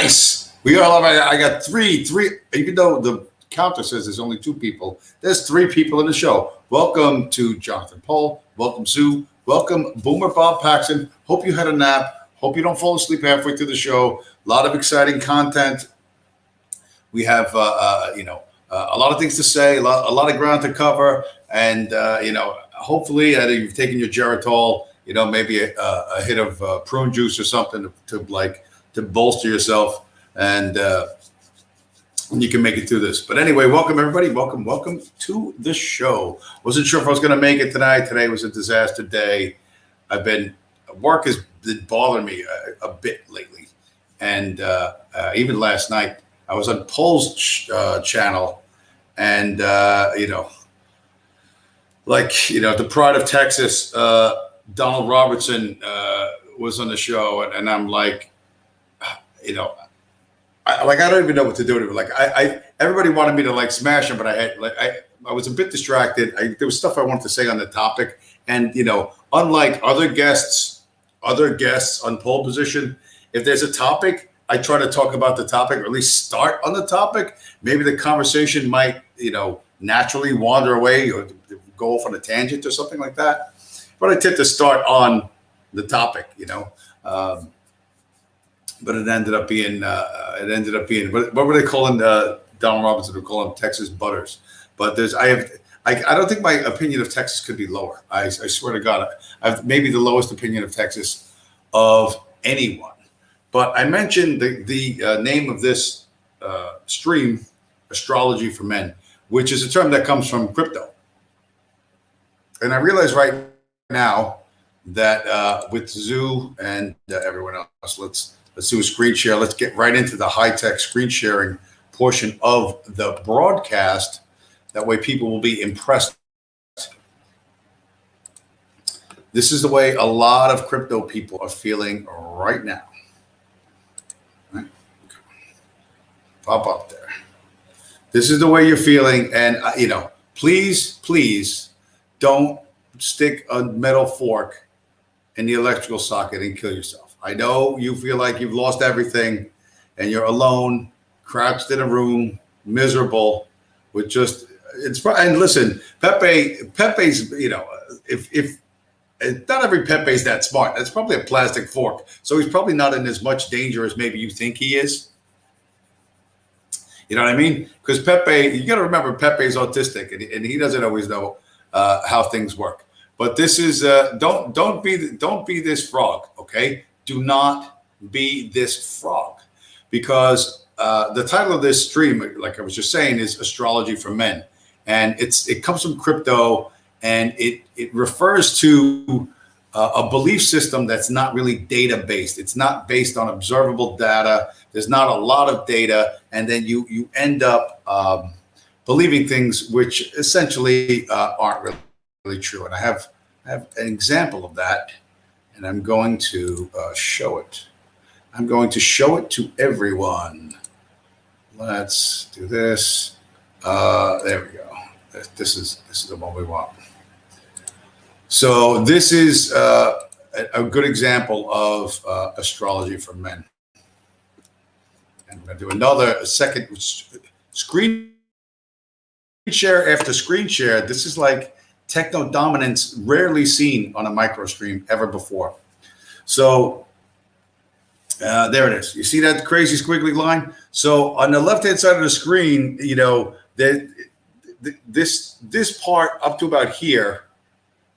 Nice. We all have. I got three. Even though the counter says there's only 2 people, there's 3 people in the show. Welcome to Jonathan Pohl. Welcome Sue. Welcome Boomer Bob Paxton. Hope you had a nap. Hope you don't fall asleep halfway through the show. A lot of exciting content. We have a lot of things to say, a lot of ground to cover, and hopefully you've taken your Geritol. Maybe a hit of prune juice or something to bolster yourself, and you can make it through this. But anyway, welcome everybody. Welcome to the show. Wasn't sure if I was going to make it tonight. Today was a disaster day. Work has been bothering me a bit lately, and even last night I was on Pohl's channel, and the Pride of Texas, Donald Robertson was on the show, and I'm like, I don't even know what to do with it. Everybody wanted me to smash him, but I was a bit distracted. There was stuff I wanted to say on the topic, and unlike other guests on pole position, if there's a topic, I try to talk about the topic, or at least start on the topic. Maybe the conversation might naturally wander away or go off on a tangent or something like that. But I tend to start on the topic, but it ended up being what were they calling Donald Robinson? They call him Texas Butters. But I don't think my opinion of Texas could be lower. I swear to God, I've maybe the lowest opinion of Texas of anyone. But I mentioned the name of this stream, Astrology for Men, which is a term that comes from crypto. And I realize right now that with Zoo and everyone else, let's do a screen share. Let's get right into the high-tech screen sharing portion of the broadcast. That way people will be impressed. This is the way a lot of crypto people are feeling right now. Right? Pop up there. This is the way you're feeling. And, please don't stick a metal fork in the electrical socket and kill yourself. I know you feel like you've lost everything and you're alone, crouched in a room, miserable with just, and listen, Pepe's, if not every Pepe's that smart. That's probably a plastic fork. So he's probably not in as much danger as maybe you think he is. You know what I mean? Because Pepe, you got to remember Pepe's autistic and he doesn't always know how things work. But this is don't be this frog, okay? Do not be this frog, because the title of this stream, like I was just saying, is Astrology for Men, and it comes from crypto, and it refers to a belief system that's not really data based. It's not based on observable data. There's not a lot of data, and then you end up believing things which essentially aren't really true. And I have an example of that, and I'm going to show it. I'm going to show it to everyone. Let's do this. There we go. This is the one we want. So this is a good example of Astrology for Men. And I'm going to do a second screen share after screen share. This is like techno dominance rarely seen on a micro stream ever before. So there it is. You see that crazy squiggly line? So on the left-hand side of the screen, this part up to about here,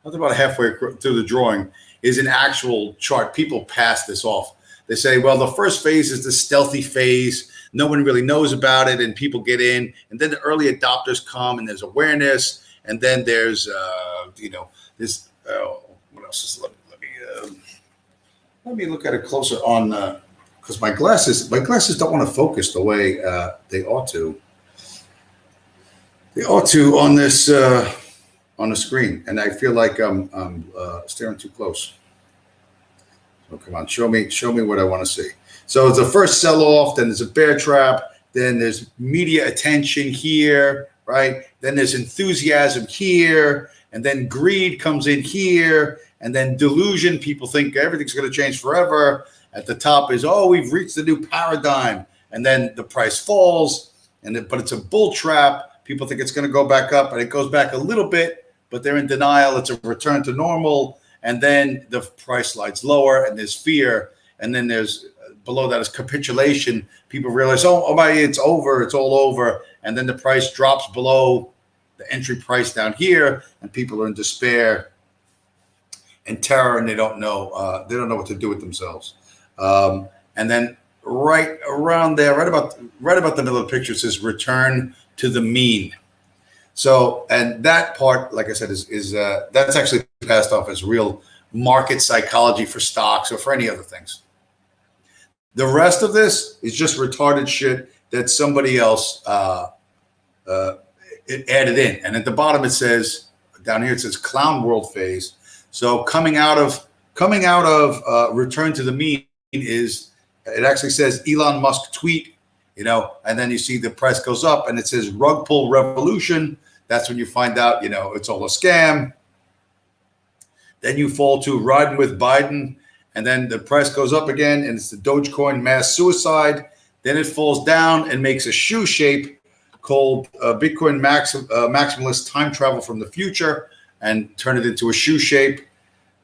up to about halfway through the drawing, is an actual chart. People pass this off. They say, well, the first phase is the stealthy phase. No one really knows about it, and people get in. And then the early adopters come, and there's awareness. And then there's, this. What else is? Let me look at it closer on, because my glasses don't want to focus the way they ought to. They ought to on this on the screen, and I feel like I'm staring too close. So come on, show me what I want to see. So it's the first sell-off, then there's a bear trap, then there's media attention here, right? Then there's enthusiasm here, and then greed comes in here, and then delusion. People think everything's going to change forever, At the top is, oh, we've reached a new paradigm. And then the price falls, but it's a bull trap. People think it's going to go back up, and it goes back a little bit, but they're in denial. It's a return to normal. And then the price slides lower, and there's fear. And then there's below that is capitulation. People realize, oh my, it's over. It's all over. And then the price drops below the entry price down here, and people are in despair and terror, and they don't know what to do with themselves. And then right around there, right about the middle of the picture, it says return to the mean. So, and that part, like I said, is that's actually passed off as real market psychology for stocks or for any other things. The rest of this is just retarded shit that somebody else it added in. And at the bottom it says, down here it says clown world phase. So coming out of return to the mean is, it actually says Elon Musk tweet, and then you see the price goes up and it says rug pull revolution. That's when you find out, it's all a scam. Then you fall to riding with Biden, and then the price goes up again, and it's the Dogecoin mass suicide. Then it falls down and makes a shoe shape called Bitcoin maximalist time travel from the future, and turn it into a shoe shape.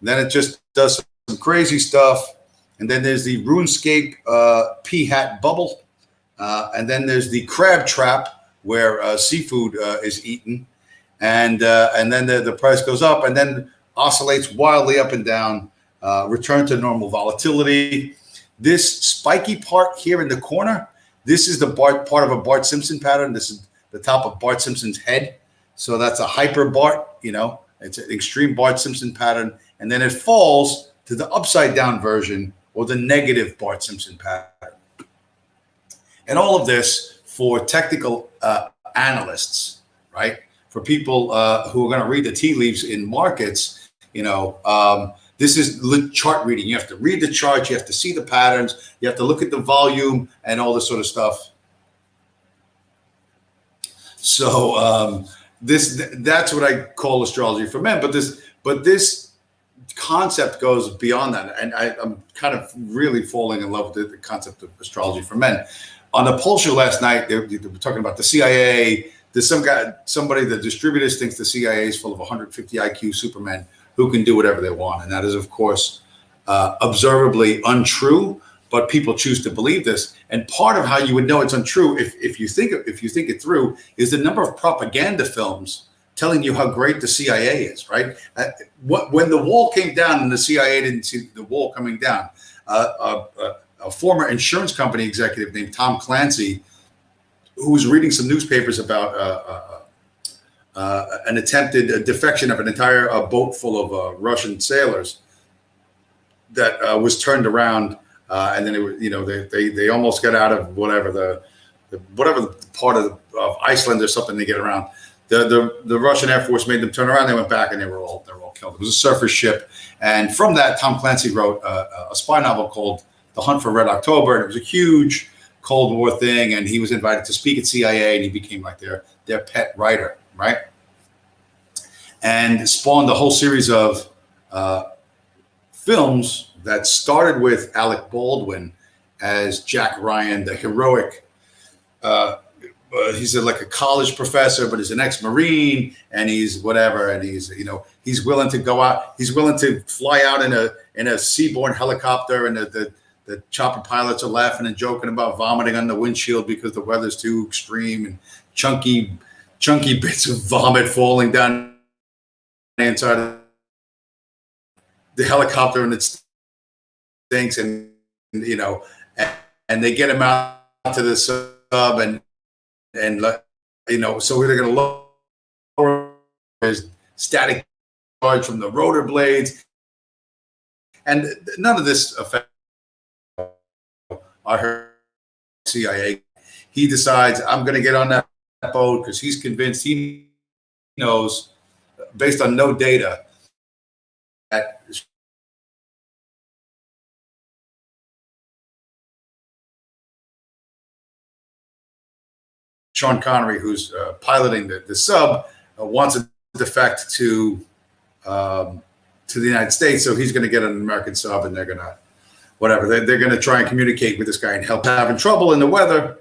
Then it just does some crazy stuff. And then there's the RuneScape pea hat bubble. And then there's the crab trap where seafood is eaten. And then the price goes up and then oscillates wildly up and down, return to normal volatility. This spiky part here in the corner, this is the part of a Bart Simpson pattern. This is the top of Bart Simpson's head. So that's a hyper Bart, it's an extreme Bart Simpson pattern. And then it falls to the upside down version, or the negative Bart Simpson pattern. And all of this for technical analysts, right? For people who are going to read the tea leaves in markets, this is chart reading. You have to read the charts, you have to see the patterns, you have to look at the volume and all this sort of stuff. So that's what I call astrology for men. But this concept goes beyond that, and I'm kind of really falling in love with the concept of astrology for men. On the poll show last night, they were talking about the CIA. There's somebody, the distributors thinks the CIA is full of 150 IQ supermen who can do whatever they want, and that is, of course, observably untrue. But people choose to believe this, and part of how you would know it's untrue, if you think it through, is the number of propaganda films telling you how great the CIA is, right? When the wall came down and the CIA didn't see the wall coming down, a former insurance company executive named Tom Clancy, who was reading some newspapers about an attempted defection of an entire boat full of Russian sailors that was turned around, and then they almost got out of whatever the part of Iceland or something they get around. The Russian Air Force made them turn around. They went back and they were all killed. It was a surfer ship, and from that, Tom Clancy wrote a spy novel called The Hunt for Red October, and it was a huge Cold War thing. And he was invited to speak at CIA, and he became like their pet writer, right? And spawned a whole series of films that started with Alec Baldwin as Jack Ryan, the heroic. He's like a college professor, but he's an ex-Marine, and he's whatever, and he's willing to go out. He's willing to fly out in a seaborne helicopter, and the chopper pilots are laughing and joking about vomiting on the windshield because the weather's too extreme, and chunky bits of vomit falling down inside of the helicopter, and it stinks, and they get him out to the sub, and so we're going to lower his static charge from the rotor blades, and none of this affects. I heard CIA. He decides, I'm going to get on that boat because he's convinced, he knows, based on no data, that Sean Connery, who's piloting the sub, wants to defect to the United States, so he's going to get an American sub, and they're going to whatever. They're going to try and communicate with this guy and help having trouble in the weather.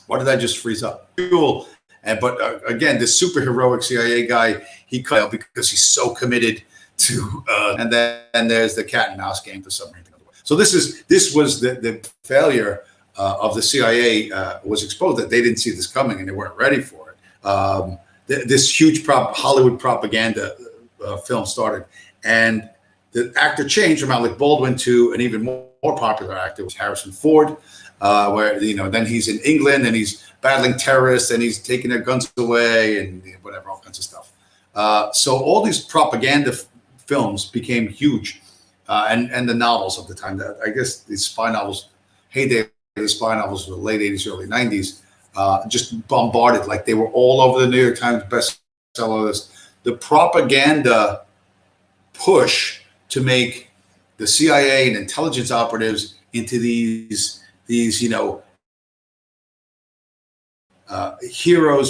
Why did I just freeze up? Cool. But again, this super heroic CIA guy, he cut out because he's so committed to. And then there's the cat and mouse game, the submarine thing. So this was the failure of the CIA was exposed, that they didn't see this coming and they weren't ready for it. This huge Hollywood propaganda film started, and the actor changed from Alec Baldwin to an even more popular actor, was Harrison Ford, where then he's in England and he's battling terrorists and he's taking their guns away and whatever, all kinds of stuff. So all these propaganda films became huge, and the novels of the time. I guess these spy novels, heyday the spy novels of the late 80s, early 90s, just bombarded, like they were all over the New York Times bestseller list. The propaganda push to make the CIA and intelligence operatives into these heroes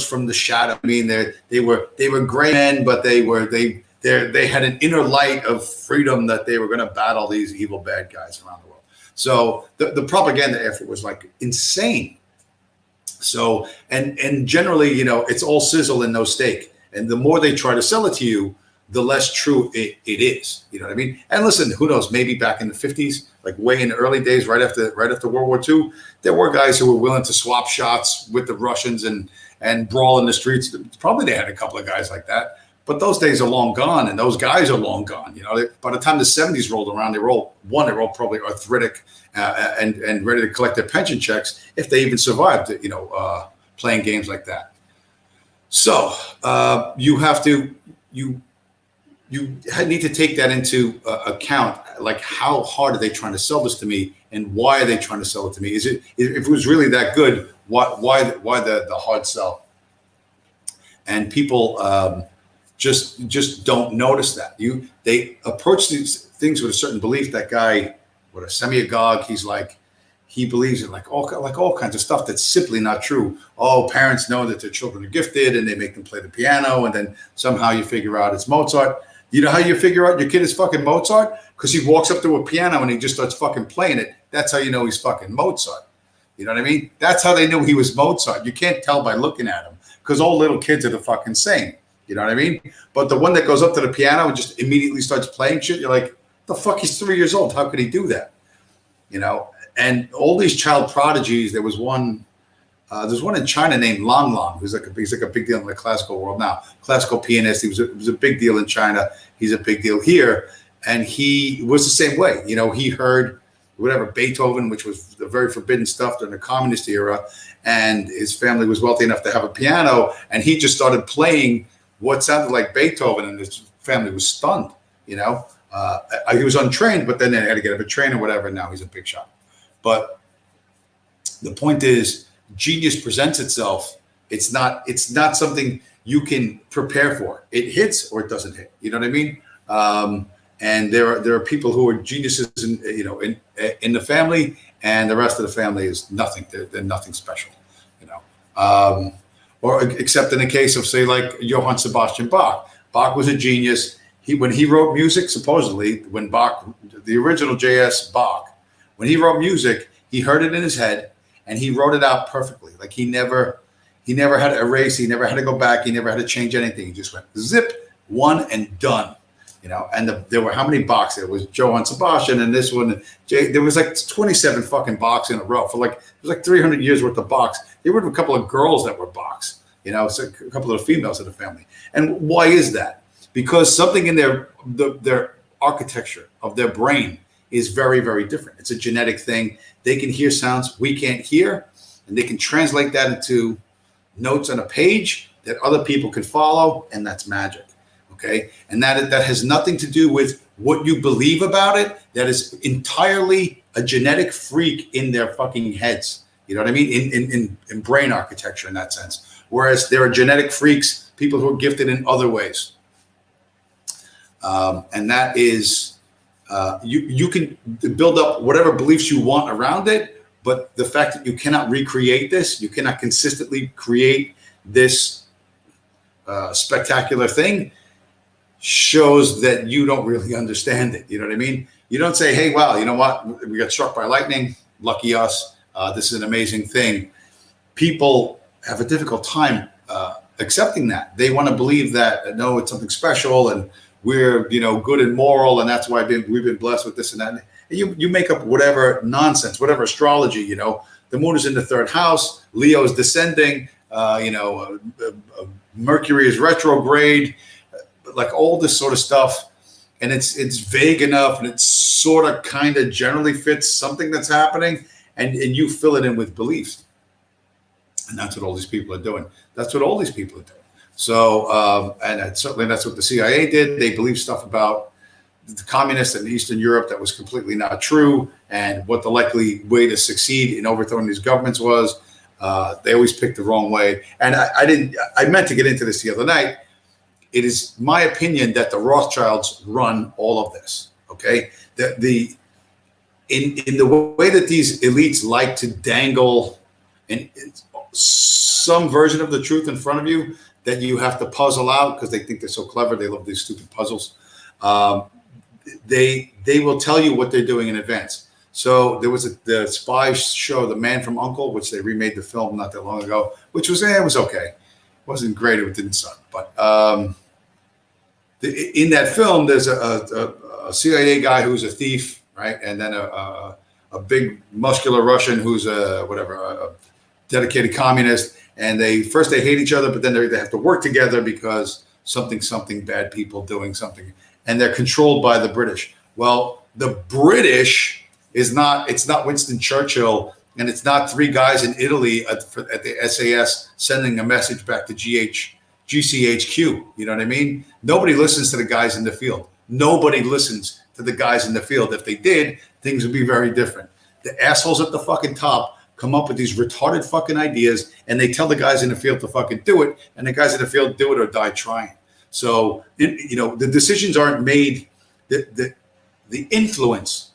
from the shadow. I mean, they were gray men, but they had an inner light of freedom that they were going to battle these evil bad guys around the world. So the propaganda effort was like insane. So and generally, it's all sizzle and no steak. And the more they try to sell it to you, the less true it is. You know what I mean? And listen, who knows? Maybe back in the 50s, like way in the early days, right after World War II, there were guys who were willing to swap shots with the Russians and brawl in the streets. Probably they had a couple of guys like that. But those days are long gone, and those guys are long gone. By the time the 70s rolled around, they were all probably arthritic and ready to collect their pension checks if they even survived, playing games like that. So you need to take that into account. Like, how hard are they trying to sell this to me, and why are they trying to sell it to me? If it was really that good, why the hard sell? And people just don't notice that. They approach these things with a certain belief. That guy, what a semi-agog, he believes in all kinds of stuff that's simply not true. Oh, parents know that their children are gifted and they make them play the piano, and then somehow you figure out it's Mozart. You know how you figure out your kid is fucking Mozart? Because he walks up to a piano and he just starts fucking playing it. That's how you know he's fucking Mozart. You know what I mean? That's how they knew he was Mozart. You can't tell by looking at him, because all little kids are the fucking same. You know what I mean? But the one that goes up to the piano and just immediately starts playing shit, you're like, the fuck, he's 3 years old. How could he do that? And all these child prodigies. There's one in China named Lang Lang, he's like a big deal in the classical world now. Classical pianist. He was a big deal in China. He's a big deal here. And he was the same way. He heard whatever Beethoven, which was the very forbidden stuff during the communist era, and his family was wealthy enough to have a piano, and he just started playing what sounded like Beethoven, and his family was stunned. He was untrained, but then they had to get a trainer or whatever, and now he's a big shot. But the point is, genius presents itself. It's not something you can prepare for. It hits or it doesn't hit. You know what I mean? And there are people who are geniuses in the family, and the rest of the family is nothing. They're nothing special. Or except in the case of, say, like Johann Sebastian Bach. Bach was a genius. When he wrote music, supposedly, when Bach, the original J.S. Bach, when he wrote music, he heard it in his head and he wrote it out perfectly. Like he never had to erase. He never had to go back. He never had to change anything. He just went zip, one and done. And there were how many Bachs? There was Johann Sebastian and this one. There was like 27 fucking Bachs in a row. It was like 300 years worth of Bachs. There were a couple of girls that were Bachs. So a couple of females in the family. And why is that? Because something in their architecture of their brain is very, very different. It's a genetic thing. They can hear sounds we can't hear, and they can translate that into notes on a page that other people can follow, and that's magic. Okay, and that has nothing to do with what you believe about it. That is entirely a genetic freak in their fucking heads. You know what I mean? In brain architecture in that sense. Whereas there are genetic freaks, people who are gifted in other ways. And that is, you can build up whatever beliefs you want around it, but the fact that you cannot recreate this, you cannot consistently create this spectacular thing, shows that you don't really understand it. You know what I mean? You don't say, hey, wow, you know what? We got struck by lightning. Lucky us. This is an amazing thing. People have a difficult time accepting that. They want to believe that, no, it's something special and we're, good and moral. And that's why we've been blessed with this and that. And you make up whatever nonsense, whatever astrology, the moon is in the third house. Leo is descending. Mercury is retrograde, like all this sort of stuff. And it's vague enough and it's sort of kind of generally fits something that's happening. And you fill it in with beliefs. And that's what all these people are doing. That's what all these people are doing. So, and certainly that's what the CIA did. They believed stuff about the communists in Eastern Europe that was completely not true, and what the likely way to succeed in overthrowing these governments was. They always picked the wrong way. And I meant to get into this the other night. It is my opinion that the Rothschilds run all of this. Okay. In the way that these elites like to dangle some version of the truth in front of you that you have to puzzle out because they think they're so clever. They love these stupid puzzles. They will tell you what they're doing in advance. So there was the spy show, The Man from U.N.C.L.E., which they remade the film not that long ago, which was it was okay. It wasn't great. It didn't suck. But in that film, there's a CIA guy who's a thief, right? And then a big muscular Russian who's a dedicated communist. And they hate each other, but then they have to work together because something bad people doing something. And they're controlled by the British. Well, the British it's not Winston Churchill, and it's not three guys in Italy at the SAS sending a message back to GCHQ. You know what I mean? Nobody listens to the guys in the field. Nobody listens to the guys in the field. If they did, things would be very different. The assholes at the fucking top come up with these retarded fucking ideas, and they tell the guys in the field to fucking do it, and the guys in the field do it or die trying. So, the decisions aren't made. The influence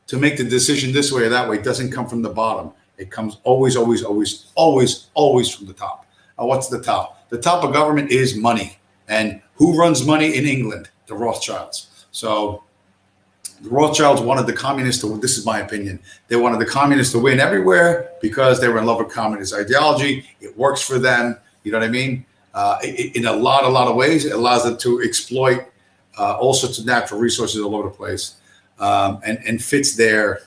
to make the decision this way or that way doesn't come from the bottom. It comes always from the top. What's the top? The top of government is money. And who runs money in England? The Rothschilds. So the Rothschilds wanted the communists to, this is my opinion, they wanted the communists to win everywhere because they were in love with communist ideology. It works for them. You know what I mean? In a lot of ways, it allows them to exploit all sorts of natural resources all over the place. And fits their,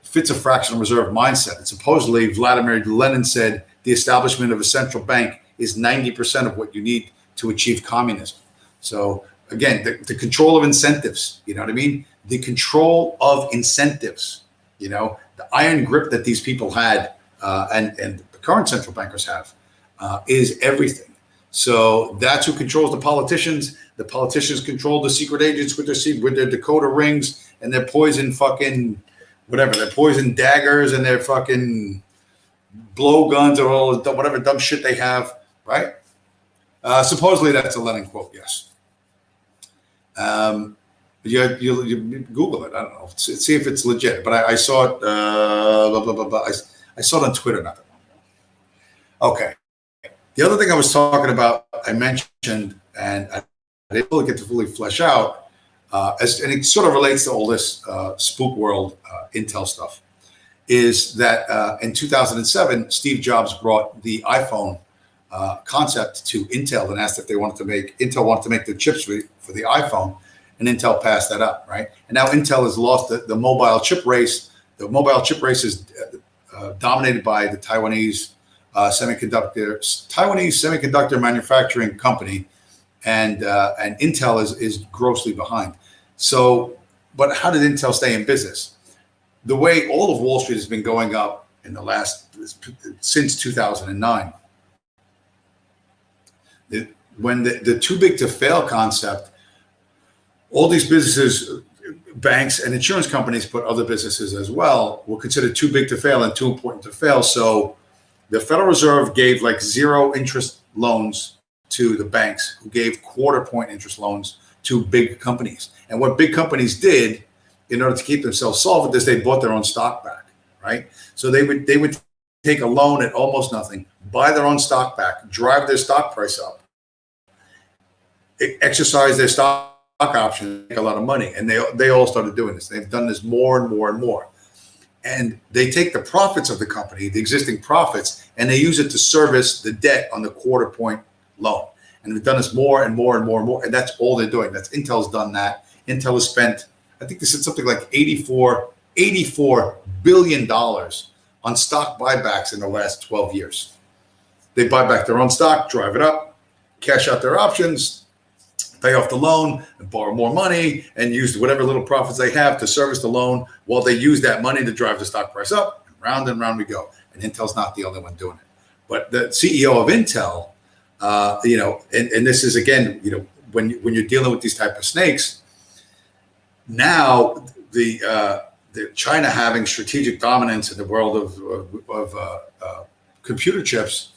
fits a fractional reserve mindset. And supposedly Vladimir Lenin said the establishment of a central bank is 90% of what you need to achieve communism. So again, the control of incentives, you know what I mean? The control of incentives, the iron grip that these people had and the current central bankers have is everything. So that's who controls the politicians. The politicians control the secret agents with their Dakota rings and their poison fucking whatever, their poison daggers and their fucking blowguns or all whatever dumb shit they have, right? Supposedly that's a Lenin quote, yes. You Google it. I don't know. See if it's legit. But I saw it. I saw it on Twitter not that long ago. Okay. The other thing I was talking about, I mentioned, and I didn't really get to fully flesh out, and it sort of relates to all this spook world Intel stuff, is that in 2007, Steve Jobs brought the iPhone concept to Intel and asked if Intel wanted to make the chips for the iPhone, and Intel passed that up, right? And now Intel has lost the mobile chip race. The mobile chip race is dominated by the Taiwanese semiconductor manufacturing company, and Intel is grossly behind. So, but how did Intel stay in business? The way all of Wall Street has been going up in since 2009. When the too big to fail concept, all these businesses, banks and insurance companies, but other businesses as well, were considered too big to fail and too important to fail. So the Federal Reserve gave like 0 interest loans to the banks, who gave 1/4 point interest loans to big companies. And what big companies did in order to keep themselves solvent is they bought their own stock back, right? So they would take a loan at almost nothing, buy their own stock back, drive their stock price up, exercise their stock options, make a lot of money. And they all started doing this. They've done this more and more and more. And they take the profits of the company, the existing profits, and they use it to service the debt on the quarter point loan. And they've done this more and more and more and more. And that's all they're doing. Intel's done that. Intel has spent, I think they said something like $84 billion on stock buybacks in the last 12 years. They buy back their own stock, drive it up, cash out their options, pay off the loan, and borrow more money, and use whatever little profits they have to service the loan while they use that money to drive the stock price up. And round we go. And Intel's not the only one doing it. But the CEO of Intel, and this is, again, when you're dealing with these type of snakes, now the China having strategic dominance in the world of computer chips,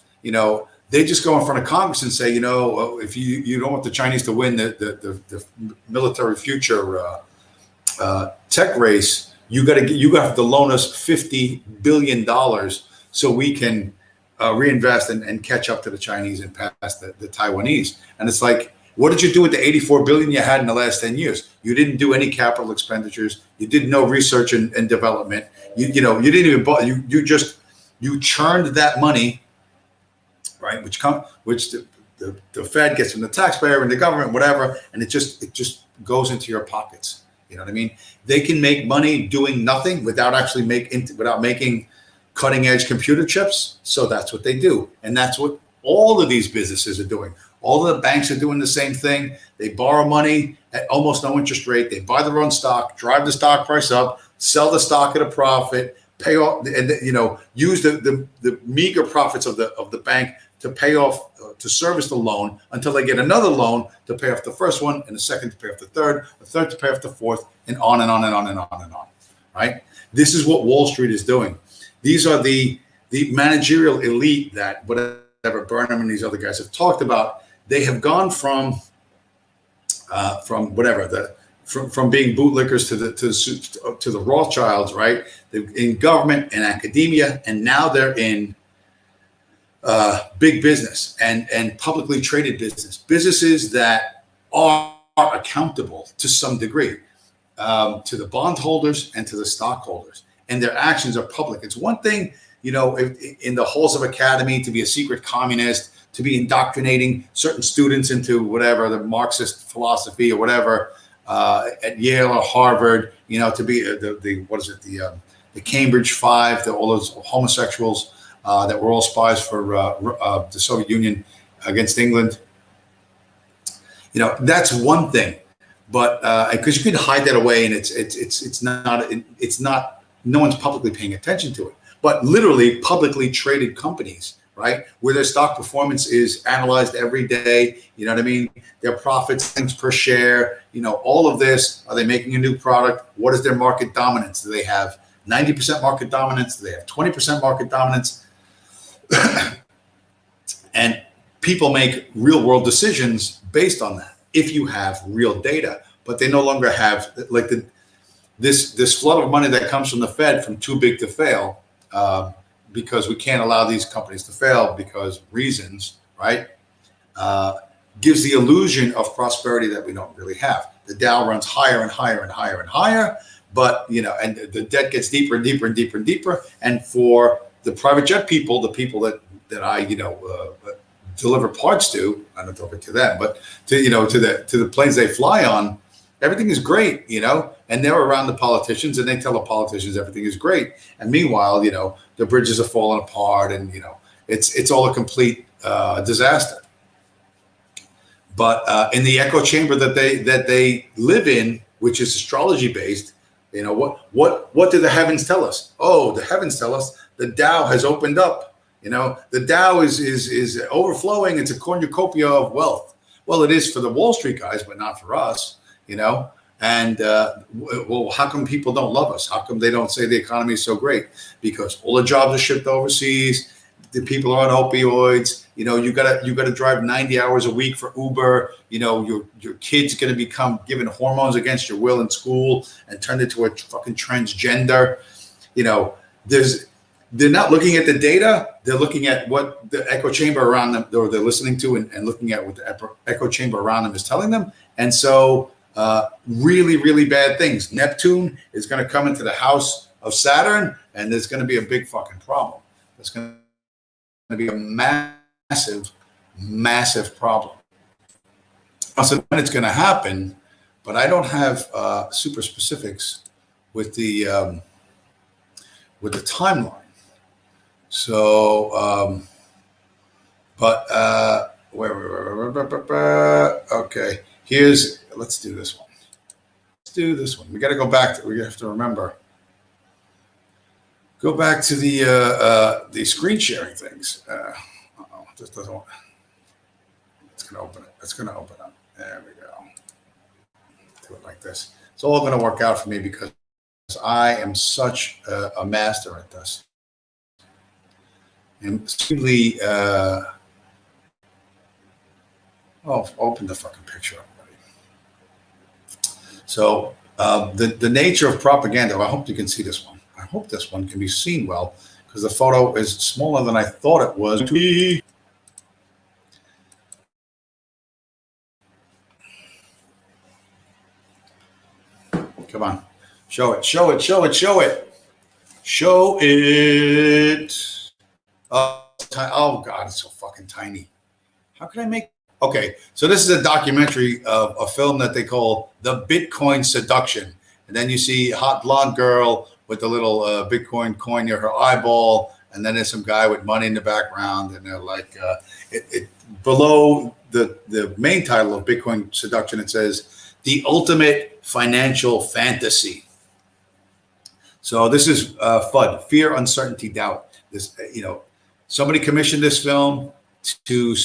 they just go in front of Congress and say, if you don't want the Chinese to win the military future tech race, you have to loan us $50 billion so we can reinvest and catch up to the Chinese and pass the Taiwanese. And it's like, what did you do with the $84 billion you had in the last 10 years? You didn't do any capital expenditures. You did no research and development. You didn't even you churned that money, right? Which the Fed gets from the taxpayer and the government, whatever, and it just goes into your pockets. You know what I mean? They can make money doing nothing without making cutting edge computer chips. So that's what they do, and that's what all of these businesses are doing. All of the banks are doing the same thing. They borrow money at almost no interest rate. They buy their own stock, drive the stock price up, sell the stock at a profit, pay off, and use the meager profits of the bank to pay off, to service the loan until they get another loan to pay off the first one, and the second to pay off the third to pay off the fourth, and on and on and on and on and on. Right? This is what Wall Street is doing. These are the managerial elite that whatever Burnham and these other guys have talked about. They have gone from being bootlickers to the Rothschilds, right? They're in government and academia, and now they're in big business and publicly traded businesses that are accountable to some degree to the bondholders and to the stockholders, and their actions are public. It's one thing, in the halls of academy to be a secret communist, to be indoctrinating certain students into whatever the Marxist philosophy or whatever at Yale or Harvard, to be the Cambridge Five, all those homosexuals that were all spies for the Soviet Union against England. That's one thing, but because you can hide that away, and it's not. No one's publicly paying attention to it. But literally, publicly traded companies, right, where their stock performance is analyzed every day. You know what I mean? Their profits, things per share. All of this. Are they making a new product? What is their market dominance? Do they have 90% market dominance? Do they have 20% market dominance? And people make real world decisions based on that if you have real data. But they no longer have this flood of money that comes from the Fed from too big to fail, because we can't allow these companies to fail because reasons, right? Gives the illusion of prosperity that we don't really have. The Dow runs higher and higher and higher and higher, but and the debt gets deeper and deeper and deeper and deeper. And for the private jet people, the people that I deliver parts to, I don't deliver to them, but to the planes they fly on, everything is great, and they're around the politicians and they tell the politicians everything is great. And meanwhile, the bridges are falling apart and, it's all a complete disaster. But in the echo chamber that they live in, which is astrology based, what do the heavens tell us? Oh, the heavens tell us the Dow has opened up. The Dow is overflowing. It's a cornucopia of wealth. Well, it is for the Wall Street guys, but not for us. And well, how come people don't love us? How come they don't say the economy is so great? Because all the jobs are shipped overseas. The people are on opioids. You gotta drive 90 hours a week for Uber. Your kid's gonna become given hormones against your will in school and turned into a fucking transgender. They're not looking at the data. They're looking at what the echo chamber around them, or they're listening to and looking at what the echo chamber around them is telling them. And so really, really bad things. Neptune is going to come into the house of Saturn, and there's going to be a big fucking problem. There's going to be a massive, massive problem. So when it's going to happen, but I don't have super specifics with the timeline. So, okay. Let's do this one. We got to go back. We have to remember. Go back to the screen sharing things. This doesn't want. It's going to open it. It's going to open up. There we go. Do it like this. It's all going to work out for me because I am such a master at this. And extremely. Open the fucking picture up, buddy. So the nature of propaganda. I hope you can see this one. I hope this one can be seen well because the photo is smaller than I thought it was. Come on. Show it. Oh, God, it's so fucking tiny. How can I make... Okay, so this is a documentary of a film that they call The Bitcoin Seduction. And then you see a hot blonde girl with the little Bitcoin coin near her eyeball. And then there's some guy with money in the background. And they're like, below the main title of Bitcoin Seduction, it says, The Ultimate Financial Fantasy. So this is FUD, fear, uncertainty, doubt. This, somebody commissioned this film to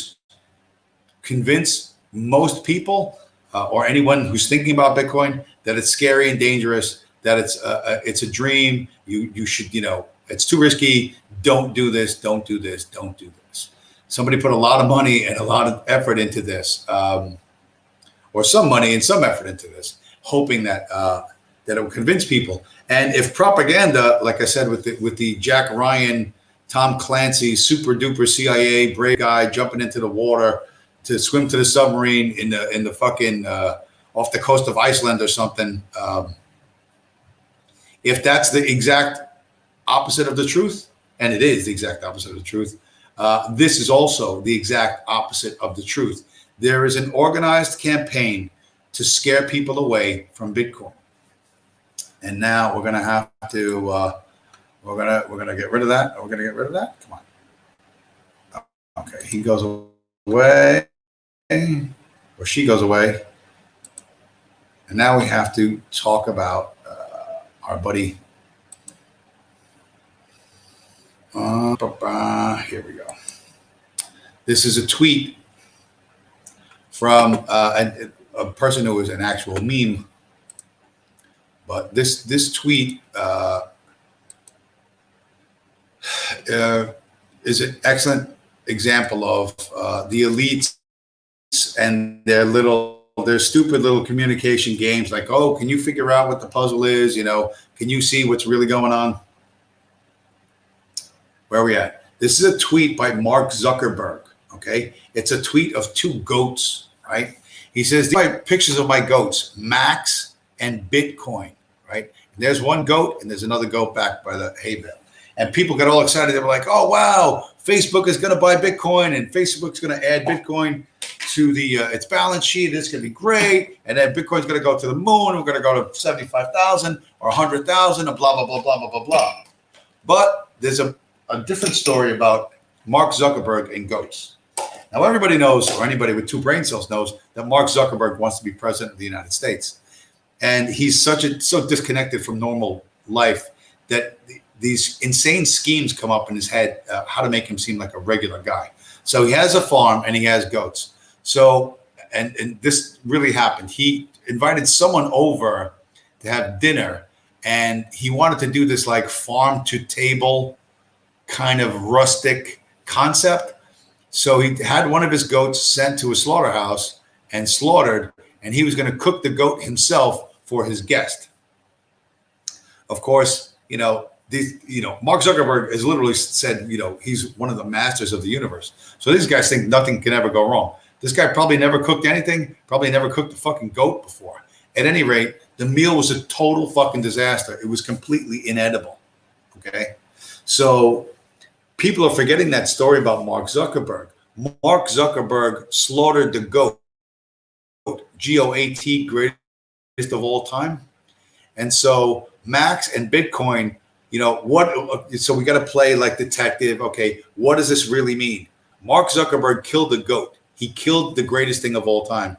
convince most people or anyone who's thinking about Bitcoin that it's scary and dangerous, that it's a dream. You should, it's too risky. Don't do this. Don't do this. Don't do this. Somebody put a lot of money and a lot of effort into this, or some money and some effort into this, hoping that it will convince people. And if propaganda, like I said, with the Jack Ryan, Tom Clancy, super duper CIA brave guy jumping into the water to swim to the submarine in the fucking off the coast of Iceland or something. If that's the exact opposite of the truth, and it is the exact opposite of the truth, this is also the exact opposite of the truth. There is an organized campaign to scare people away from Bitcoin, and now we're gonna have to we're gonna get rid of that. We're gonna get rid of that. Come on. Okay, he goes away, or she goes away, and now we have to talk about our buddy. Here we go. This is a tweet from a person who is an actual meme, but this tweet is an excellent example of the elites and their stupid little communication games. Like, oh, can you figure out what the puzzle is? Can you see what's really going on? Where are we at? This is a tweet by Mark Zuckerberg. Okay, it's a tweet of two goats, right? He says, "These are pictures of my goats, Max and Bitcoin." Right? And there's one goat, and there's another goat back by the hay bale. And people got all excited. They were like, "Oh wow, Facebook is going to buy Bitcoin, and Facebook's going to add Bitcoin to its balance sheet. It's going to be great. And then Bitcoin's going to go to the moon. We're going to go to 75,000 or 100,000, and blah blah blah blah blah blah blah." But there's a different story about Mark Zuckerberg and goats. Now, everybody knows, or anybody with two brain cells knows, that Mark Zuckerberg wants to be president of the United States. And he's so disconnected from normal life that these insane schemes come up in his head, how to make him seem like a regular guy. So he has a farm and he has goats. So, and this really happened. He invited someone over to have dinner, and he wanted to do this like farm to table kind of rustic concept. So he had one of his goats sent to a slaughterhouse and slaughtered, and he was going to cook the goat himself for his guest. Of course, Mark Zuckerberg has literally said, he's one of the masters of the universe. So these guys think nothing can ever go wrong. This guy probably never cooked anything, probably never cooked a fucking goat before. At any rate, the meal was a total fucking disaster. It was completely inedible. Okay. So people are forgetting that story about Mark Zuckerberg. Mark Zuckerberg slaughtered the GOAT, GOAT, greatest of all time. And so Max and Bitcoin, so we got to play like detective. Okay, what does this really mean? Mark Zuckerberg killed the GOAT. He killed the greatest thing of all time.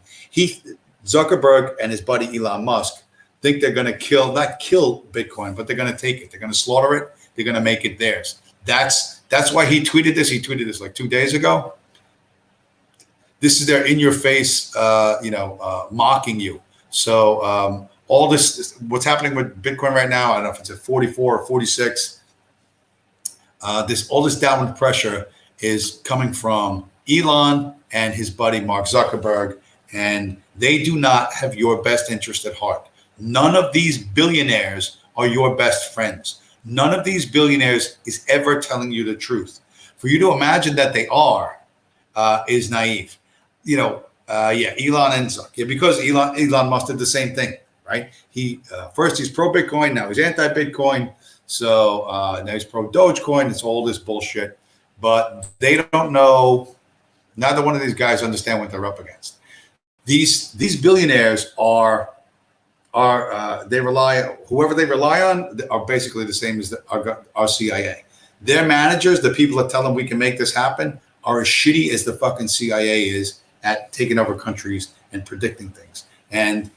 Zuckerberg and his buddy Elon Musk think they're going to not kill Bitcoin, but they're going to take it. They're going to slaughter it. They're going to make it theirs. That's why he tweeted this. He tweeted this like 2 days ago. This is their in-your-face, mocking you. So all this, what's happening with Bitcoin right now, I don't know if it's at 44 or 46. All this downward pressure is coming from Elon and his buddy Mark Zuckerberg, and they do not have your best interest at heart. None of these billionaires are your best friends. None of these billionaires is ever telling you the truth. For you to imagine that they are is naive. Elon and Zuck. Yeah, because Elon Musk did the same thing, right? First he's pro Bitcoin, now he's anti Bitcoin. So now he's pro Dogecoin. It's all this bullshit, but they don't know. Neither one of these guys understand what they're up against. These billionaires whoever they rely on are basically the same as our CIA. Their managers, the people that tell them we can make this happen, are as shitty as the fucking CIA is at taking over countries and predicting things. And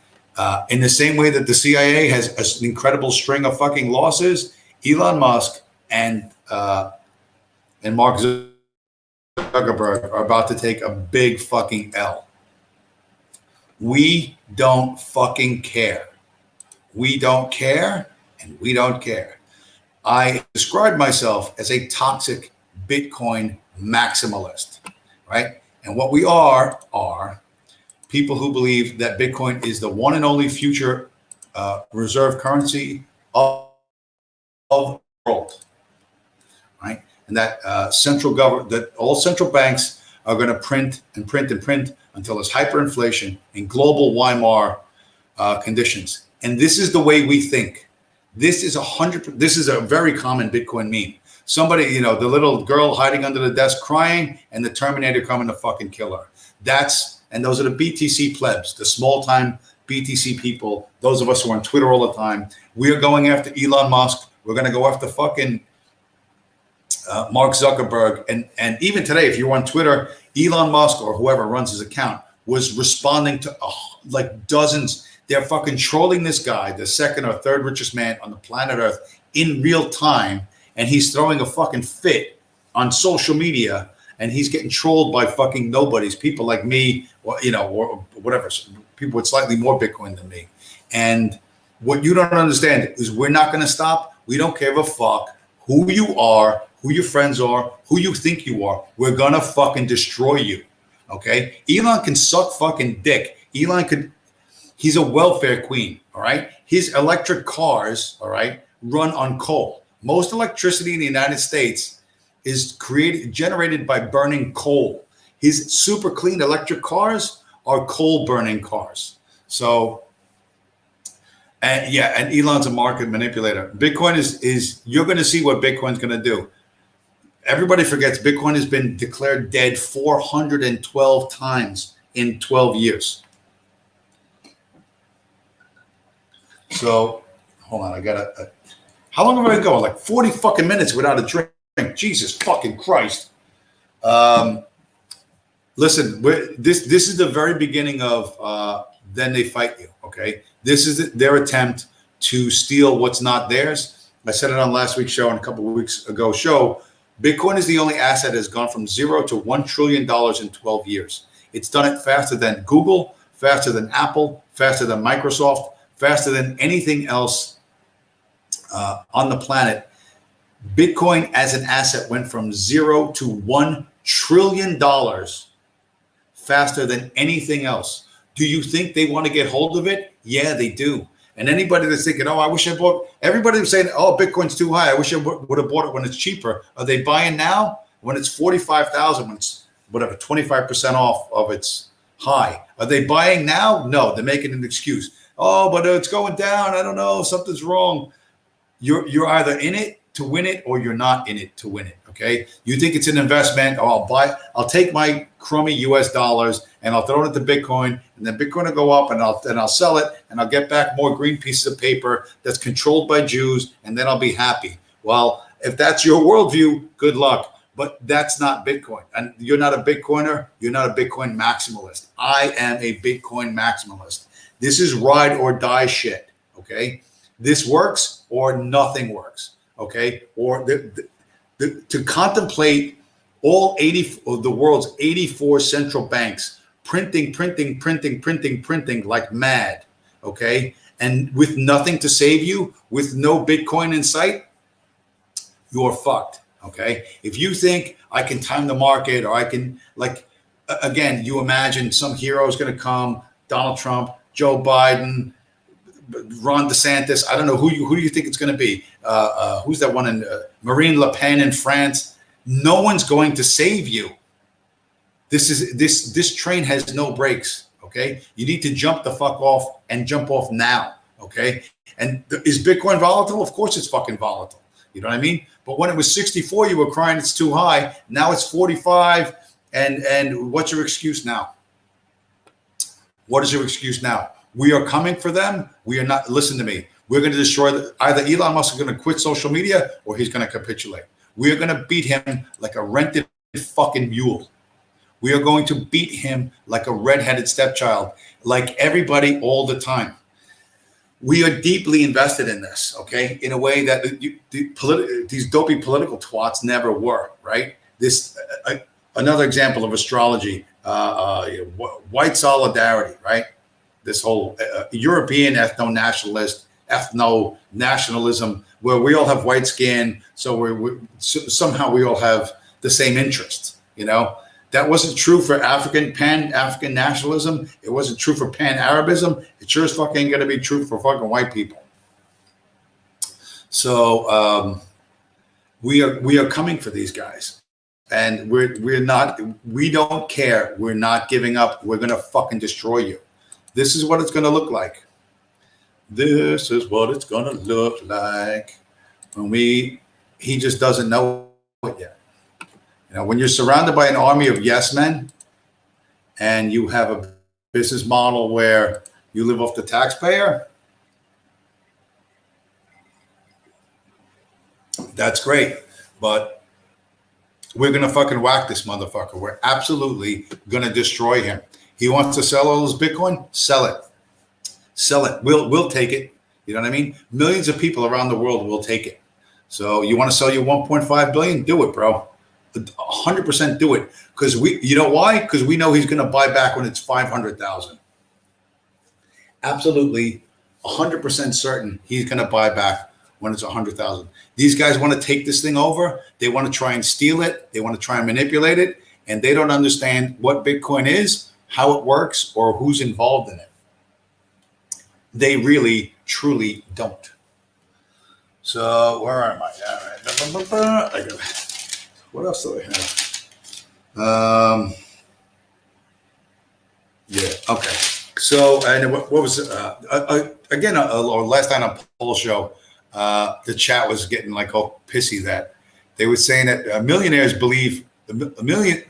in the same way that the CIA has an incredible string of fucking losses, Elon Musk and Mark Zuckerberg are about to take a big fucking L. We don't fucking care. We don't care, and we don't care. I describe myself as a toxic Bitcoin maximalist, right? And what we are people who believe that Bitcoin is the one and only future reserve currency of the world, right? And that that all central banks are going to print and print and print until there's hyperinflation and global Weimar conditions. And this is the way we think. This is a very common Bitcoin meme. Somebody, the little girl hiding under the desk crying and the Terminator coming to fucking kill her. And those are the BTC plebs, the small time BTC people, those of us who are on Twitter all the time. We are going after Elon Musk. We're going to go after fucking Mark Zuckerberg. And even today, if you're on Twitter, Elon Musk or whoever runs his account was responding to like dozens. They're fucking trolling this guy, the second or third richest man on the planet Earth, in real time. And he's throwing a fucking fit on social media, and he's getting trolled by fucking nobodies, people like me, or whatever, people with slightly more Bitcoin than me. And what you don't understand is we're not going to stop. We don't give a fuck who you are, who your friends are, who you think you are. We're going to fucking destroy you. Okay? Elon can suck fucking dick. He's a welfare queen. All right? His electric cars, all right, run on coal. Most electricity in the United States is generated by burning coal. His super clean electric cars are coal burning cars. So, and Elon's a market manipulator. Bitcoin is you're going to see what Bitcoin's going to do. Everybody forgets Bitcoin has been declared dead 412 times in 12 years. So, hold on, I got to. How long am I going? Like 40 fucking minutes without a drink. Jesus fucking Christ. Listen, this is the very beginning of Then They Fight You, okay? This is their attempt to steal what's not theirs. I said it on last week's show and a couple of weeks ago show. Bitcoin is the only asset that has gone from $0 to $1 trillion in 12 years. It's done it faster than Google, faster than Apple, faster than Microsoft, faster than anything else on the planet. Bitcoin as an asset went from $0 to $1 trillion faster than anything else. Do you think they want to get hold of it? Yeah, they do. And anybody that's thinking, I wish I bought, everybody was saying, Bitcoin's too high. I wish I would have bought it when it's cheaper. Are they buying now when it's 45,000, when it's whatever, 25% off of its high? Are they buying now? No, they're making an excuse. Oh, but it's going down. I don't know. Something's wrong. You're either in it to win it or you're not in it to win it. Okay. You think it's an investment. Oh, I'll take my crummy US dollars and I'll throw it into Bitcoin, and then Bitcoin will go up, and I'll sell it, and I'll get back more green pieces of paper that's controlled by Jews, and then I'll be happy. Well, if that's your worldview, good luck. But that's not Bitcoin. And you're not a Bitcoiner. You're not a Bitcoin maximalist. I am a Bitcoin maximalist. This is ride or die shit. Okay. This works or nothing works. Okay. Or to contemplate all 80 of the world's 84 central banks printing like mad. Okay. And with nothing to save you, with no Bitcoin in sight, you're fucked. Okay. If you think I can time the market, or I can, like, again, you imagine some hero is going to come, Donald Trump, Joe Biden, Ron DeSantis. I don't know who do you think it's going to be? Who's that one in Marine Le Pen in France? No one's going to save you. This train has no brakes. Okay. You need to jump the fuck off, and jump off now. Okay. And is Bitcoin volatile? Of course it's fucking volatile. You know what I mean? But when it was 64, you were crying it's too high. Now it's 45. And what's your excuse now? What is your excuse now? We are coming for them. We are not. Listen to me. We're going to destroy either Elon Musk is going to quit social media, or he's going to capitulate. We are going to beat him like a rented fucking mule. We are going to beat him like a redheaded stepchild, like everybody all the time. We are deeply invested in this, okay, in a way that these dopey political twats never were, right? This another example of astrology, white solidarity, right? This whole European ethno-nationalism, where we all have white skin, so somehow we all have the same interests, you know? That wasn't true for Pan-African nationalism. It wasn't true for Pan-Arabism. It sure as fuck ain't going to be true for fucking white people. So we are coming for these guys, and we don't care. We're not giving up. We're going to fucking destroy you. This is what it's going to look like. This is what it's going to look like when he just doesn't know it yet. You know, when you're surrounded by an army of yes men, and you have a business model where you live off the taxpayer, that's great. But we're going to fucking whack this motherfucker. We're absolutely going to destroy him. He wants to sell all his Bitcoin? Sell it. Sell it. We'll take it. You know what I mean? Millions of people around the world will take it. So you want to sell your 1.5 billion? Do it, bro. 100% do it, because you know why? Because we know he's going to buy back when it's 500,000. Absolutely 100% certain he's going to buy back when it's 100,000. These guys want to take this thing over. They want to try and steal it. They want to try and manipulate it, and they don't understand what Bitcoin is, how it works, or who's involved in it. They really, truly don't. So where am I? All right. What else do I have? Yeah. Okay. So, and what was again? Last night on Poll Show, the chat was getting like all pissy that they were saying that millionaires believe let me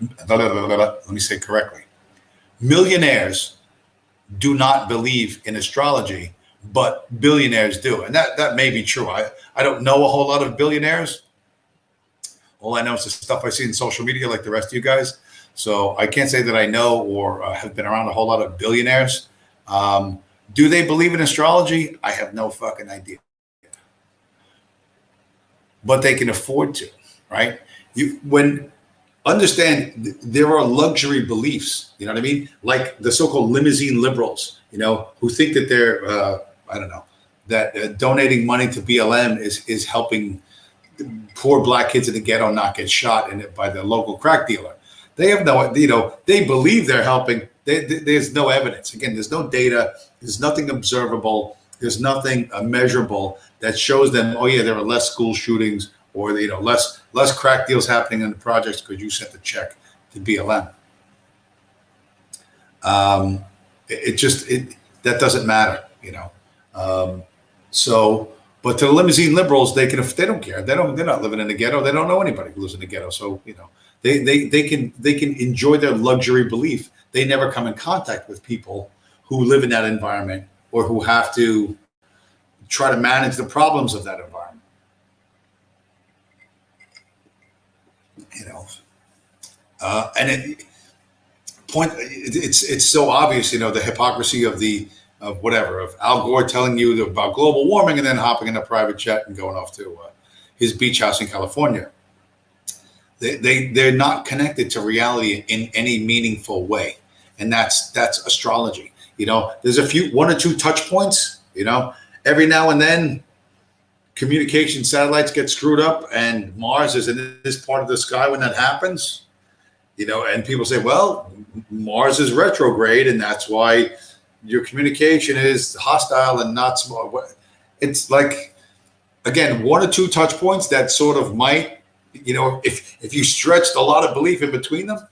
say it correctly. Millionaires do not believe in astrology, but billionaires do, and that may be true. I don't know a whole lot of billionaires. All I know is the stuff I see in social media, like the rest of you guys. So I can't say that I know or have been around a whole lot of billionaires. Do they believe in astrology? I have no fucking idea. But they can afford to, right? Understand there are luxury beliefs, you know what I mean? Like the so-called limousine liberals, you know, who think that they're, I don't know, that donating money to BLM is helping poor black kids in the ghetto not get shot by the local crack dealer. They have no, you know, they believe they're helping. There's no evidence. Again, there's no data. There's nothing observable. There's nothing measurable that shows them, oh yeah, there are less school shootings, or you know, less crack deals happening in the projects because you sent the check to BLM. That doesn't matter. So, but to the limousine liberals, they don't care. They're not living in the ghetto. They don't know anybody who lives in the ghetto. So, they can enjoy their luxury belief. They never come in contact with people who live in that environment or who have to try to manage the problems of that environment. And it's so obvious, the hypocrisy of of Al Gore telling you about global warming and then hopping in a private jet and going off to his beach house in California. They're not connected to reality in any meaningful way, and that's astrology. There's one or two touch points. Every now and then, communication satellites get screwed up, and Mars is in this part of the sky when that happens. And people say, well, Mars is retrograde, and that's why your communication is hostile and not small. It's like, again, one or two touch points that sort of might, if you stretched a lot of belief in between them,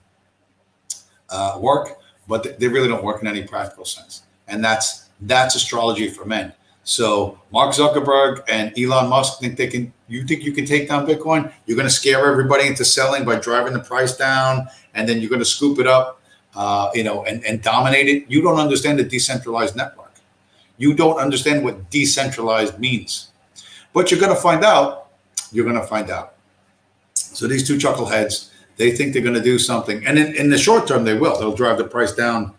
work, but they really don't work in any practical sense. And that's astrology for men. So Mark Zuckerberg and Elon Musk think you think you can take down Bitcoin? You're going to scare everybody into selling by driving the price down, and then you're going to scoop it up, and dominate it. You don't understand the decentralized network. You don't understand what decentralized means. But you're going to find out. So these two chuckleheads, they think they're going to do something. And in the short term, they will. They'll drive the price down.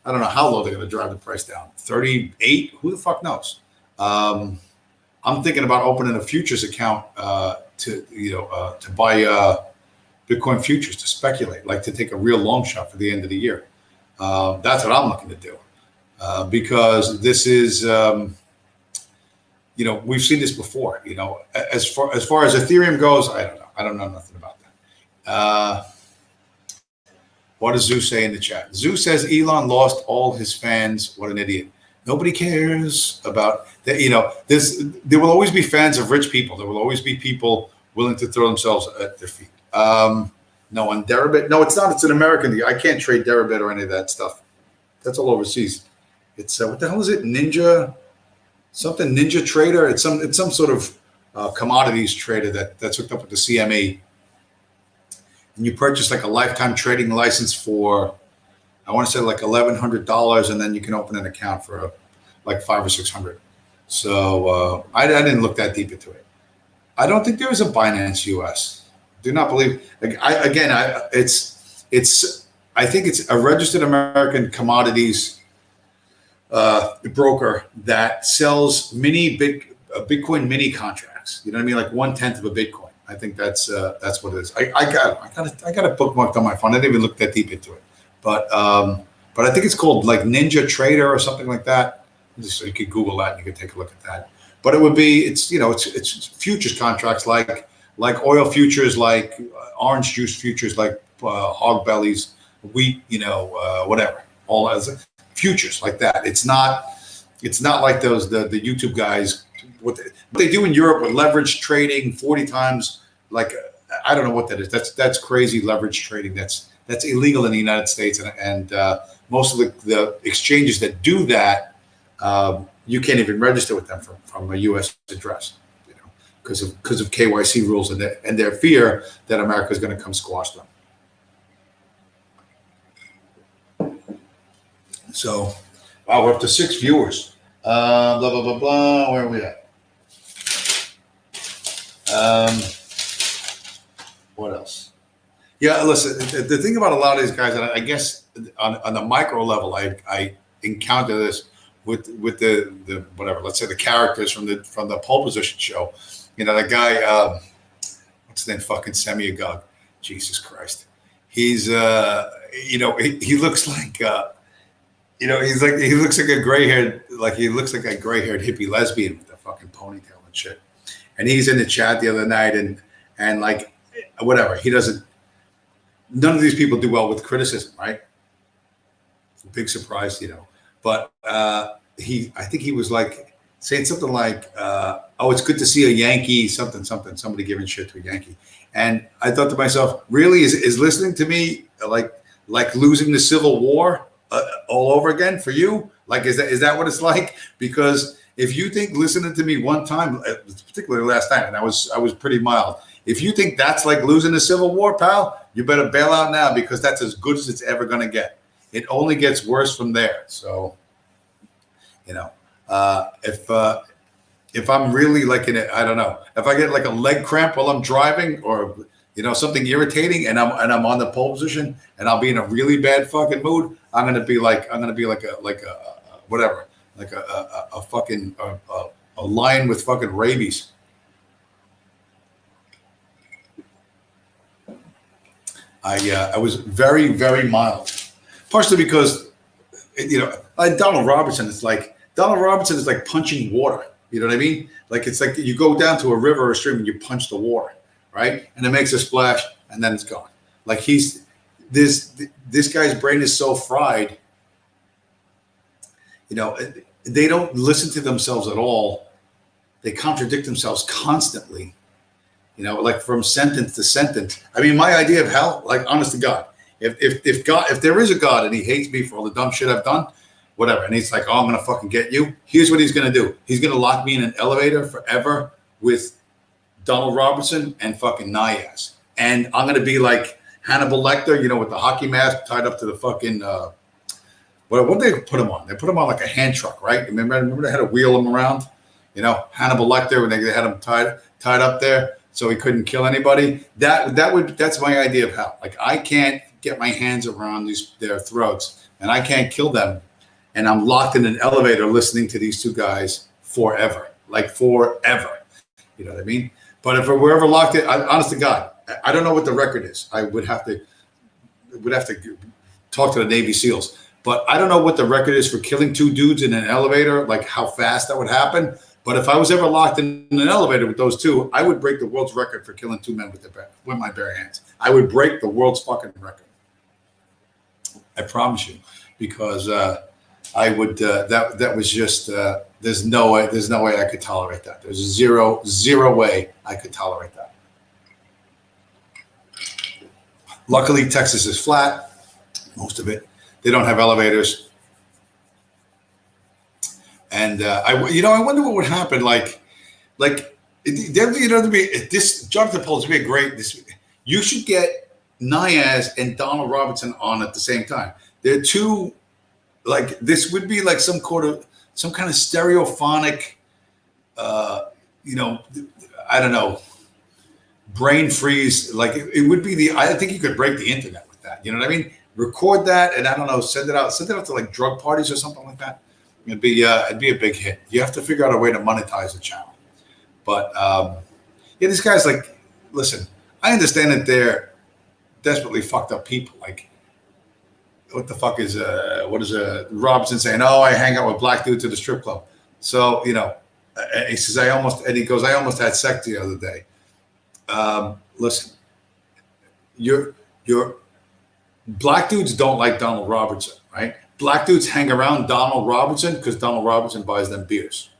I don't know how low they're going to drive the price down. 38? Who the fuck knows? I'm thinking about opening a futures account to buy Bitcoin futures, to speculate, like to take a real long shot for the end of the year. That's what I'm looking to do, because this is, we've seen this before. As far as Ethereum goes, I don't know nothing about that. What does Zeus say in the chat? Zeus says Elon lost all his fans. What an idiot. Nobody cares about that. There will always be fans of rich people. There will always be people willing to throw themselves at their feet. No, on Deribit. No, it's not. It's an American. I can't trade Deribit or any of that stuff. That's all overseas. It's what the hell is it? Ninja Trader. It's some sort of commodities trader that's hooked up with the CME. And you purchase like a lifetime trading license for, I want to say like $1,100, and then you can open an account for like $500 or $600. So I didn't look that deep into it. I don't think there is a Binance US. Do not believe. I think it's a registered American commodities broker that sells Bitcoin mini contracts. You know what I mean? Like 1/10 of a Bitcoin. I think that's what it is. I got it bookmarked on my phone. I didn't even look that deep into it, but I think it's called like Ninja Trader or something like that. So you could Google that and you could take a look at that. But it would be it's futures contracts like oil futures, like orange juice futures, like hog bellies, wheat, whatever, all as futures like that. It's not like those the YouTube guys. What they do in Europe with leverage trading 40 times, like I don't know what that is. That's crazy leverage trading. That's illegal in the United States, and most of the exchanges that do that, you can't even register with them from a U.S. address, because of KYC rules and their fear that America is going to come squash them. So, wow, we're up to 6 viewers. Blah blah blah blah. Where are we at? What else? Yeah, listen, the thing about a lot of these guys, and I guess on the micro level, I encounter this with the whatever, let's say the characters from the pole position show. The guy, what's his name? Fucking Semi-Agog. Jesus Christ. He's he looks like he looks like a gray-haired hippie lesbian with a fucking ponytail and shit. And he's in the chat the other night, and like whatever, he doesn't. None of these people do well with criticism, right? Big surprise, But I think he was like saying something like, "Oh, it's good to see a Yankee," something. Somebody giving shit to a Yankee, and I thought to myself, really, is listening to me like losing the Civil War all over again for you? Like, is that what it's like? Because if you think listening to me one time, particularly last night, and I was pretty mild. If you think that's like losing a civil war, pal, you better bail out now, because that's as good as it's ever going to get. It only gets worse from there. So, you know, if I'm really like in it, I don't know, if I get like a leg cramp while I'm driving, or something irritating, and I'm on the pole position, and I'll be in a really bad fucking mood, I'm gonna be like a whatever, like a fucking a lion with fucking rabies. I was very, very mild, partially because like Donald Robertson is like punching water. You know what I mean? Like, it's like you go down to a river or a stream and you punch the water, right? And it makes a splash, and then it's gone. Like, this guy's brain is so fried. They don't listen to themselves at all. They contradict themselves constantly. Like from sentence to sentence. I mean, my idea of hell, like, honest to God, if there is a God and he hates me for all the dumb shit I've done, whatever, and he's like, oh, I'm gonna fucking get you. Here's what he's gonna do. He's gonna lock me in an elevator forever with Donald Robertson and fucking Nias, and I'm gonna be like Hannibal Lecter, with the hockey mask tied up to the fucking what did they put him on? They put him on like a hand truck, right? Remember they had to wheel him around. Hannibal Lecter, when they had him tied up there so he couldn't kill anybody. That's my idea of hell. Like, I can't get my hands around their throats, and I can't kill them. And I'm locked in an elevator listening to these two guys forever, like forever. You know what I mean? But if we're ever locked in, honest to God, I don't know what the record is. I would have to talk to the Navy SEALs. But I don't know what the record is for killing two dudes in an elevator, like how fast that would happen. But if I was ever locked in an elevator with those two, I would break the world's record for killing two men with my bare hands. I would break the world's fucking record. I promise you, because I would. That was just. There's no way I could tolerate that. There's zero way I could tolerate that. Luckily, Texas is flat, most of it. They don't have elevators, and I wonder what would happen. This Jonathan Paul is be a great. You should get Nias and Donald Robertson on at the same time. They're two. Like, this would be like some kind of stereophonic, I don't know, brain freeze. Like, it would be I think you could break the internet with that. You know what I mean? Record that, and I don't know, send it out to like drug parties or something like that. It'd be a big hit. You have to figure out a way to monetize the channel. But these guys, like, listen, I understand that they're desperately fucked up people. Like, what the fuck is Robinson saying? Oh, I hang out with black dudes at the strip club. So, he says, I almost had sex the other day. Listen, your black dudes don't like Donald Robertson, right? Black dudes hang around Donald Robertson because Donald Robertson buys them beers.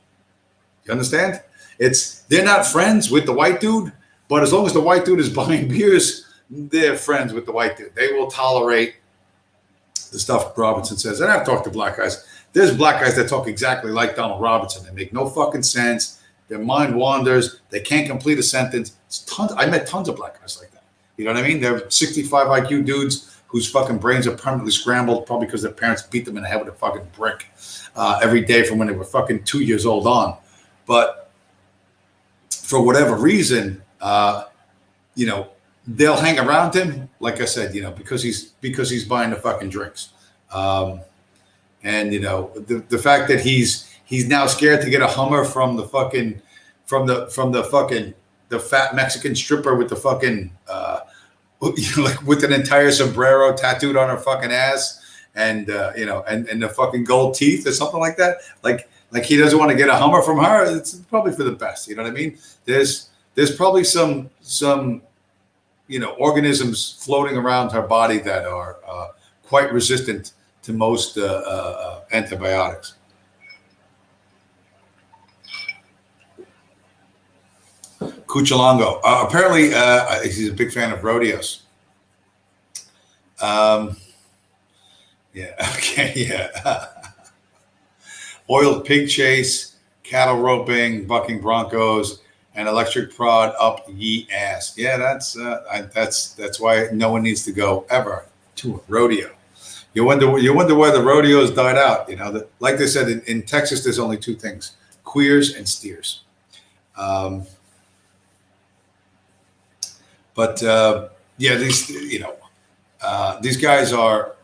You understand? They're not friends with the white dude, but as long as the white dude is buying beers, they're friends with the white dude. They will tolerate the stuff Robinson says. And I've talked to black guys. There's black guys that talk exactly like Donald Robertson. They make no fucking sense. Their mind wanders. They can't complete a sentence. I met tons of black guys like that. You know what I mean? They're 65 IQ dudes whose fucking brains are permanently scrambled, probably because their parents beat them in the head with a fucking brick every day from when they were fucking 2 years old on. But for whatever reason, they'll hang around him, like I said, because he's buying the fucking drinks, and the fact that he's now scared to get a Hummer from the fat Mexican stripper with the fucking like with an entire sombrero tattooed on her fucking ass, and and the fucking gold teeth or something like that. Like he doesn't want to get a Hummer from her. It's probably for the best. You know what I mean? There's probably some organisms floating around her body that are quite resistant to most antibiotics. Cuchilongo. Apparently, he's a big fan of rodeos. Yeah. Okay. Yeah. oiled pig chase, cattle roping, bucking broncos, and electric prod up ye ass. Yeah, that's why no one needs to go ever to a rodeo. You wonder why the rodeos died out. Like they said in Texas, there's only two things: queers and steers. But yeah, these guys are.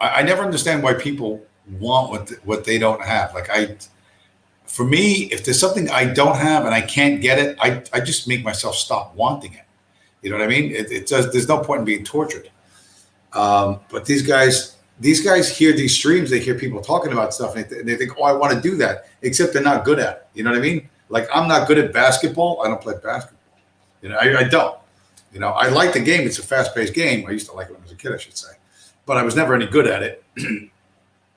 I never understand why people want what they don't have. For me, if there's something I don't have and I can't get it, I just make myself stop wanting it. You know what I mean? It does. There's no point in being tortured. But these guys hear these streams. They hear people talking about stuff, and they think, "Oh, I want to do that." Except they're not good at it. You know what I mean? Like, I'm not good at basketball. I don't play basketball. I don't. I like the game. It's a fast-paced game. I used to like it when I was a kid, I should say. But I was never any good at it.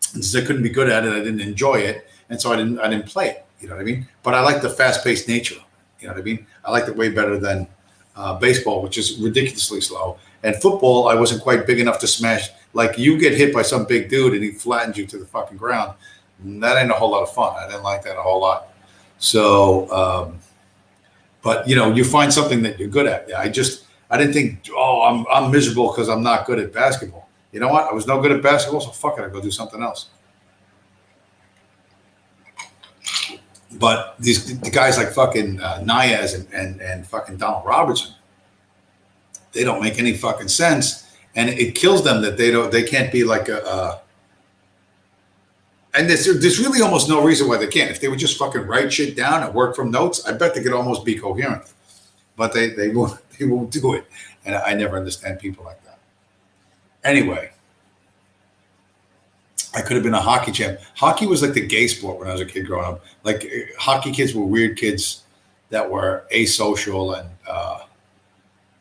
Since I couldn't be good at it, I didn't enjoy it. And so I didn't play it. You know what I mean? But I like the fast-paced nature of it. You know what I mean? I liked it way better than baseball, which is ridiculously slow. And football, I wasn't quite big enough to smash. Like, you get hit by some big dude and he flattens you to the fucking ground. That ain't a whole lot of fun. I didn't like that a whole lot. So, but you find something that you're good at. I didn't think, oh, I'm miserable because I'm not good at basketball. You know what? I was no good at basketball, so fuck it, I'll go do something else. But the guys like fucking Niaz and fucking Donald Robertson, they don't make any fucking sense, and it kills them that they can't be like and there's really almost no reason why they can't. If they would just fucking write shit down and work from notes, I bet they could almost be coherent. But they won't do it, and I never understand people like that. Anyway, I could have been a hockey champ. Hockey was like the gay sport when I was a kid growing up. Like, hockey kids were weird kids that were asocial, and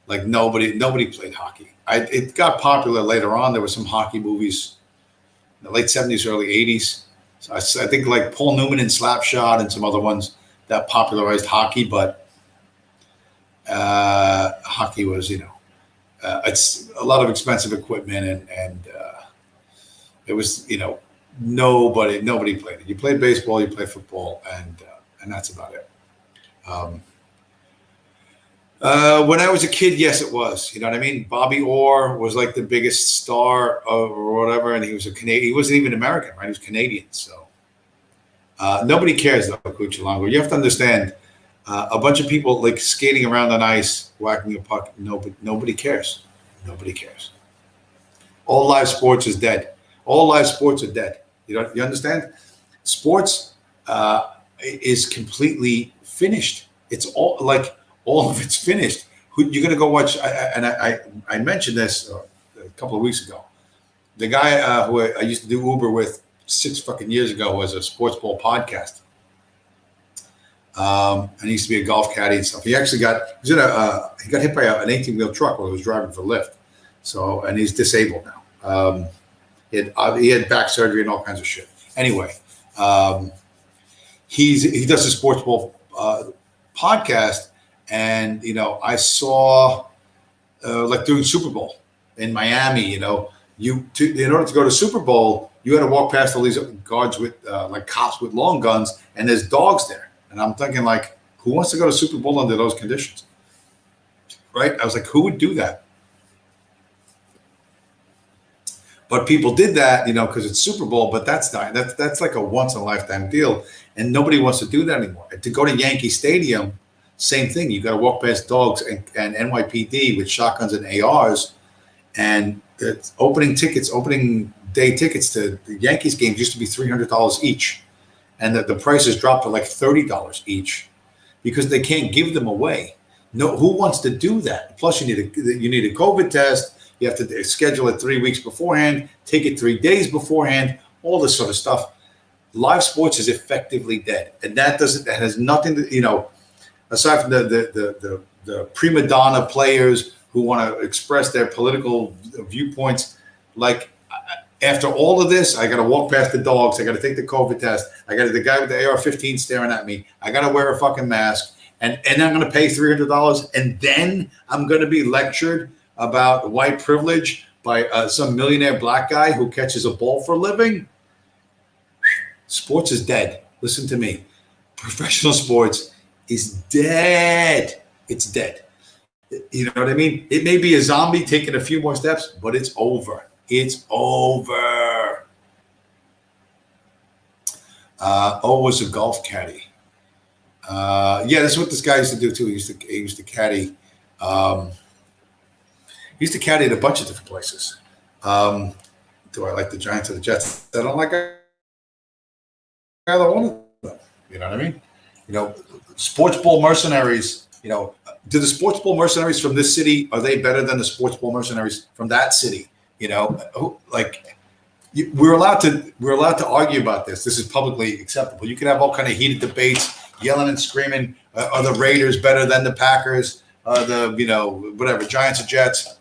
like nobody played hockey. It got popular later on. There were some hockey movies in the late 70s, early 80s. So I think like Paul Newman in Slapshot and some other ones that popularized hockey. But hockey was, it's a lot of expensive equipment, and it was, nobody played it. You played baseball, you played football, and that's about it. When I was a kid, yes, it was. You know what I mean? Bobby Orr was like the biggest star or whatever, and he was a Canadian. He wasn't even American, right? He was Canadian. So nobody cares though, Cucamonga. You have to understand, a bunch of people like skating around on ice, whacking a puck. Nobody cares. Nobody cares. All live sports is dead. All live sports are dead. You understand? Sports is completely finished. It's all of it's finished. You're gonna go watch? I mentioned this a couple of weeks ago. The guy who I used to do Uber with 6 fucking years ago was a sports ball podcast. And he used to be a golf caddy and stuff. He actually he got hit by an 18-wheel truck while he was driving for Lyft. So, and he's disabled now. He had back surgery and all kinds of shit. Anyway, he does a sports ball podcast, and I saw like doing Super Bowl in Miami. In order to go to Super Bowl, you had to walk past all these guards with like cops with long guns, and there's dogs there. And I'm thinking, like, who wants to go to Super Bowl under those conditions? Right? I was like, who would do that? But people did that, because it's Super Bowl, but that's like a once in a lifetime deal. And nobody wants to do that anymore. To go to Yankee Stadium, same thing. You got to walk past dogs and NYPD with shotguns and ARs. And it's opening day tickets to the Yankees games used to be $300 each. And the prices dropped to like $30 each because they can't give them away. No, who wants to do that? Plus, you need a COVID test. You have to schedule it 3 weeks beforehand, take it 3 days beforehand, all this sort of stuff. Live sports is effectively dead, and that has nothing to, aside from the prima donna players who want to express their political viewpoints. Like, after all of this, I got to walk past the dogs. I got to take the COVID test. I got the guy with the AR-15 staring at me. I got to wear a fucking mask, and I'm going to pay $300, and then I'm going to be lectured about white privilege by some millionaire black guy who catches a ball for a living. Sports is dead. Listen to me. Professional sports is dead. It's dead. You know what I mean? It may be a zombie taking a few more steps, but it's over. It's over. Was a golf caddy. Yeah, that's what this guy used to do too. He used to caddy. He used to caddy at a bunch of different places. Do I like the Giants or the Jets? I don't like either one of them. You know what I mean? You know, sports ball mercenaries. You know, do the sports ball mercenaries from this city, are they better than the sports ball mercenaries from that city? You know, we're allowed to argue about this. This is publicly acceptable. You can have all kind of heated debates, yelling and screaming. Are the Raiders better than the Packers? Whatever, Giants or Jets?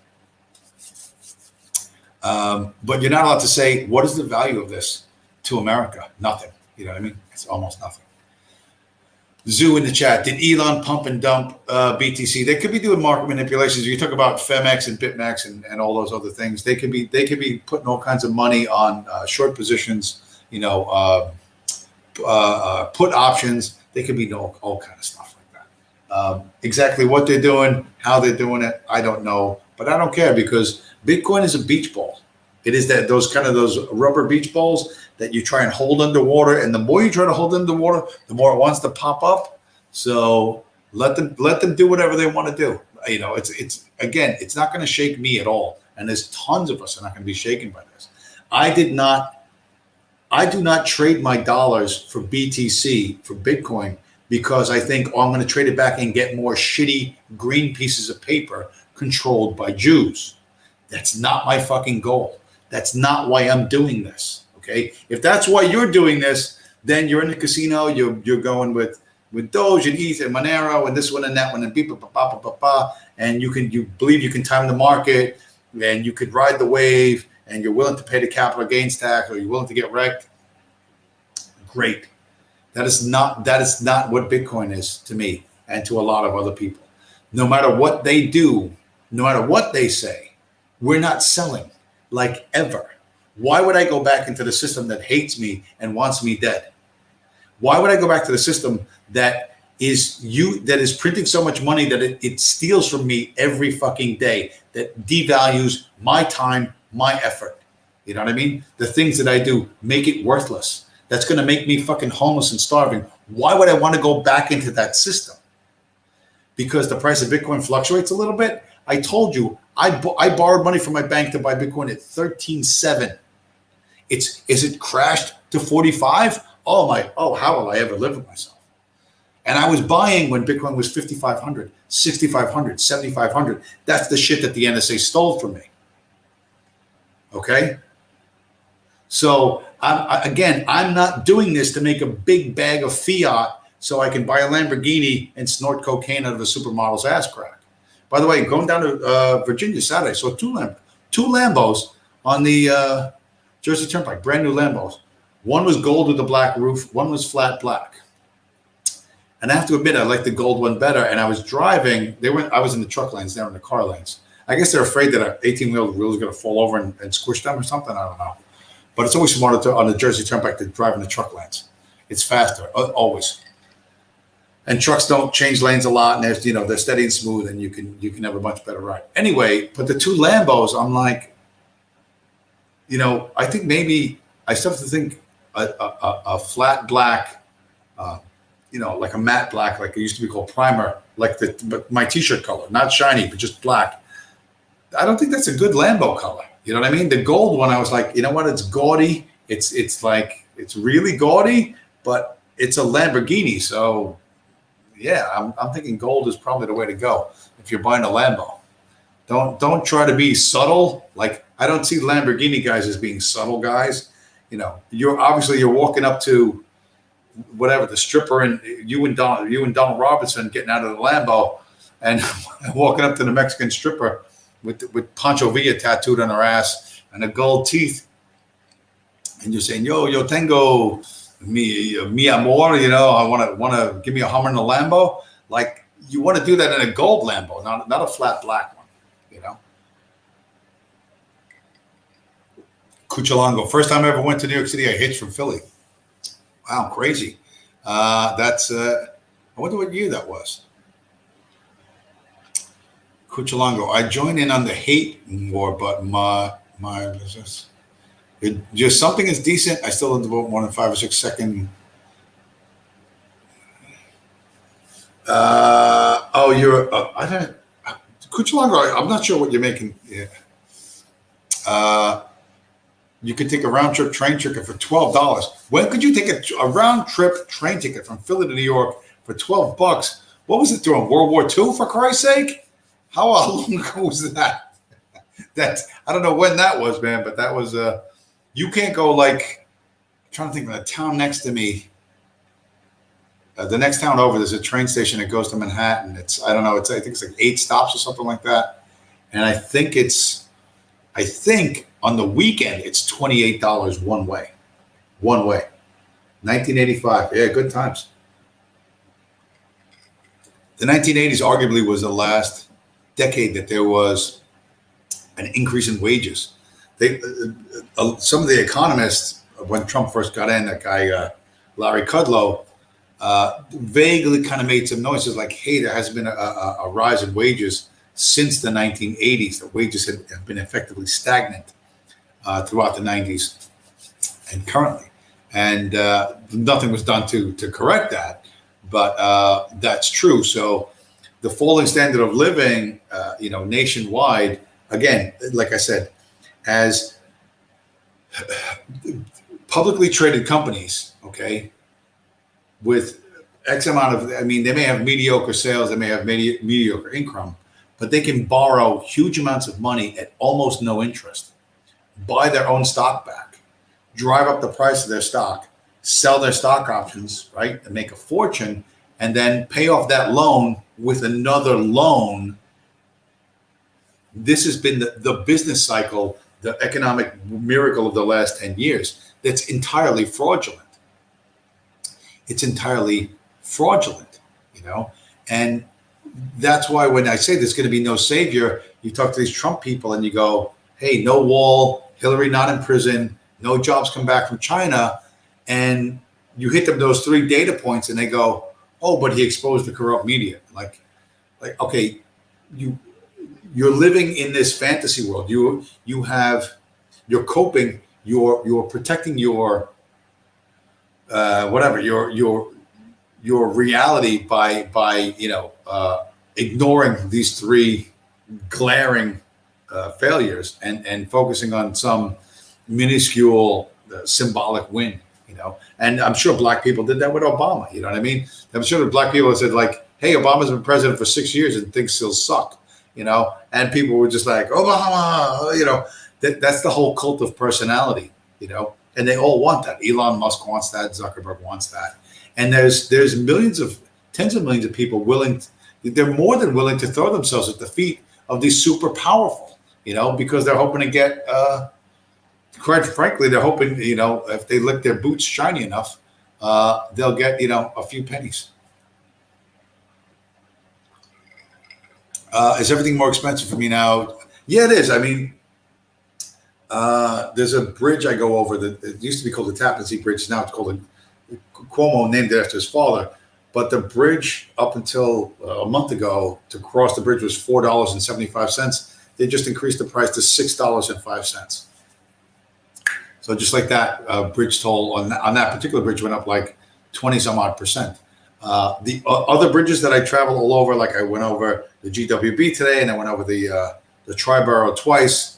But you're not allowed to say, what is the value of this to America? Nothing. You know what I mean? It's almost nothing. Zoo in the chat. Did Elon pump and dump BTC? They could be doing market manipulations. You talk about Femex and BitMEX and all those other things. They could be putting all kinds of money on short positions. You know, put options. They could be all kind of stuff like that. Exactly what they're doing, how they're doing it, I don't know, but I don't care because Bitcoin is a beach ball. It is those rubber beach balls that you try and hold underwater, and the more you try to hold underwater, the more it wants to pop up. So let them do whatever they want to do. You know, it's not going to shake me at all, and there's tons of us are not going to be shaken by this. I do not trade my dollars for BTC for Bitcoin because I think I'm going to trade it back and get more shitty green pieces of paper controlled by Jews. That's not my fucking goal. That's not why I'm doing this. Okay, if that's why you're doing this, then you're in the casino. You're going with Doge and ETH and Monero and this one and that one and and you believe you can time the market and you could ride the wave and you're willing to pay the capital gains tax or you're willing to get wrecked. Great. That is not what Bitcoin is to me and to a lot of other people. No matter what they do, no matter what they say, we're not selling like ever. Why would I go back into the system that hates me and wants me dead? Why would I go back to the system that is printing so much money that it steals from me every fucking day, that devalues my time, my effort? You know what I mean? The things that I do make it worthless. That's going to make me fucking homeless and starving. Why would I want to go back into that system? Because the price of Bitcoin fluctuates a little bit. I told you, I borrowed money from my bank to buy Bitcoin at 13.7. Is it crashed to 45? How will I ever live with myself? And I was buying when Bitcoin was 5,500, 6,500, 7,500. That's the shit that the NSA stole from me. Okay? So I'm not doing this to make a big bag of fiat so I can buy a Lamborghini and snort cocaine out of a supermodel's ass crack. By the way, going down to Virginia Saturday, so two Lambos on the Jersey Turnpike, brand new Lambos. One was gold with a black roof. One was flat black. And I have to admit, I like the gold one better. And I was driving. I was in the truck lanes. They were in the car lanes. I guess they're afraid that an 18-wheel wheel is going to fall over and squish them or something. I don't know. But it's always smarter on the Jersey Turnpike to drive in the truck lanes. It's faster, always. And trucks don't change lanes a lot, and they're steady and smooth, and you can have a much better ride. Anyway, but the two Lambos, I'm like, I think maybe I still have to think a flat black, like a matte black, like it used to be called primer, but my t-shirt color, not shiny, but just black. I don't think that's a good Lambo color. You know what I mean? The gold one, I was like, you know what? It's gaudy. It's really gaudy, but it's a Lamborghini, so. Yeah, I'm thinking gold is probably the way to go if you're buying a Lambo. Don't try to be subtle. Like, I don't see Lamborghini guys as being subtle guys. You're walking up to whatever the stripper and you and Donald Robinson getting out of the Lambo and walking up to the Mexican stripper with Pancho Villa tattooed on her ass and the gold teeth, and you're saying, yo tengo mi amor, I want to give me a Hummer and a Lambo. Like, you want to do that in a gold Lambo, not a flat black one, Cuchalongo. First time I ever went to New York City, I hitched from Philly. Wow, crazy. That's I wonder what year that was. Cuchilongo. I joined in on the hate war, but my business. Just something is decent. I still don't devote more than 5 or 6 seconds. Oh, you're. I don't. Cuchilongo. I'm not sure what you're making. Yeah. You could take a round trip train ticket for $12. When could you take a round trip train ticket from Philly to New York for $12? What was it during World War II? For Christ's sake, how long ago was that? That I don't know when that was, man, but that was. You can't go like. I'm trying to think of a town next to me. The next town over, there's a train station that goes to Manhattan. It's I don't know. I think it's like 8 stops or something like that, and I think on the weekend, it's $28 one way. One way. 1985. Yeah, good times. The 1980s arguably was the last decade that there was an increase in wages. Some of the economists, when Trump first got in, that guy, Larry Kudlow, vaguely kind of made some noises like, hey, there has been a rise in wages since the 1980s. The wages have been effectively stagnant throughout the 90s and currently. And nothing was done to correct that, but that's true. So the falling standard of living, nationwide, again, like I said, as publicly traded companies, okay, with X amount of, they may have mediocre sales, they may have mediocre income, but they can borrow huge amounts of money at almost no interest, buy their own stock back, drive up the price of their stock, sell their stock options, right, and make a fortune, and then pay off that loan with another loan. This has been the business cycle, the economic miracle of the last 10 years. That's entirely fraudulent. It's entirely fraudulent, and that's why when I say there's going to be no savior, you talk to these Trump people and you go, hey, no wall, Hillary not in prison, no jobs come back from China. And you hit them those 3 data points and they go, oh, but he exposed the corrupt media. Like, okay, you're living in this fantasy world. You're coping, you're protecting your your reality by ignoring these 3 glaring failures and focusing on some minuscule symbolic win, and I'm sure black people did that with Obama. You know what I mean? I'm sure the black people said like, hey, Obama's been president for 6 years and things still suck, and people were just like, Obama, that's the whole cult of personality, and they all want that. Elon Musk wants that. Zuckerberg wants that. And there's tens of millions of people they're more than willing to throw themselves at the feet of these super powerful, because they're hoping to get, quite frankly, they're hoping, if they lick their boots shiny enough, they'll get, a few pennies. Is everything more expensive for me now? Yeah, it is. There's a bridge I go over that it used to be called the Tappan Zee Bridge. Now it's called Cuomo named it after his father. But the bridge up until a month ago to cross the bridge was $4.75. They just increased the price to $6.05. So just like that, bridge toll on that particular bridge went up like 20 some odd percent. The other bridges that I travel all over, like I went over the GWB today and I went over the Triborough twice.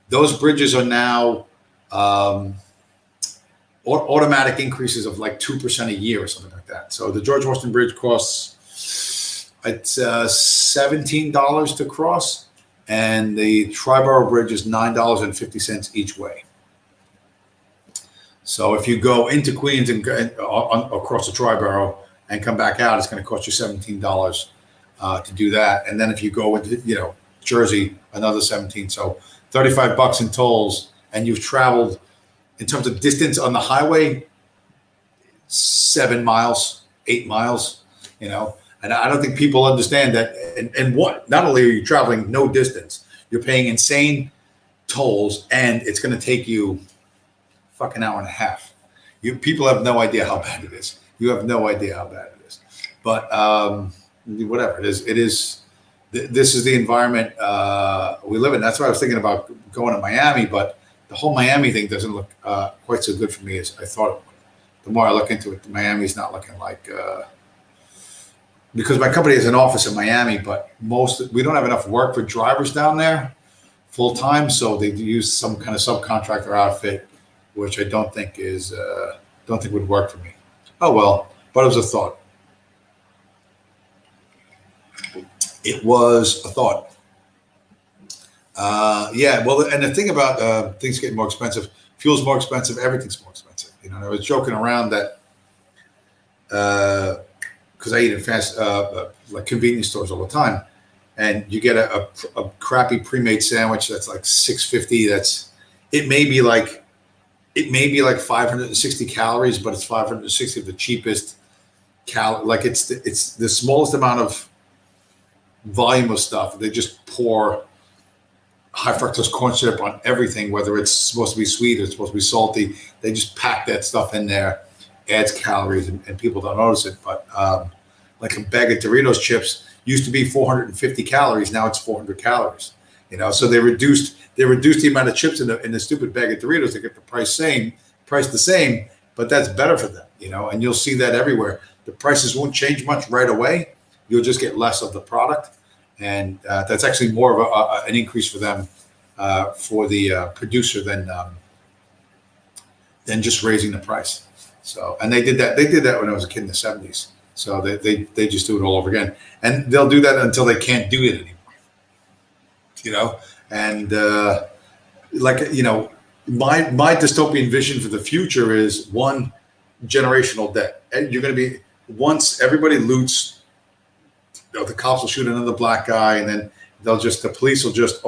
Those bridges are now automatic increases of like 2% a year or something like that. So the George Washington Bridge costs $17 to cross, and the Triborough Bridge is $9.50 each way. So if you go into Queens and across the Triborough and come back out, it's going to cost you $17 to do that. And then if you go into Jersey, another $17. So $35 in tolls, and you've traveled in terms of distance on the highway, 7 miles, 8 miles, and I don't think people understand that. And what, not only are you traveling no distance, you're paying insane tolls, and it's going to take you fucking hour and a half. You people have no idea how bad it is. You have no idea how bad it is. But whatever it is, it is. This is the environment we live in. That's why I was thinking about going to Miami, but the whole Miami thing doesn't look quite so good for me as I thought it would. The more I look into it, Miami's not looking like because my company has an office in Miami, but we don't have enough work for drivers down there full time, so they use some kind of subcontractor outfit, which I don't think would work for me. Oh well, but it was a thought. It was a thought. Yeah, well, and the thing about things getting more expensive, fuel's more expensive, everything's more expensive. You know, and I was joking around that because I eat in fast, like convenience stores all the time, and you get a crappy pre-made sandwich that's like $6.50. It may be like 560 calories, but it's 560 of the cheapest like it's the smallest amount of volume of stuff. They just pour high fructose corn syrup on everything, whether it's supposed to be sweet or it's supposed to be salty. They just pack that stuff in there, adds calories, and people don't notice it. But like a bag of Doritos chips used to be 450 calories. Now it's 400 calories. You know, so they reduced the amount of chips in the stupid bag of Doritos to get the price the same, but that's better for them. You know, and you'll see that everywhere. The prices won't change much right away. You'll just get less of the product, and that's actually more of an increase for them, for the producer than just raising the price. So, and they did that. They did that when I was a kid in the 70s. So they just do it all over again, and they'll do that until they can't do it anymore. You know, and like you know, my dystopian vision for the future is one, generational debt. And you're going to be once everybody loots. You know, the cops will shoot another black guy, and then the police will just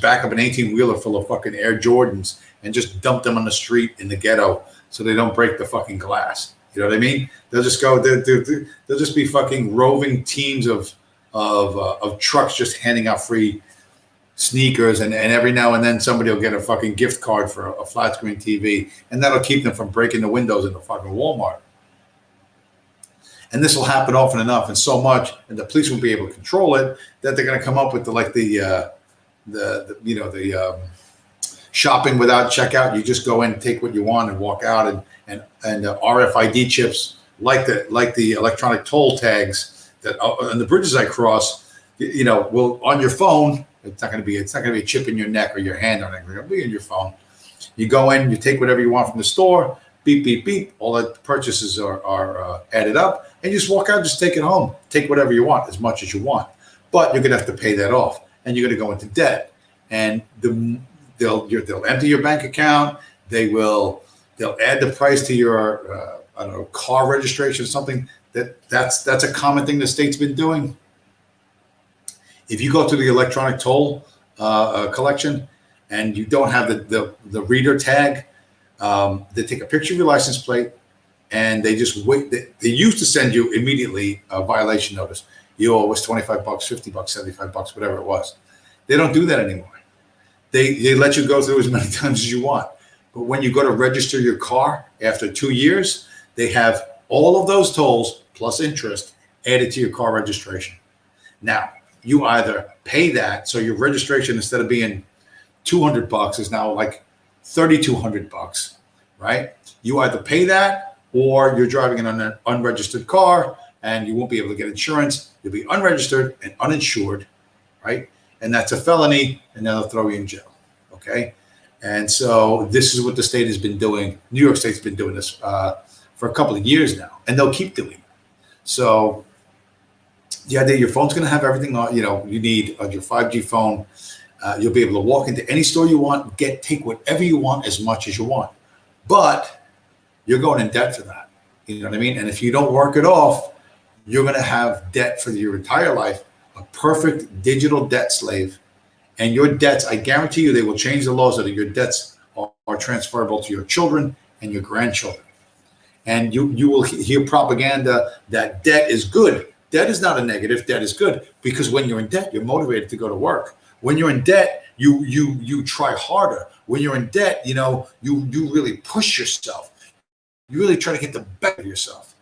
back up an 18-wheeler full of fucking Air Jordans and just dump them on the street in the ghetto so they don't break the fucking glass. You know what I mean? They'll just go. They'll just be fucking roving teams of trucks just handing out free sneakers, and every now and then somebody will get a fucking gift card for a flat screen TV, and that'll keep them from breaking the windows in the fucking Walmart. And this will happen often enough and so much, and the police won't be able to control it, that they're going to come up with the shopping without checkout. You just go in, take what you want, and walk out. And RFID chips, like the electronic toll tags that on the bridges I cross, you know, will on your phone. It's not going to be a chip in your neck or your hand or anything. It'll be in your phone. You go in, you take whatever you want from the store. Beep, beep, beep. All the purchases are added up, and you just walk out, just take it home. Take whatever you want, as much as you want. But you're going to have to pay that off, and you're going to go into debt. And they'll empty your bank account. They'll add the price to your I don't know, car registration or something. That's a common thing the state's been doing. If you go to the electronic toll collection and you don't have the reader tag, they take a picture of your license plate, and they just wait. They used to send you immediately a violation notice. You owe us $25, $50, $75, whatever it was. They don't do that anymore. They let you go through as many times as you want. But when you go to register your car after 2 years, they have all of those tolls plus interest added to your car registration. Now, you either pay that, so your registration, instead of being $200, is now like $3,200, right? You either pay that, or you're driving an unregistered car and you won't be able to get insurance. You'll be unregistered and uninsured, right? And that's a felony, and they'll throw you in jail, okay? And so this is what the state has been doing. New York State's been doing this for a couple of years now, and they'll keep doing it. So the idea your phone's going to have everything you need on your 5G phone. You'll be able to walk into any store you want, take whatever you want as much as you want. But you're going in debt for that. You know what I mean? And if you don't work it off, you're going to have debt for your entire life, a perfect digital debt slave. And your debts, I guarantee you, they will change the law so that your debts are transferable to your children and your grandchildren. And you will hear propaganda that debt is good. Debt is not a negative. Debt is good, because when you're in debt, you're motivated to go to work. When you're in debt, you try harder. When you're in debt, you really push yourself. you really try to get the best of yourself,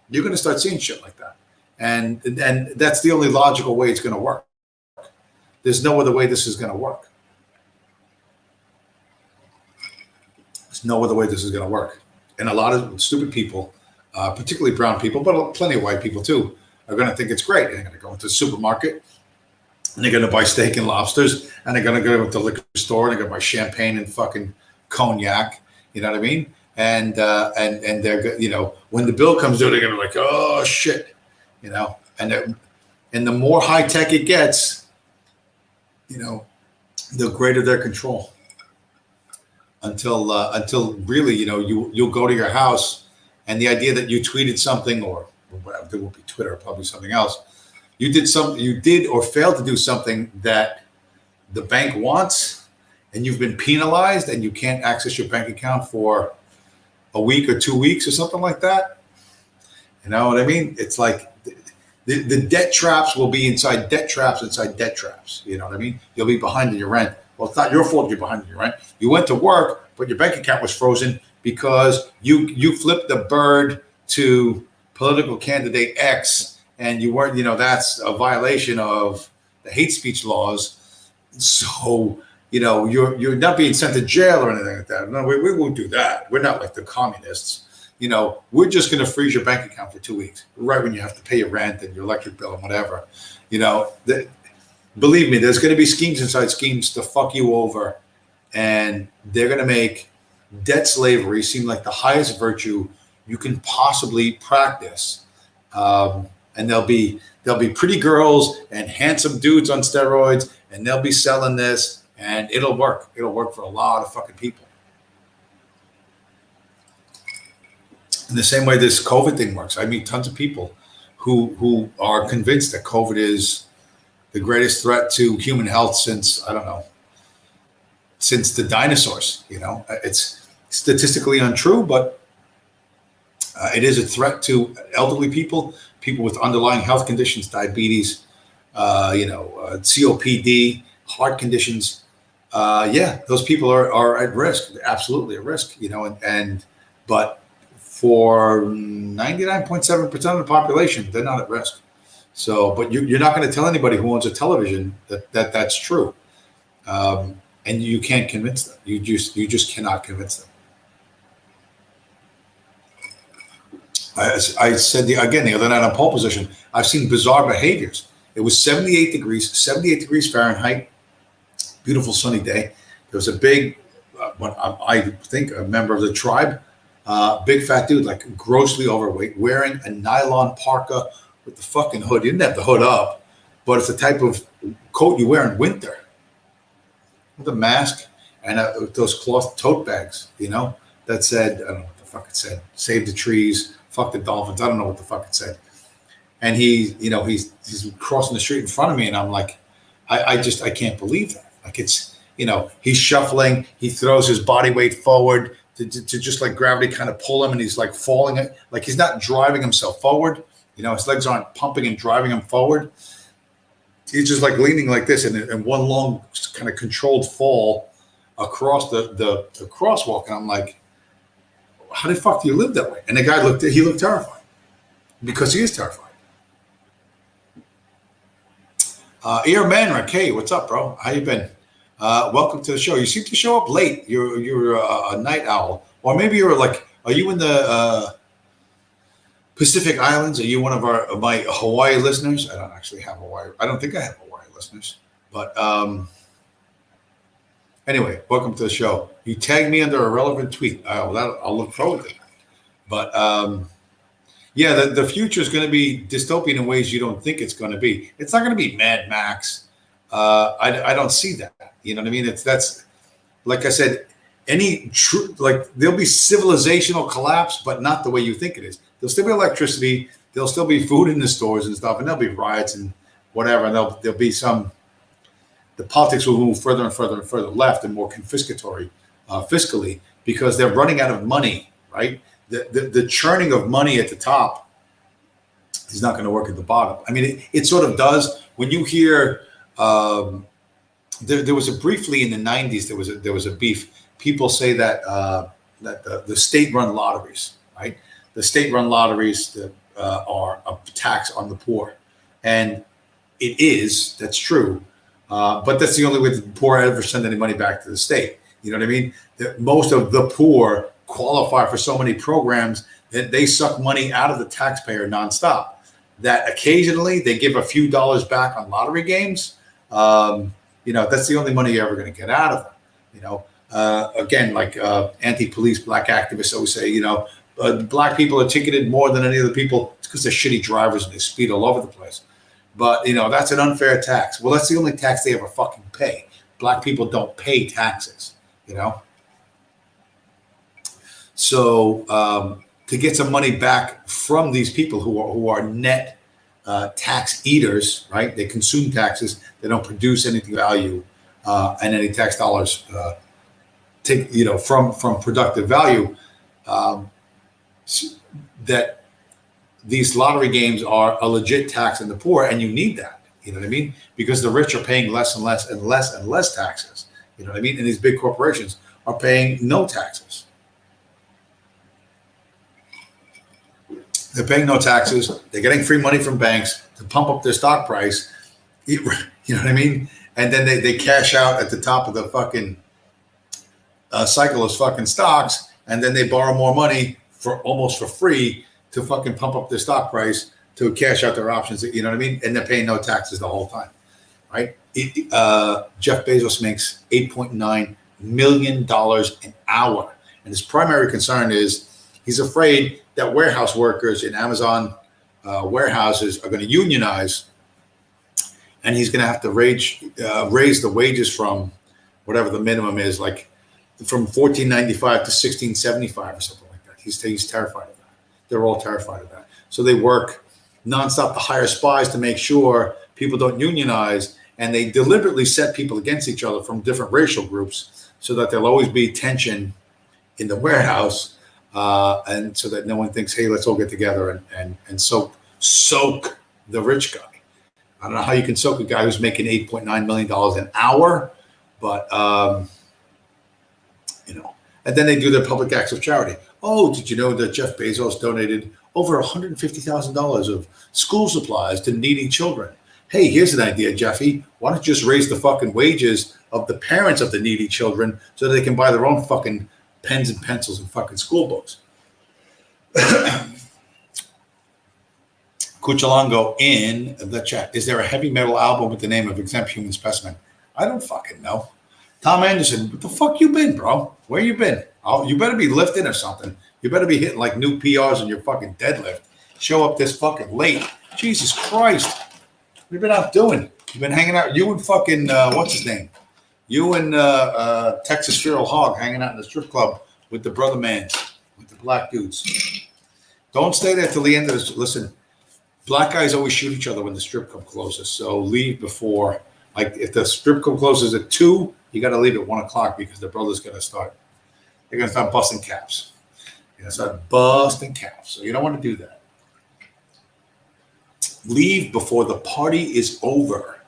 you're going to start seeing shit like that. And that's the only logical way it's going to work. There's no other way this is going to work. There's no other way this is going to work. And a lot of stupid people, particularly brown people, but plenty of white people too, are going to think it's great. They're going to go into the supermarket and they're going to buy steak and lobsters, and they're going to go to the liquor store and they're going to buy champagne and fucking cognac. You know what I mean? And they're, you know, when the bill comes due, they're going to be like, oh shit, you know. And the more high tech it gets, you know, the greater their control. Until really, you know, you'll go to your house, and the idea that you tweeted something, or whatever, there won't be Twitter, probably something else. You did or failed to do something that the bank wants, and you've been penalized, and you can't access your bank account for a week or 2 weeks or something like that. You know what I mean? It's like the debt traps will be inside debt traps inside debt traps. You know what I mean? You'll be behind in your rent. Well, it's not your fault you're behind in your rent. You went to work, but your bank account was frozen because you flipped the bird to political candidate X, and you weren't, you know, that's a violation of the hate speech laws. So, you know, you're not being sent to jail or anything like that. No, we won't do that. We're not like the communists. You know, we're just going to freeze your bank account for 2 weeks, right when you have to pay your rent and your electric bill and whatever. You know, believe me, there's going to be schemes inside schemes to fuck you over, and they're going to make debt slavery seem like the highest virtue you can possibly practice. And there'll be pretty girls and handsome dudes on steroids, and they'll be selling this, and it'll work. It'll work for a lot of fucking people. In the same way this COVID thing works. I meet tons of people who are convinced that COVID is the greatest threat to human health since, I don't know, since the dinosaurs. You know, it's statistically untrue, but it is a threat to elderly people, people with underlying health conditions, diabetes, COPD, heart conditions. Yeah, those people are at risk. They're absolutely at risk, you know, but for 99.7% of the population, they're not at risk. So, but you're not going to tell anybody who owns a television that's true. And you can't convince them. You just cannot convince them. I said the other night on pole position, I've seen bizarre behaviors. It was 78 degrees Fahrenheit, beautiful sunny day. There was a big, I think a member of the tribe, big fat dude, like grossly overweight, wearing a nylon parka with the fucking hood. He didn't have the hood up, but it's the type of coat you wear in winter. With a mask and those cloth tote bags, you know, that said, I don't know what the fuck it said, save the trees, fuck the dolphins. I don't know what the fuck it said. And he's crossing the street in front of me, and I'm like, I can't believe that. Like, it's, you know, he's shuffling, he throws his body weight forward to just like gravity kind of pull him, and he's like falling it, like he's not driving himself forward. You know, his legs aren't pumping and driving him forward. He's just like leaning like this, and one long kind of controlled fall across the crosswalk. And I'm like, how the fuck do you live that way? And the guy looked terrified, because he is terrified. Ear Manrick, hey, what's up, bro? How you been? Welcome to the show. You seem to show up late. You're a night owl, or maybe you're like, are you in the Pacific Islands? Are you one of my Hawaii listeners? I don't actually have Hawaii. I don't think I have Hawaii listeners, but anyway, welcome to the show. You tagged me under a relevant tweet. I'll look forward to it. But yeah, the future is going to be dystopian in ways you don't think it's going to be. It's not going to be Mad Max. I don't see that. You know what I mean? That's like I said. There'll be civilizational collapse, but not the way you think it is. There'll still be electricity. There'll still be food in the stores and stuff, and there'll be riots and whatever. And there'll be the politics will move further and further and further left and more confiscatory fiscally, because they're running out of money, right? The churning of money at the top is not going to work at the bottom. I mean, it sort of does. When you hear, there was briefly in the 90s, there was a beef. People say that the state-run lotteries, right? The state-run lotteries that are a tax on the poor, and it is, that's true, but that's the only way that the poor ever send any money back to the state. You know what I mean? That most of the poor qualify for so many programs that they suck money out of the taxpayer nonstop. That occasionally they give a few dollars back on lottery games. That's the only money you're ever going to get out of them. Again, like anti-police black activists always say, black people are ticketed more than any other people. It's because they're shitty drivers and they speed all over the place. But, that's an unfair tax. Well, that's the only tax they ever fucking pay. Black people don't pay taxes, So to get some money back from these people who are net tax eaters, right? They consume taxes. They don't produce anything of value, and any tax dollars take from productive value. That these lottery games are a legit tax on the poor, and you need that. You know what I mean? Because the rich are paying less and less and less and less taxes. You know what I mean? And these big corporations are paying no taxes. They're paying no taxes. They're getting free money from banks to pump up their stock price. You know what I mean? And then they cash out at the top of the fucking cycle of fucking stocks, and then they borrow more money for almost for free to fucking pump up their stock price to cash out their options. You know what I mean? And they're paying no taxes the whole time, right? Jeff Bezos makes $8.9 million an hour. And his primary concern is he's afraid that warehouse workers in Amazon warehouses are going to unionize, and he's going to have to raise the wages from whatever the minimum is, like from $14.95 to $16.75 or something like that. He's terrified of that. They're all terrified of that. So they work nonstop to hire spies to make sure people don't unionize, and they deliberately set people against each other from different racial groups so that there'll always be tension in the warehouse, and so that no one thinks, hey, let's all get together and soak the rich guy. I don't know how you can soak a guy who's making $8.9 million an hour, but and then they do their public acts of charity. Oh, did you know that Jeff Bezos donated over $150,000 of school supplies to needy children? Hey, here's an idea, Jeffy. Why don't you just raise the fucking wages of the parents of the needy children so they can buy their own fucking pens and pencils and fucking school books? Cuchalango in the chat. Is there a heavy metal album with the name of Exempt Human Specimen? I don't fucking know. Tom Anderson, what the fuck you been, bro? Where you been? Oh, you better be lifting or something. You better be hitting like new PRs on your fucking deadlift. Show up this fucking late. Jesus Christ. What have you been out doing? You've been hanging out. You and fucking, what's his name? You and Texas Feral Hog hanging out in the strip club with the brother mans, with the black dudes. Don't stay there till the end of this. Listen, black guys always shoot each other when the strip club closes. So leave before, like if the strip club closes at 2, you got to leave at 1 o'clock because the brother's going to start. They're going to start busting caps. They're going to start busting caps. So you don't want to do that. Leave before the party is over.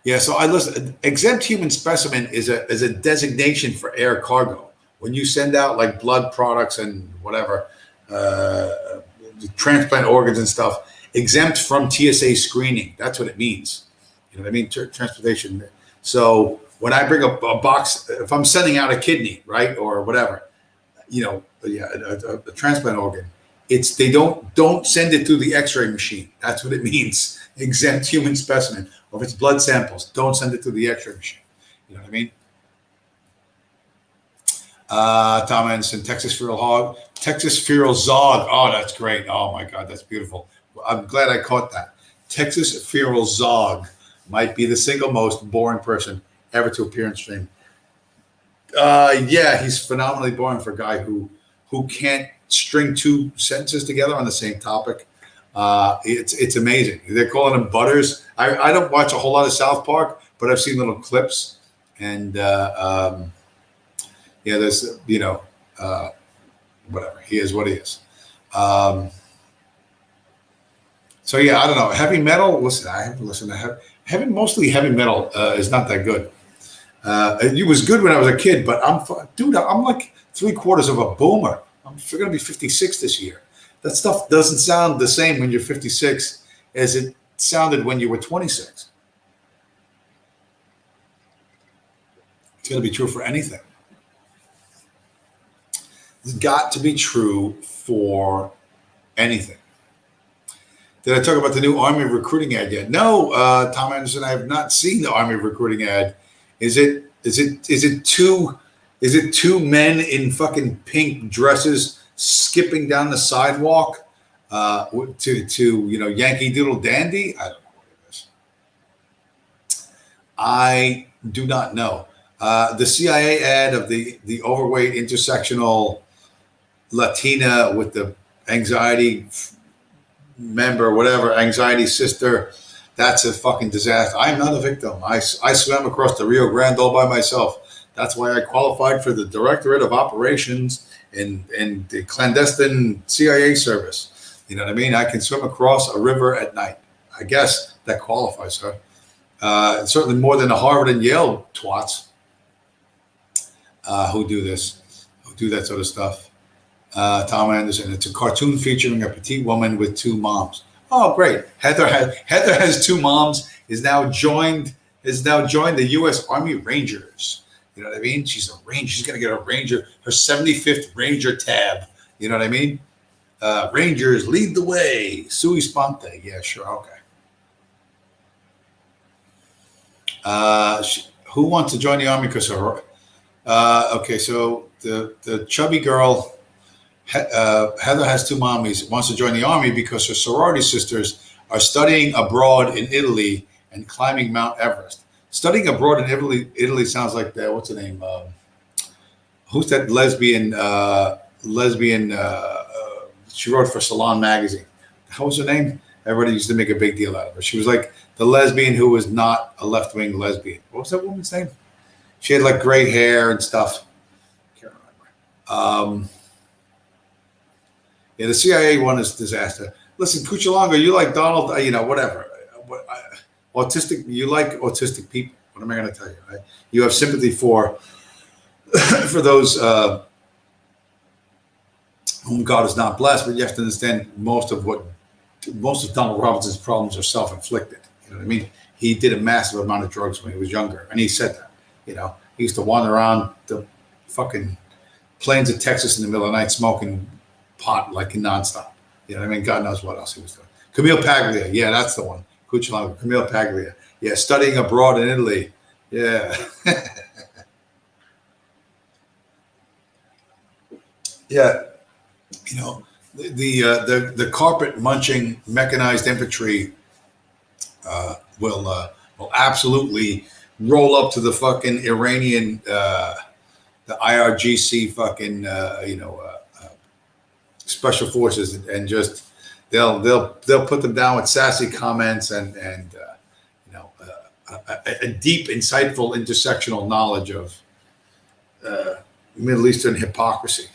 Yeah, so I listen. Exempt Human Specimen is a designation for air cargo. When you send out like blood products and whatever, transplant organs and stuff, exempt from TSA screening. That's what it means. You know what I mean? Transportation. So when I bring up a box, if I'm sending out a kidney, right, or whatever, a transplant organ, it's they don't send it through the X-ray machine. That's what it means. Exempt human specimen. Or if it's blood samples, don't send it through the X-ray machine. You know what I mean? Tom Anderson, Texas Feral Hog, Texas Feral Zog. Oh, that's great. Oh my God, that's beautiful. I'm glad I caught that. Texas Feral Zog might be the single most boring person ever to appear on stream. Yeah, he's phenomenally boring for a guy who can't string 2 sentences together on the same topic. It's amazing. They're calling him Butters. I don't watch a whole lot of South Park, but I've seen little clips, and there's whatever, he is what he is. So yeah, I don't know. Heavy metal. Listen, I haven't listened to heavy. Mostly heavy metal is not that good. It was good when I was a kid, but I'm like 3/4 of a boomer. I'm going to be 56 this year. That stuff doesn't sound the same when you're 56 as it sounded when you were 26. It's going to be true for anything. It's got to be true for anything. Did I talk about the new Army recruiting ad yet? No, Tom Anderson, I have not seen the Army recruiting ad. Is it two men in fucking pink dresses skipping down the sidewalk to Yankee Doodle Dandy? I don't know what it is. I do not know. The CIA ad of the overweight intersectional Latina with the anxiety member, whatever, anxiety sister, that's a fucking disaster. I am not a victim. I swam across the Rio Grande all by myself. That's why I qualified for the Directorate of Operations in the clandestine CIA service. You know what I mean? I can swim across a river at night. I guess that qualifies her. Certainly more than the Harvard and Yale twats who do that sort of stuff. Tom Anderson. It's a cartoon featuring a petite woman with two moms. Oh, great! Heather has two moms. Is now joined the U.S. Army Rangers. You know what I mean? She's a ranger. She's gonna get a ranger, her 75th Ranger tab. You know what I mean? Rangers lead the way. Sui Sponte. Yeah, sure. Okay. Who wants to join the Army? Because okay, so the chubby girl. Heather has two mommies, wants to join the Army because her sorority sisters are studying abroad in Italy and climbing Mount Everest. Studying abroad in Italy sounds like that. What's her name? Who's that lesbian? She wrote for Salon magazine. How was her name? Everybody used to make a big deal out of her. She was like the lesbian who was not a left-wing lesbian. What was that woman's name? She had like gray hair and stuff. Can't remember. Yeah, the CIA one is disaster. Listen, Cuchilongo, you like Donald, whatever. Autistic, you like autistic people. What am I going to tell you? Right? You have sympathy for those whom God has not blessed, but you have to understand most of Donald Robinson's problems are self-inflicted. You know what I mean? He did a massive amount of drugs when he was younger, and he said that. He used to wander around the fucking plains of Texas in the middle of the night smoking pot like nonstop. You know what I mean? God knows what else he was doing. Camille Paglia. Yeah, that's the one. Cuchilongo. Camille Paglia. Yeah, studying abroad in Italy. Yeah. Yeah. The carpet munching mechanized infantry will absolutely roll up to the fucking Iranian, the IRGC fucking, special forces and just they'll put them down with sassy comments and a deep, insightful, intersectional knowledge of Middle Eastern hypocrisy.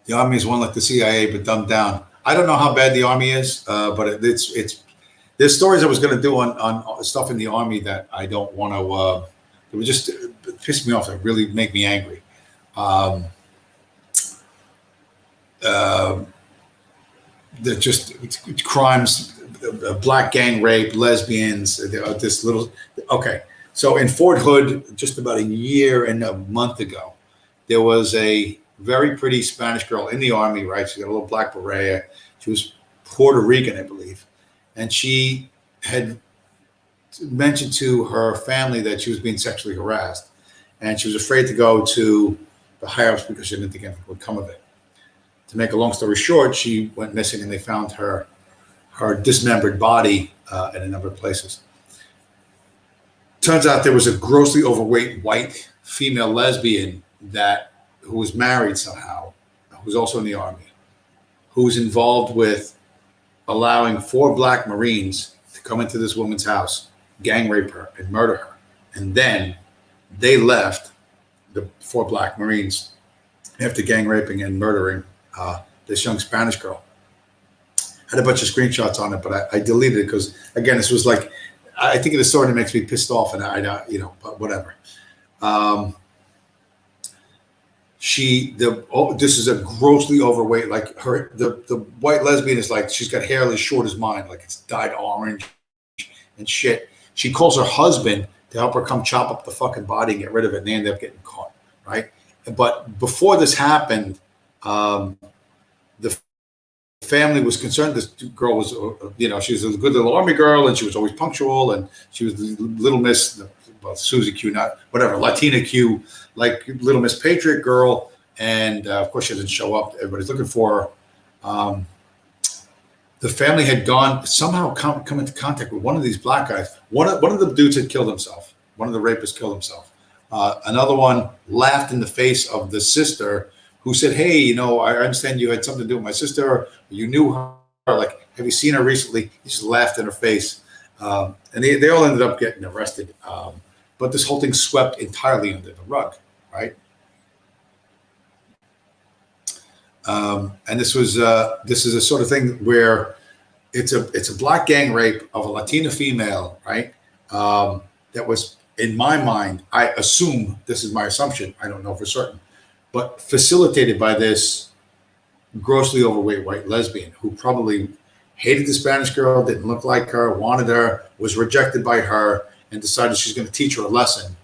The Army is one like the CIA, but dumbed down. I don't know how bad the Army is, but it's there's stories I was going to do on stuff in the Army that I don't want to. It would just piss me off. It really make me angry. They're just crimes, black gang rape, lesbians. This little okay. So in Fort Hood, just about a year and a month ago, there was a very pretty Spanish girl in the Army. Right, she got a little black beret. She was Puerto Rican, I believe, and she had mentioned to her family that she was being sexually harassed, and she was afraid to go to the higher ups because she didn't think anything would come of it. To make a long story short, she went missing, and they found her dismembered body in a number of places. Turns out there was a grossly overweight white female lesbian who was married somehow, who was also in the Army, who was involved with allowing 4 black Marines to come into this woman's house, gang rape her, and murder her. And then they left, the 4 black Marines, after gang raping and murdering this young Spanish girl. Had a bunch of screenshots on it, but I deleted it because, again, this was like I think of the story that makes me pissed off, and I you know, but whatever. This is a grossly overweight, like the white lesbian is like, she's got hair as short as mine, like it's dyed orange and shit. She calls her husband to help her come chop up the fucking body and get rid of it, and they end up getting caught, right? But before this happened, the family was concerned. This girl was, you know, she was a good little army girl, and she was always punctual, and she was the little Miss, well, Susie Q, not whatever, Latina Q, like little Miss Patriot girl, and of course she doesn't show up. Everybody's looking for her. The family had somehow come into contact with one of these black guys. One of the dudes had killed himself. One of the rapists killed himself. Another one laughed in the face of the sister, who said, "Hey, you know, I understand you had something to do with my sister. You knew her. Like, have you seen her recently?" He just laughed in her face. And they all ended up getting arrested. But this whole thing swept entirely under the rug, right? And this is a sort of thing where it's a black gang rape of a Latina female, right? That was, in my mind, I assume, this is my assumption, I don't know for certain, but facilitated by this grossly overweight white lesbian who probably hated the Spanish girl, didn't look like her, wanted her, was rejected by her, and decided she's going to teach her a lesson,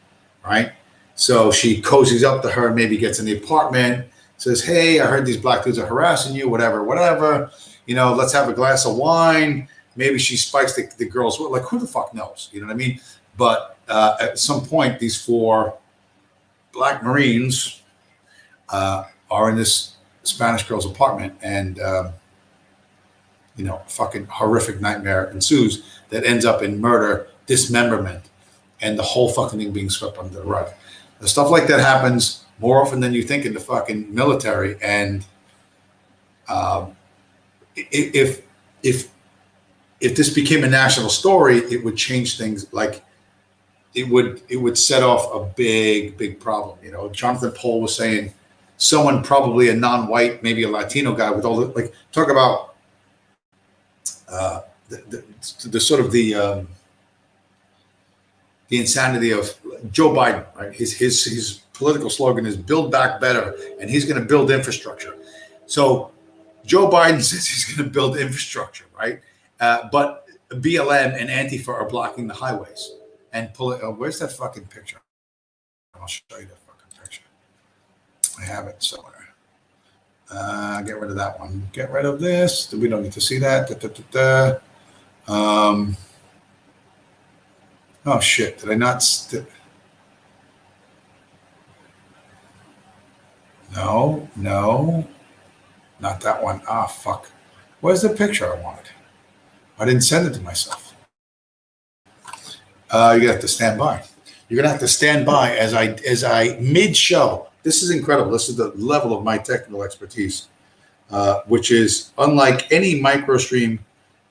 right? So she cozies up to her, maybe gets in the apartment, says, "Hey, I heard these black dudes are harassing you, whatever. You know, let's have a glass of wine." Maybe she spikes the girls. Like, who the fuck knows? You know what I mean? But at some point, these four black Marines are in this Spanish girl's apartment, and you know, fucking horrific nightmare ensues that ends up in murder, dismemberment, and the whole fucking thing being swept under the rug. The stuff like that happens more often than you think in the fucking military, and if this became a national story, it would change things. Like, it would set off a big problem. You know, Jonathan Pohl was saying someone, probably a non-white, maybe a Latino guy with all the, like, talk about the sort of the insanity of Joe Biden, right? His political slogan is "Build Back Better," and he's going to build infrastructure. So Joe Biden says he's going to build infrastructure, right? But BLM and Antifa are blocking the highways and pulling. Where's that fucking picture? I'll show you that fucking picture. I have it somewhere. Get rid of that one. Get rid of this. We don't need to see that. Oh shit! Did I not? No, not that one. Ah, fuck. Where's the picture I wanted? I didn't send it to myself. You're gonna have to stand by. You're gonna have to stand by as I mid-show. This is incredible. This is the level of my technical expertise, which is unlike any microstream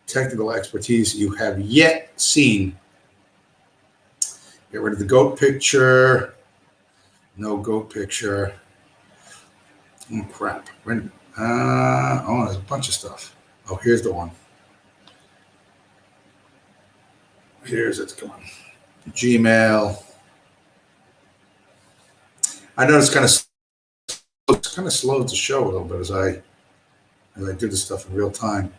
technical expertise you have yet seen. Get rid of the goat picture. No goat picture. Oh, crap. There's a bunch of stuff. Oh, here's the one. Here's it. Come on. Gmail. I know it's kind of slow to show a little bit as I do this stuff in real time.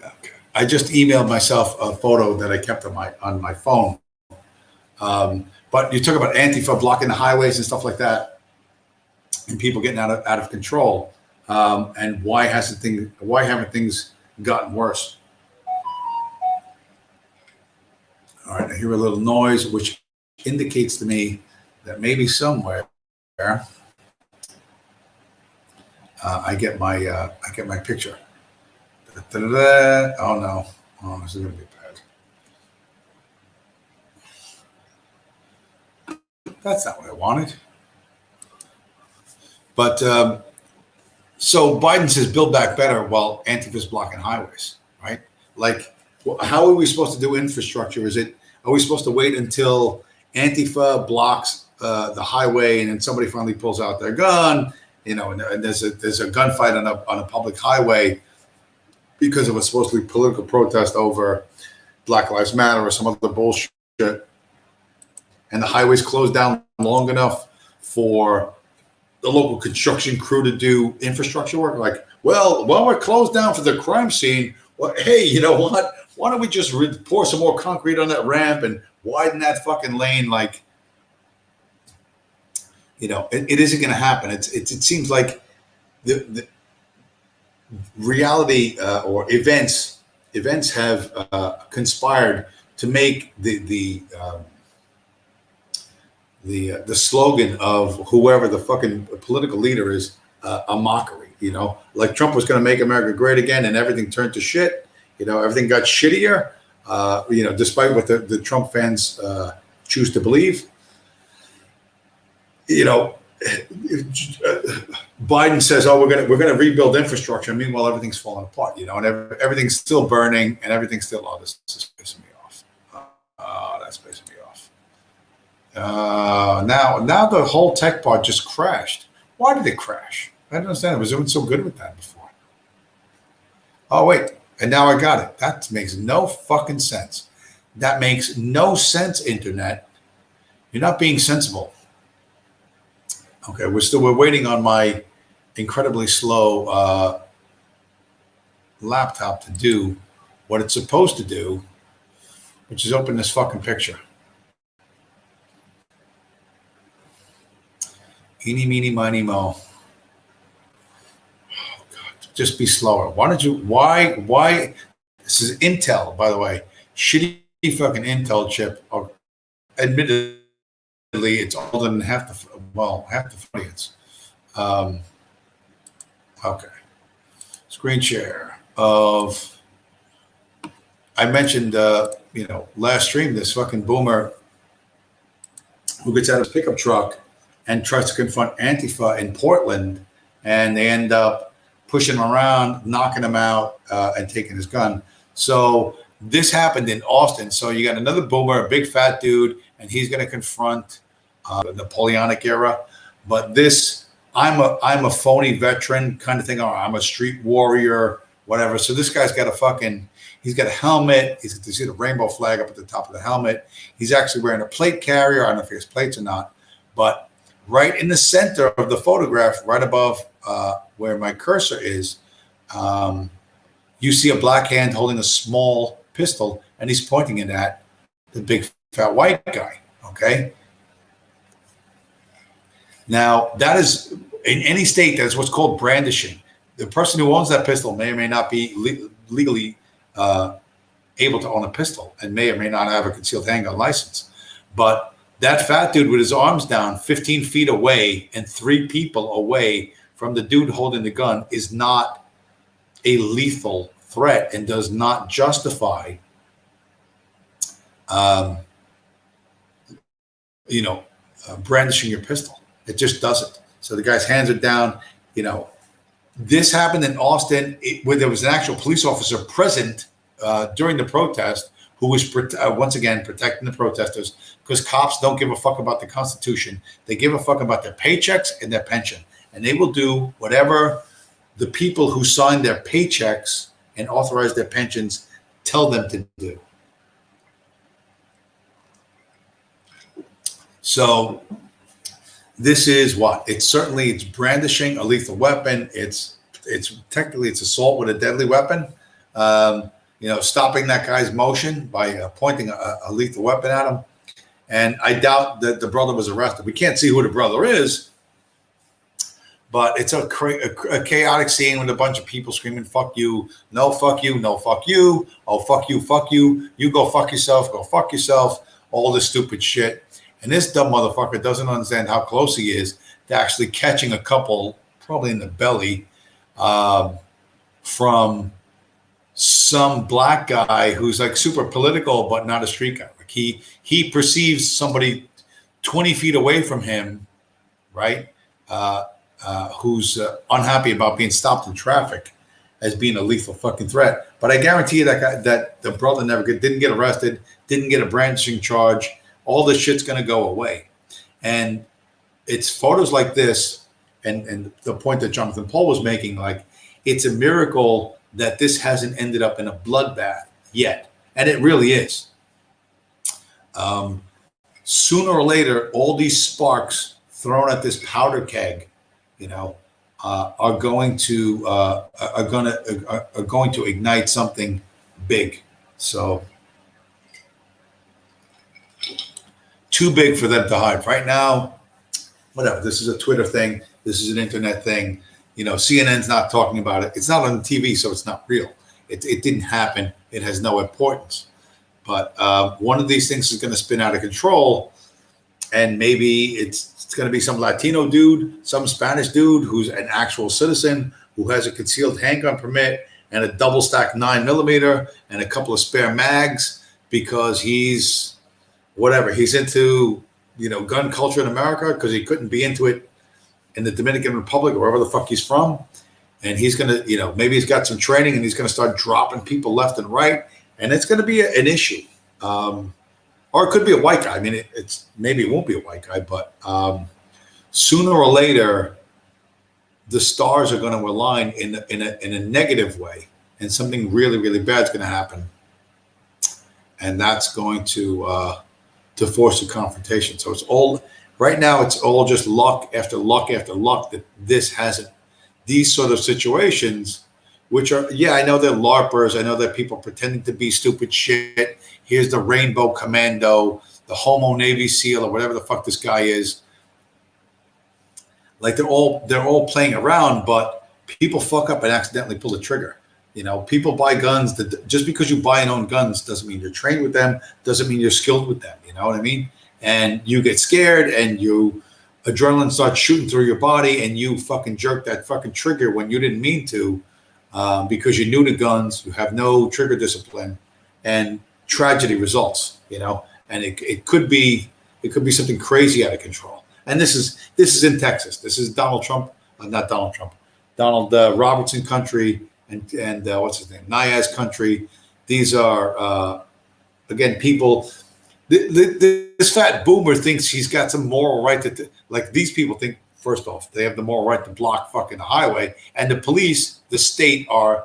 Okay. I just emailed myself a photo that I kept on my phone. But you talk about Antifa blocking the highways and stuff like that, and people getting out of control. And why haven't things gotten worse? All right, I hear a little noise, which indicates to me that maybe somewhere I get my picture. Da-da-da-da. Oh no! Oh, this is gonna be bad. That's not what I wanted. But so Biden says build back better while Antifa's blocking highways, right? Like, how are we supposed to do infrastructure? Are we supposed to wait until Antifa blocks the highway and then somebody finally pulls out their gun and there's a gunfight on a public highway because of a supposedly political protest over Black Lives Matter or some other bullshit, and the highway's closed down long enough for the local construction crew to do infrastructure work. Like, well, while we're closed down for the crime scene, well, hey, you know what? Why don't we just pour some more concrete on that ramp and widen that fucking lane? Like, it isn't going to happen. It seems like the reality or events have conspired to make the slogan of whoever the fucking political leader is a mockery. Like Trump was going to make America great again, and everything turned to shit. Everything got shittier. Despite what the Trump fans choose to believe. Biden says, "Oh, we're gonna rebuild infrastructure." Meanwhile, everything's falling apart. And everything's still burning, and everything's still. Oh, this is pissing me off. That's pissing me off. Now the whole tech part just crashed. Why did it crash? I don't understand. I was doing so good with that before. Oh wait, and now I got it. That makes no fucking sense. That makes no sense, Internet. You're not being sensible. Okay, we're waiting on my incredibly slow laptop to do what it's supposed to do, which is open this fucking picture. Eeny, meeny, miny, mo. Oh God, just be slower. Why? This is Intel, by the way. Shitty fucking Intel chip. Admittedly, it's older than half the audience. Okay. Screen share of. I mentioned, last stream, this fucking boomer who gets out of his pickup truck and tries to confront Antifa in Portland, and they end up pushing him around, knocking him out, and taking his gun. So this happened in Austin. So you got another boomer, a big fat dude, and he's going to confront the Napoleonic era. But this, I'm a phony veteran kind of thing, or I'm a street warrior, whatever. So this guy's got he's got a helmet. You see the rainbow flag up at the top of the helmet. He's actually wearing a plate carrier. I don't know if he has plates or not, but right in the center of the photograph, right above where my cursor is, you see a black hand holding a small pistol, and he's pointing it at the big fat white guy. Okay. Now that is in any state, that's what's called brandishing. The person who owns that pistol may or may not be legally able to own a pistol, and may or may not have a concealed handgun license. But that fat dude with his arms down 15 feet away and 3 people away from the dude holding the gun is not a lethal threat and does not justify, brandishing your pistol. It just doesn't. So the guy's hands are down. This happened in Austin, where there was an actual police officer present during the protest who was once again protecting the protesters, because cops don't give a fuck about the Constitution. They give a fuck about their paychecks and their pension. And they will do whatever the people who signed their paychecks and authorized their pensions tell them to do. So this is what? It's brandishing a lethal weapon. It's technically assault with a deadly weapon. Stopping that guy's motion by pointing a lethal weapon at him. And I doubt that the brother was arrested. We can't see who the brother is, but it's a chaotic scene with a bunch of people screaming, "Fuck you, no fuck you, no fuck you, oh fuck you, you go fuck yourself," all this stupid shit. And this dumb motherfucker doesn't understand how close he is to actually catching a couple, probably in the belly, from some black guy who's like super political, but not a street guy. Like he perceives somebody 20 feet away from him, right? Who's unhappy about being stopped in traffic as being a lethal fucking threat. But I guarantee you that the brother didn't get arrested, didn't get a brandishing charge. All this shit's going to go away. And it's photos like this and the point that Jonathan Paul was making, like, it's a miracle that this hasn't ended up in a bloodbath yet, and it really is. Sooner or later, all these sparks thrown at this powder keg, are going to ignite something big. So too big for them to hide right now. Whatever. This is a Twitter thing. This is an internet thing. CNN's not talking about it. It's not on TV, so it's not real. It didn't happen. It has no importance. But one of these things is going to spin out of control, and maybe it's going to be some Latino dude, some Spanish dude who's an actual citizen who has a concealed handgun permit and a double stack 9mm and a couple of spare mags because he's into gun culture in America because he couldn't be into it in the Dominican Republic or wherever the fuck he's from. And he's going to, maybe he's got some training and he's going to start dropping people left and right. And it's going to be an issue. Or it could be a white guy. I mean, maybe it won't be a white guy, but sooner or later, the stars are going to align in a negative way, and something really, really bad is going to happen, and that's going to force a confrontation. So it's all right now. It's all just luck after luck after luck that this hasn't. These sort of situations, which are, I know they're LARPers. I know they're people pretending to be stupid shit. Here's the Rainbow Commando, the Homo Navy SEAL, or whatever the fuck this guy is. Like they're all playing around, but people fuck up and accidentally pull the trigger. People buy guns. Just because you buy and own guns doesn't mean you're trained with them. Doesn't mean you're skilled with them. You know what I mean? And you get scared, and adrenaline starts shooting through your body, and you fucking jerk that fucking trigger when you didn't mean to. Because you're new to guns, you have no trigger discipline, and tragedy results. And it could be something crazy out of control. And this is in Texas. This is Donald Robertson country, and what's his name, Niaz country. These are again people. This fat boomer thinks he's got some moral right to like these people think. First off, they have the moral right to block fucking the highway, and the police, the state, are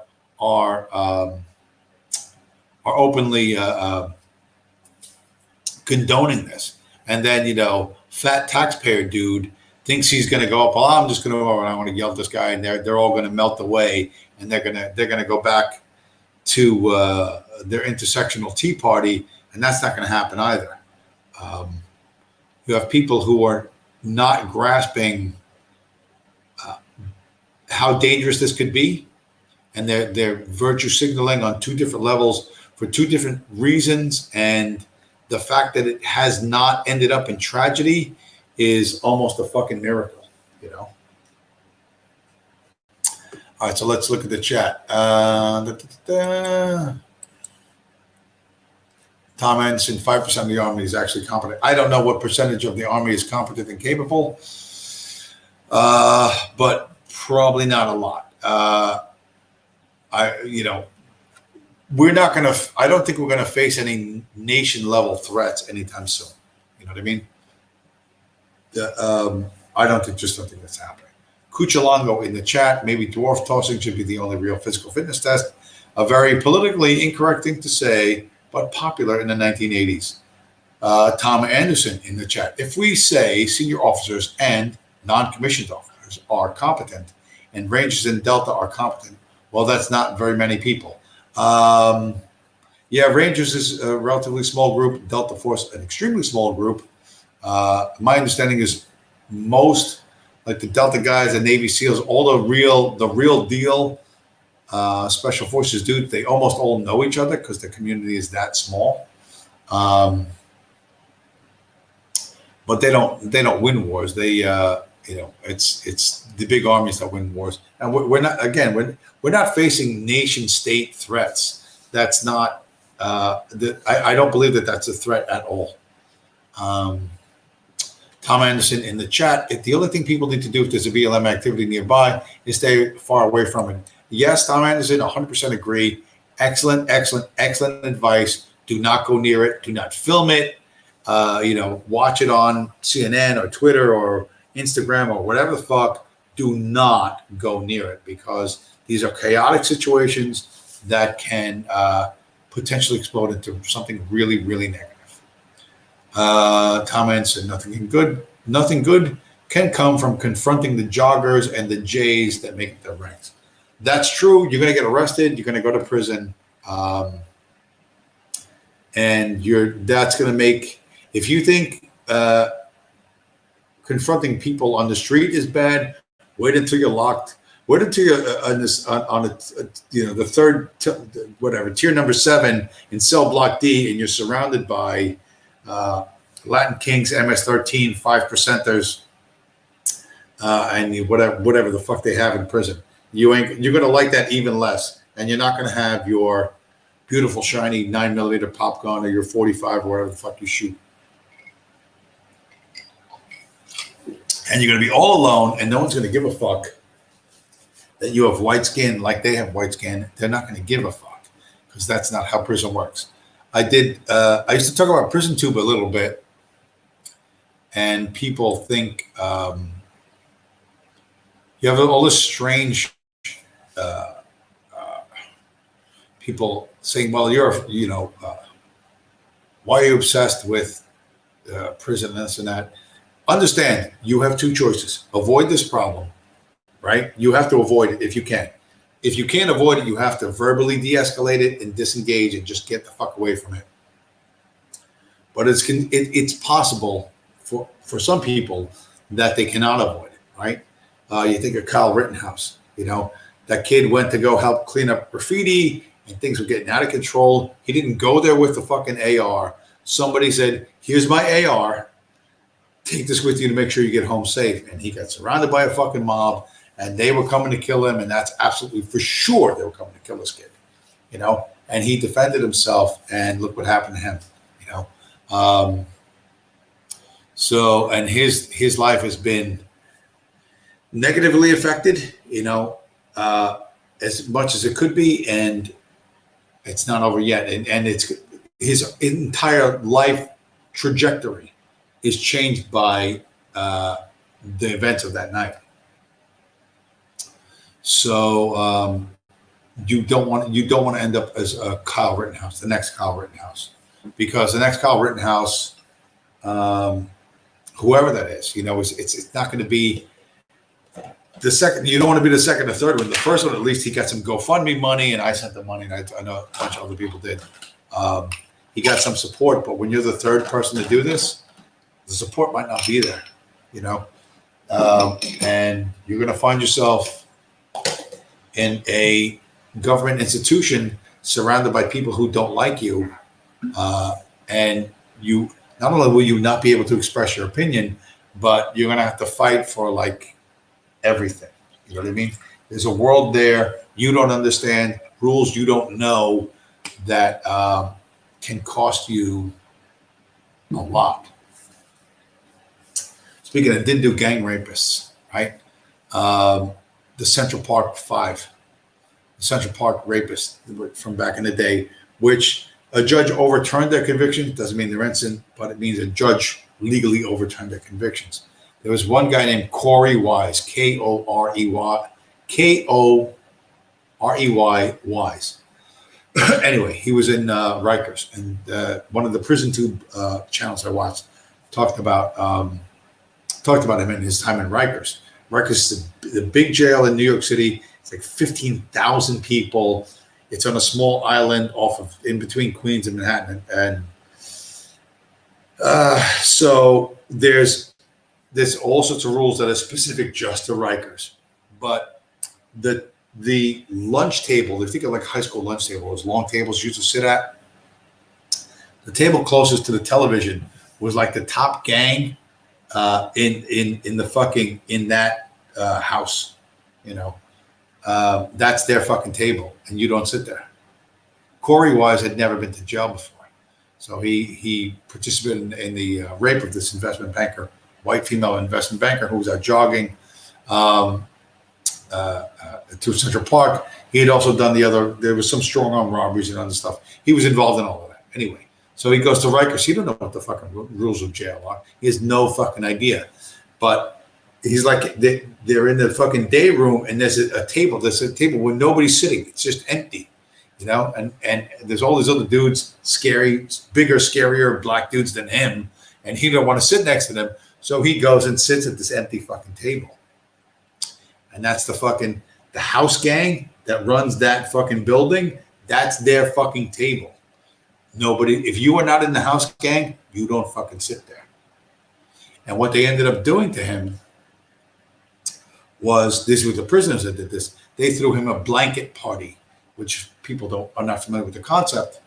openly condoning this. And then fat taxpayer dude thinks he's going to go up. Well, I'm just going to go and I want to yell at this guy, and they're all going to melt away, and they're going to go back to their intersectional Tea Party, and that's not going to happen either. You have people who are not grasping how dangerous this could be, and they're virtue signaling on two different levels for two different reasons, and the fact that it has not ended up in tragedy is almost a fucking miracle. All right, so let's look at the chat. Tom Anderson, 5% of the Army is actually competent. I don't know what percentage of the Army is competent and capable, but probably not a lot. We're not going to, I don't think we're going to face any nation level threats anytime soon. You know what I mean? I don't think that's happening. Cuchalongo in the chat, maybe dwarf tossing should be the only real physical fitness test. A very politically incorrect thing to say, but popular in the 1980s. Tom Anderson in the chat. If we say senior officers and non-commissioned officers are competent and Rangers and Delta are competent, well, that's not very many people. Rangers is a relatively small group. Delta Force, an extremely small group. My understanding is most, like the Delta guys, the Navy SEALs, all the real deal Special Forces dudes, they almost all know each other because the community is that small. But they don't win wars. They it's the big armies that win wars, and we're not facing nation state threats. That's not. I don't believe that that's a threat at all. Tom Anderson in the chat. If the only thing people need to do if there's a BLM activity nearby is stay far away from it. Yes, Tom Anderson, 100% agree. Excellent advice. Do not go near it. Do not film it. Watch it on CNN or Twitter or Instagram or whatever the fuck. do not go near it, because these are chaotic situations that can potentially explode into something really, really negative. Tom answered, nothing good can come from confronting the joggers and the Jays that make it their ranks. That's true. You're going to get arrested. You're going to go to prison. And that's going to make, if you think confronting people on the street is bad, wait until you're locked. Wait until you're on the third, tier number 7 in cell block D, and you're surrounded by Latin Kings, MS-13, 5%ers, and whatever the fuck they have in prison. You're going to like that even less, and you're not going to have your beautiful shiny 9mm pop gun or your 45 or whatever the fuck you shoot. And you're going to be all alone, and no one's going to give a fuck that you have white skin like they have white skin. They're not going to give a fuck, because that's not how prison works. I used to talk about prison tube a little bit, and people think you have all this strange people saying, well, why are you obsessed with prison and this and that? Understand, you have two choices. Avoid this problem, right? You have to avoid it if you can. If you can't avoid it, you have to verbally de-escalate it and disengage and just get the fuck away from it. But it's possible for some people that they cannot avoid it, right? You think of Kyle Rittenhouse, that kid went to go help clean up graffiti and things were getting out of control. He didn't go there with the fucking AR. Somebody said, here's my AR. Take this with you to make sure you get home safe. And he got surrounded by a fucking mob, and they were coming to kill him. And that's absolutely for sure they were coming to kill this kid, and he defended himself, and look what happened to him, So, and his life has been negatively affected, as much as it could be, and it's not over yet. And it's his entire life trajectory is changed by the events of that night. So you don't want to end up as a Kyle Rittenhouse, the next Kyle Rittenhouse, because the next Kyle Rittenhouse, whoever that is, it's not going to be the second. You don't want to be the second or third one. The first one, at least, he got some GoFundMe money, and I sent the money, and I know a bunch of other people did. He got some support, but when you're the third person to do this, the support might not be there, and you're going to find yourself in a government institution surrounded by people who don't like you, and you not only will you not be able to express your opinion, but you're going to have to fight for like everything. You know what I mean? There's a world there you don't understand, rules you don't know, that can cost you a lot. Speaking of didn't do gang rapists, right? The Central Park 5, the Central Park rapists from back in the day, which a judge overturned their conviction. Doesn't mean they're innocent, but it means a judge legally overturned their convictions. There was one guy named Corey Wise, Korey Wise. Anyway, he was in Rikers, and one of the prison tube channels I watched talked about him in his time in Rikers. Rikers is the big jail in New York City. It's like 15,000 people. It's on a small island in between Queens and Manhattan, and so there's all sorts of rules that are specific just to Rikers. But the lunch table, if you think of like high school lunch table, those long tables you used to sit at, the table closest to the television was like the top gang in that house, that's their fucking table, and you don't sit there. Corey Wise had never been to jail before, so he participated in the rape of this investment banker, white female investment banker, who was out jogging to Central Park. He had also done there was some strong arm robberies and other stuff. He was involved in all of that. Anyway, so he goes to Rikers. He don't know what the fucking rules of jail are. He has no fucking idea. But he's like, they're in the fucking day room, and there's a table. There's a table where nobody's sitting. It's just empty, and there's all these other dudes, bigger, scarier black dudes than him, and he don't want to sit next to them. So he goes and sits at this empty fucking table. And that's the house gang that runs that fucking building. That's their fucking table. Nobody, if you are not in the house gang, you don't fucking sit there. And what they ended up doing to him was, this was the prisoners that did this. They threw him a blanket party, which people are not familiar with the concept.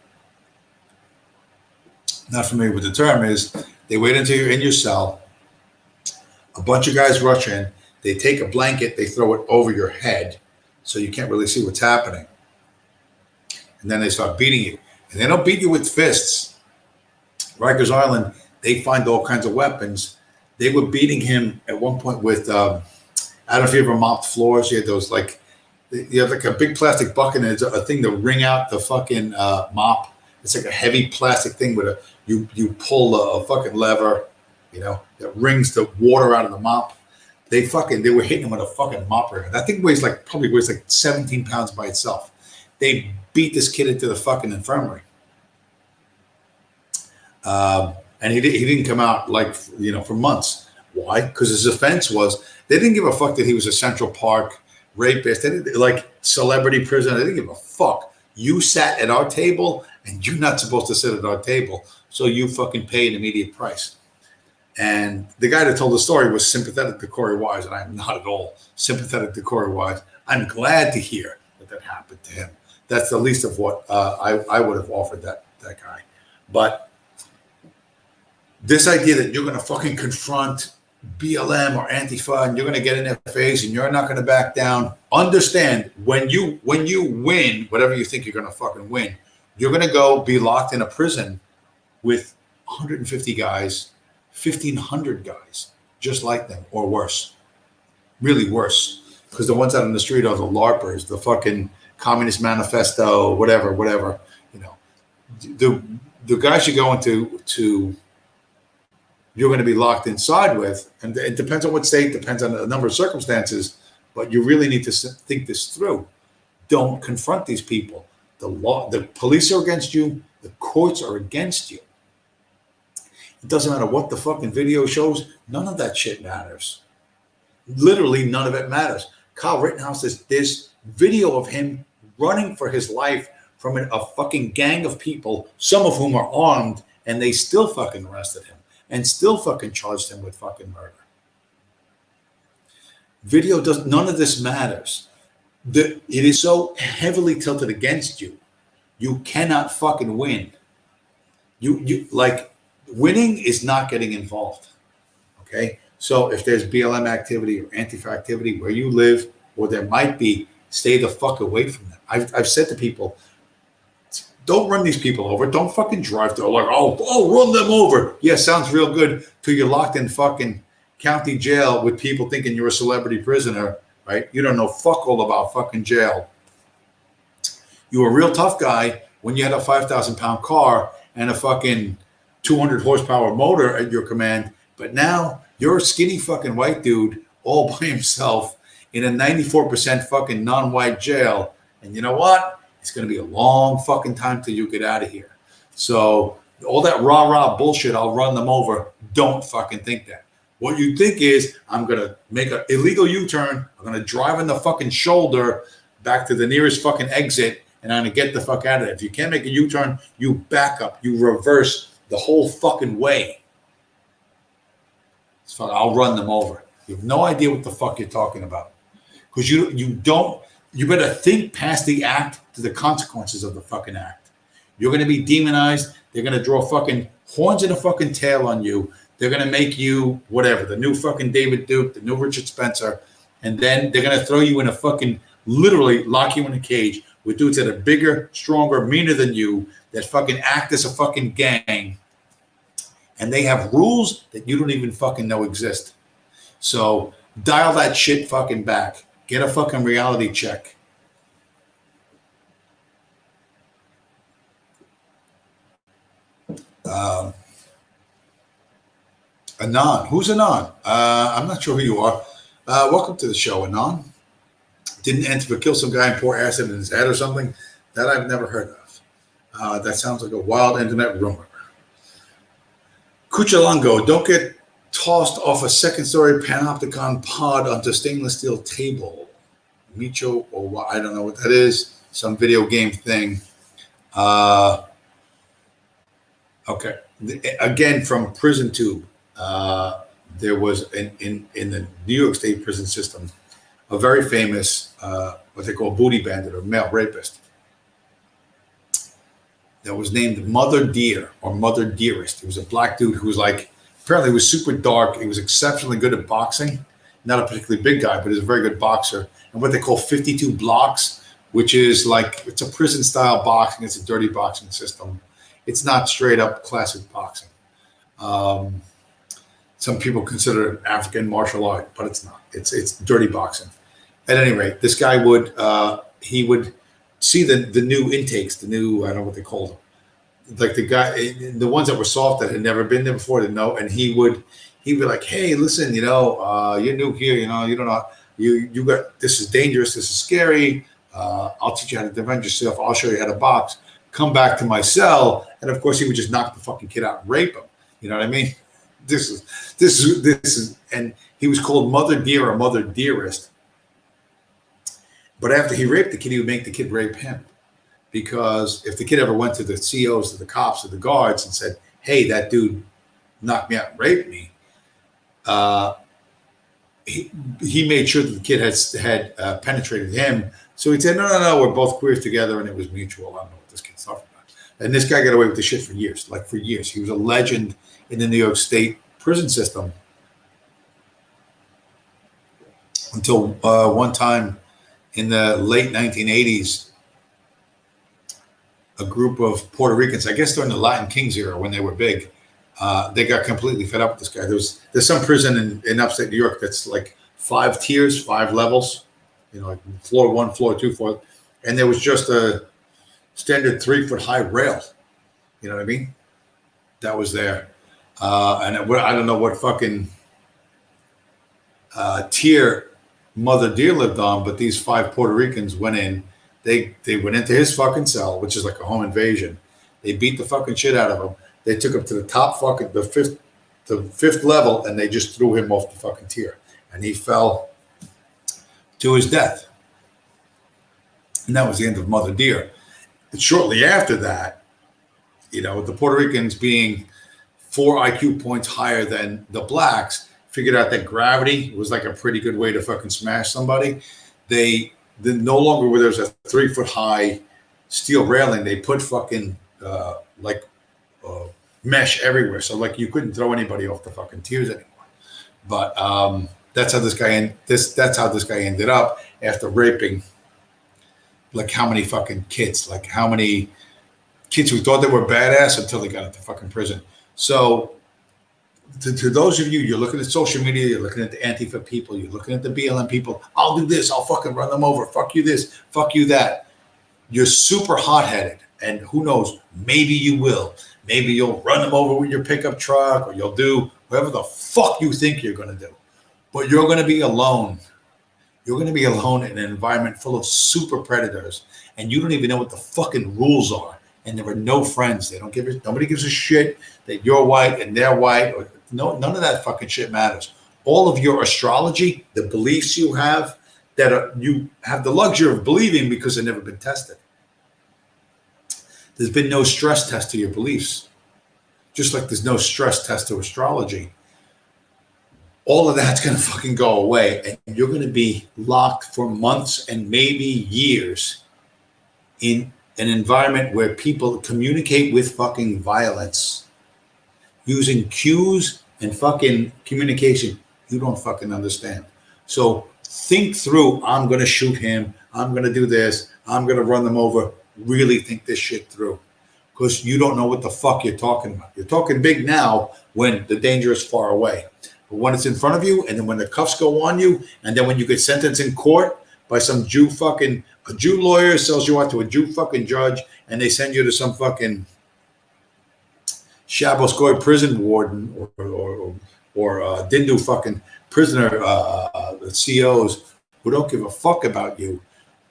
Not familiar with the term is, they wait until you're in your cell. A bunch of guys rush in. They take a blanket, they throw it over your head so you can't really see what's happening. And then they start beating you. And they don't beat you with fists. Rikers Island, they find all kinds of weapons. They were beating him at one point with, I don't know if you ever mopped floors. You had those you have like a big plastic bucket and it's a thing to wring out the fucking mop. It's like a heavy plastic thing with you pull a fucking lever, that wrings the water out of the mop. They were hitting him with a fucking mopper. That thing probably weighs like 17 pounds by itself. They beat this kid into the fucking infirmary. And he didn't come out for months. Why? Because his offense was, they didn't give a fuck that he was a Central Park rapist. They didn't, celebrity prisoner. They didn't give a fuck. You sat at our table and you're not supposed to sit at our table. So you fucking pay an immediate price. And the guy that told the story was sympathetic to Corey Wise, and I'm not at all sympathetic to Corey Wise. I'm glad to hear that happened to him. That's the least of what I would have offered that guy. But this idea that you're going to fucking confront BLM or Antifa and you're going to get in their face and you're not going to back down. Understand, when you win, whatever you think you're going to fucking win, you're going to go be locked in a prison with 150 guys, 1,500 guys, just like them, or worse. Really worse. Because the ones out on the street are the LARPers, the fucking Communist Manifesto, whatever. The guys you go into you're going to be locked inside with, and it depends on what state, depends on a number of circumstances, but you really need to think this through. Don't confront these people. The police are against you. The courts are against you. It doesn't matter what the fucking video shows. None of that shit matters. Literally none of it matters. Kyle Rittenhouse says this video of him running for his life from a fucking gang of people, some of whom are armed, and they still fucking arrested him and still fucking charged him with fucking murder. None of this matters. It is so heavily tilted against you. You cannot fucking win. Winning is not getting involved. Okay? So if there's BLM activity or Antifa activity where you live, or there might be, stay the fuck away from them. I've said to people, don't run these people over. Don't fucking drive. They're like, oh, run them over. Yeah, sounds real good till you're locked in fucking county jail with people thinking you're a celebrity prisoner, right? You don't know fuck all about fucking jail. You were a real tough guy when you had a 5,000-pound car and a fucking 200 horsepower motor at your command. But now you're a skinny fucking white dude all by himself in a 94% fucking non-white jail. And you know what? It's going to be a long fucking time till you get out of here. So all that rah-rah bullshit, I'll run them over. Don't fucking think that. What you think is, I'm going to make an illegal U-turn. I'm going to drive in the fucking shoulder back to the nearest fucking exit, and I'm going to get the fuck out of there. If you can't make a U-turn, you back up. You reverse the whole fucking way. So I'll run them over. You have no idea what the fuck you're talking about. Because you better think past the act to the consequences of the fucking act. You're going to be demonized. They're going to draw fucking horns and a fucking tail on you. They're going to make you whatever, the new fucking David Duke, the new Richard Spencer. And then they're going to throw you in a fucking, literally lock you in a cage with dudes that are bigger, stronger, meaner than you, that fucking act as a fucking gang. And they have rules that you don't even fucking know exist. So dial that shit fucking back. Get a fucking reality check. Anon. Who's Anon? I'm not sure who you are. Welcome to the show, Anon. Didn't Antifa kill some guy and pour acid in his head or something? That I've never heard of. That sounds like a wild internet rumor. Cuchalango, don't get tossed off a second-story panopticon pod onto stainless steel table. Micho, or I don't know what that is. Some video game thing. Okay. Again, from Prison Tube. There was in the New York State prison system a very famous what they call booty bandit or male rapist that was named Mother Dear or Mother Dearest. He was a black dude who was like, apparently he was super dark. He was exceptionally good at boxing. Not a particularly big guy, but he's a very good boxer. And what they call 52 blocks, which is like, it's a prison style boxing. It's a dirty boxing system. It's not straight up classic boxing. Some people consider it an African martial art, but it's not. It's dirty boxing. At any rate, this guy would he would see the new intakes, the new, I don't know what they called them, like the ones that were soft that had never been there before, didn't know, and he'd be like, hey, listen, you're new here, you don't know, you got, this is dangerous, this is scary. I'll teach you how to defend yourself. I'll show you how to box. Come back to my cell, and of course he would just knock the fucking kid out and rape him. You know what I mean? This is, and he was called Mother Dear or Mother Dearest. But after he raped the kid, he would make the kid rape him, because if the kid ever went to the COs, to the cops, to the guards, and said, "Hey, that dude knocked me out and raped me," he made sure that the kid had penetrated him. So he'd say, "No, we're both queers together, and it was mutual." I don't know what this kid's talking about. And this guy got away with this shit for years, like for years. He was a legend in the New York State prison system until one time in the late 1980s, a group of Puerto Ricans, I guess during the Latin Kings era when they were big, they got completely fed up with this guy. There's some prison in upstate New York that's like 5 tiers, 5 levels, like floor 1, floor 2, floor, and there was just a standard 3-foot high rail. You know what I mean? That was there. And I don't know what fucking tier Mother Dear lived on, but these 5 Puerto Ricans went in. They went into his fucking cell, which is like a home invasion. They beat the fucking shit out of him. They took him to the top fucking the fifth level, and they just threw him off the fucking tier, and he fell to his death. And that was the end of Mother Dear. And shortly after that, the Puerto Ricans being 4 IQ points higher than the blacks, figured out that gravity was like a pretty good way to fucking smash somebody. They no longer where there's a 3-foot high steel railing, they put fucking mesh everywhere. So like you couldn't throw anybody off the fucking tiers anymore. But that's how this guy ended up after raping like how many fucking kids, like how many kids who thought they were badass until they got into fucking prison. So to those of you, you're looking at social media, you're looking at the Antifa people, you're looking at the BLM people, I'll do this, I'll fucking run them over, fuck you this, fuck you that. You're super hot-headed, and who knows, maybe you will. Maybe you'll run them over with your pickup truck, or you'll do whatever the fuck you think you're going to do. But you're going to be alone. You're going to be alone in an environment full of super predators, and you don't even know what the fucking rules are. And there are no friends. Nobody gives a shit that you're white and they're white. Or none of that fucking shit matters. All of your astrology, the beliefs you have, you have the luxury of believing because they've never been tested. There's been no stress test to your beliefs, just like there's no stress test to astrology. All of that's going to fucking go away, and you're going to be locked for months and maybe years in an environment where people communicate with fucking violence using cues and fucking communication you don't fucking understand. So think through, I'm going to shoot him, I'm going to do this, I'm going to run them over. Really think this shit through, because you don't know what the fuck you're talking about. You're talking big now when the danger is far away. But when it's in front of you, and then when the cuffs go on you, and then when you get sentenced in court by some a Jew lawyer sells you out to a Jew fucking judge, and they send you to some fucking Shaboskoy prison warden or or Dindu fucking prisoner CEOs who don't give a fuck about you.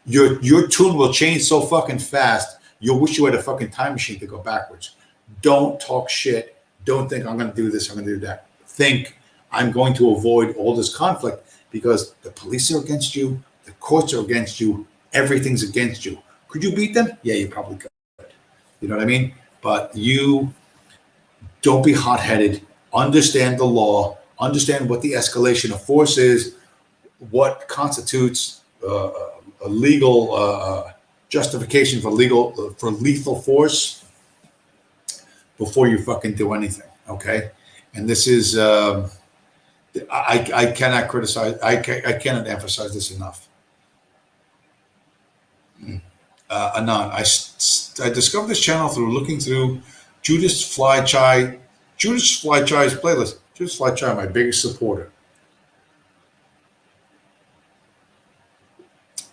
Your tune will change so fucking fast. You'll wish you had a fucking time machine to go backwards. Don't talk shit. Don't think I'm going to do this. I'm going to do that. Think I'm going to avoid all this conflict because the police are against you. The courts are against you. Everything's against you. Could you beat them? Yeah, you probably could. You know what I mean? But you don't be hot-headed. Understand the law. Understand what the escalation of force is. What constitutes a legal justification for lethal force before you fucking do anything. Okay, and this is I cannot criticize. I cannot emphasize this enough. Anon, I discovered this channel through looking through Judas Flychai's playlist. Judas Flychai, my biggest supporter.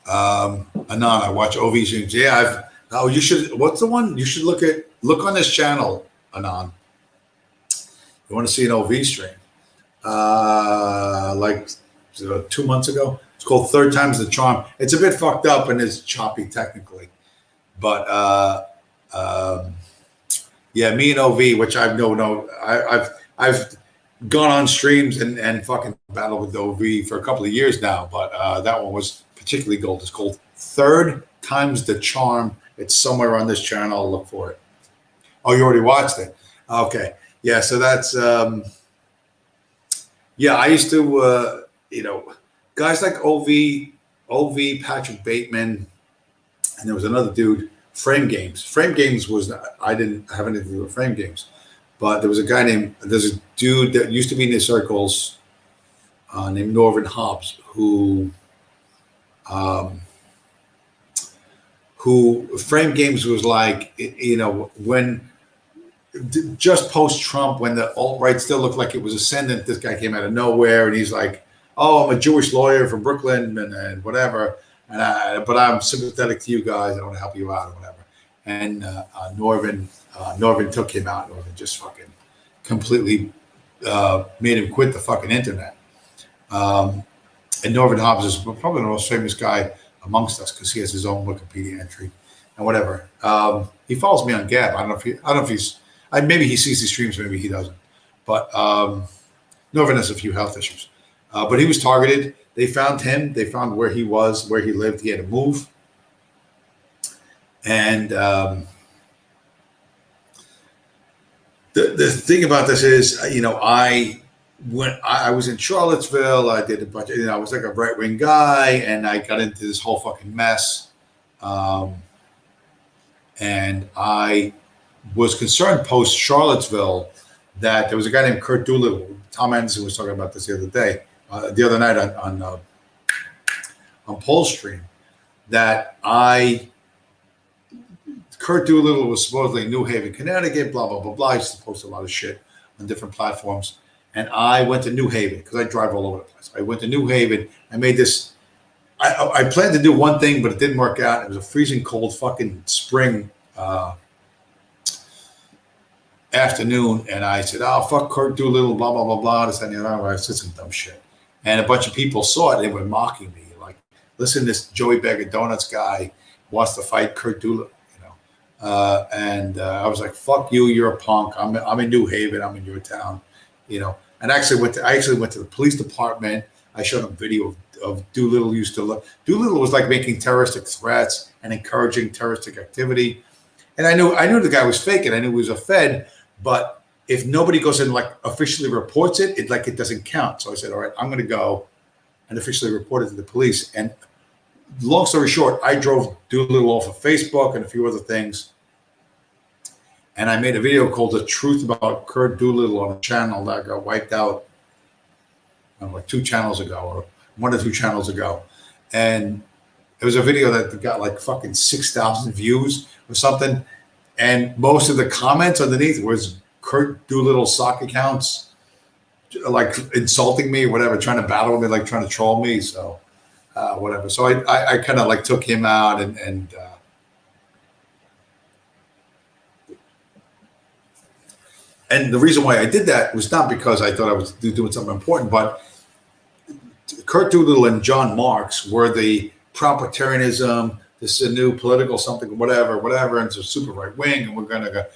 Anon, I watch OV streams. Yeah, you should. What's the one? You should look on this channel, Anon. You want to see an OV stream? Like 2 months ago. It's called Third Time's the Charm. It's a bit fucked up and it's choppy technically, but yeah, me and OV, which I've I've gone on streams and fucking battled with OV for a couple of years now, but that one was particularly gold. It's called Third Time's the Charm. It's somewhere on this channel. I'll look for it. Oh, you already watched it? Okay. Yeah, so that's yeah, I used to guys like OV, Patrick Bateman, and there was another dude, Frame Games. Frame Games was, I didn't have anything to do with Frame Games, but there's a dude that used to be in the circles named Norvin Hobbs who Frame Games was like, when just post-Trump, when the alt-right still looked like it was ascendant, this guy came out of nowhere and he's like, oh, I'm a Jewish lawyer from Brooklyn and whatever, but I'm sympathetic to you guys. I want to help you out or whatever. And Norvin took him out. Norvin just fucking completely made him quit the fucking internet. And Norvin Hobbs is probably the most famous guy amongst us because he has his own Wikipedia entry and whatever. He follows me on Gab. I don't know if he's, maybe he sees these streams, maybe he doesn't. But Norvin has a few health issues. But he was targeted. They found him. They found where he was, where he lived. He had to move. And the thing about this is, I was in Charlottesville. I did a bunch of, I was like a right-wing guy, and I got into this whole fucking mess. And I was concerned post Charlottesville that there was a guy named Kurt Doolittle. Tom Anderson was talking about this the other night on Paul's stream, that Kurt Doolittle was supposedly in New Haven, Connecticut, blah, blah, blah, blah. I used to post a lot of shit on different platforms. And I went to New Haven because I drive all over the place. I went to New Haven. I made this. I planned to do one thing, but it didn't work out. It was a freezing cold fucking spring afternoon. And I said, oh, fuck Kurt Doolittle, blah, blah, blah, blah. This and the other. I said some dumb shit. And a bunch of people saw it. They were mocking me. Like, listen, this Joey Bag of Donuts guy wants to fight Kurt Doolittle. I was like, fuck you. You're a punk. I'm in New Haven. I'm in your town. And I actually went to the police department. I showed them video of Doolittle used to look. Doolittle was like making terroristic threats and encouraging terroristic activity. And I knew the guy was fake, and I knew he was a Fed. But if nobody goes and like officially reports it, it doesn't count. So I said, all right, I'm going to go and officially report it to the police. And long story short, I drove Doolittle off of Facebook and a few other things. And I made a video called The Truth About Kurt Doolittle on a channel that got wiped out like 2 channels ago, or 1 or 2 channels ago. And it was a video that got like fucking 6,000 views or something. And most of the comments underneath was Kurt Doolittle sock accounts, like insulting me, whatever, trying to battle me, like trying to troll me. So whatever. So I kind of like took him out and And the reason why I did that was not because I thought I was doing something important, but Kurt Doolittle and John Marks were the proprietarianism. This is a new political something, whatever, and it's a super right wing, and we're gonna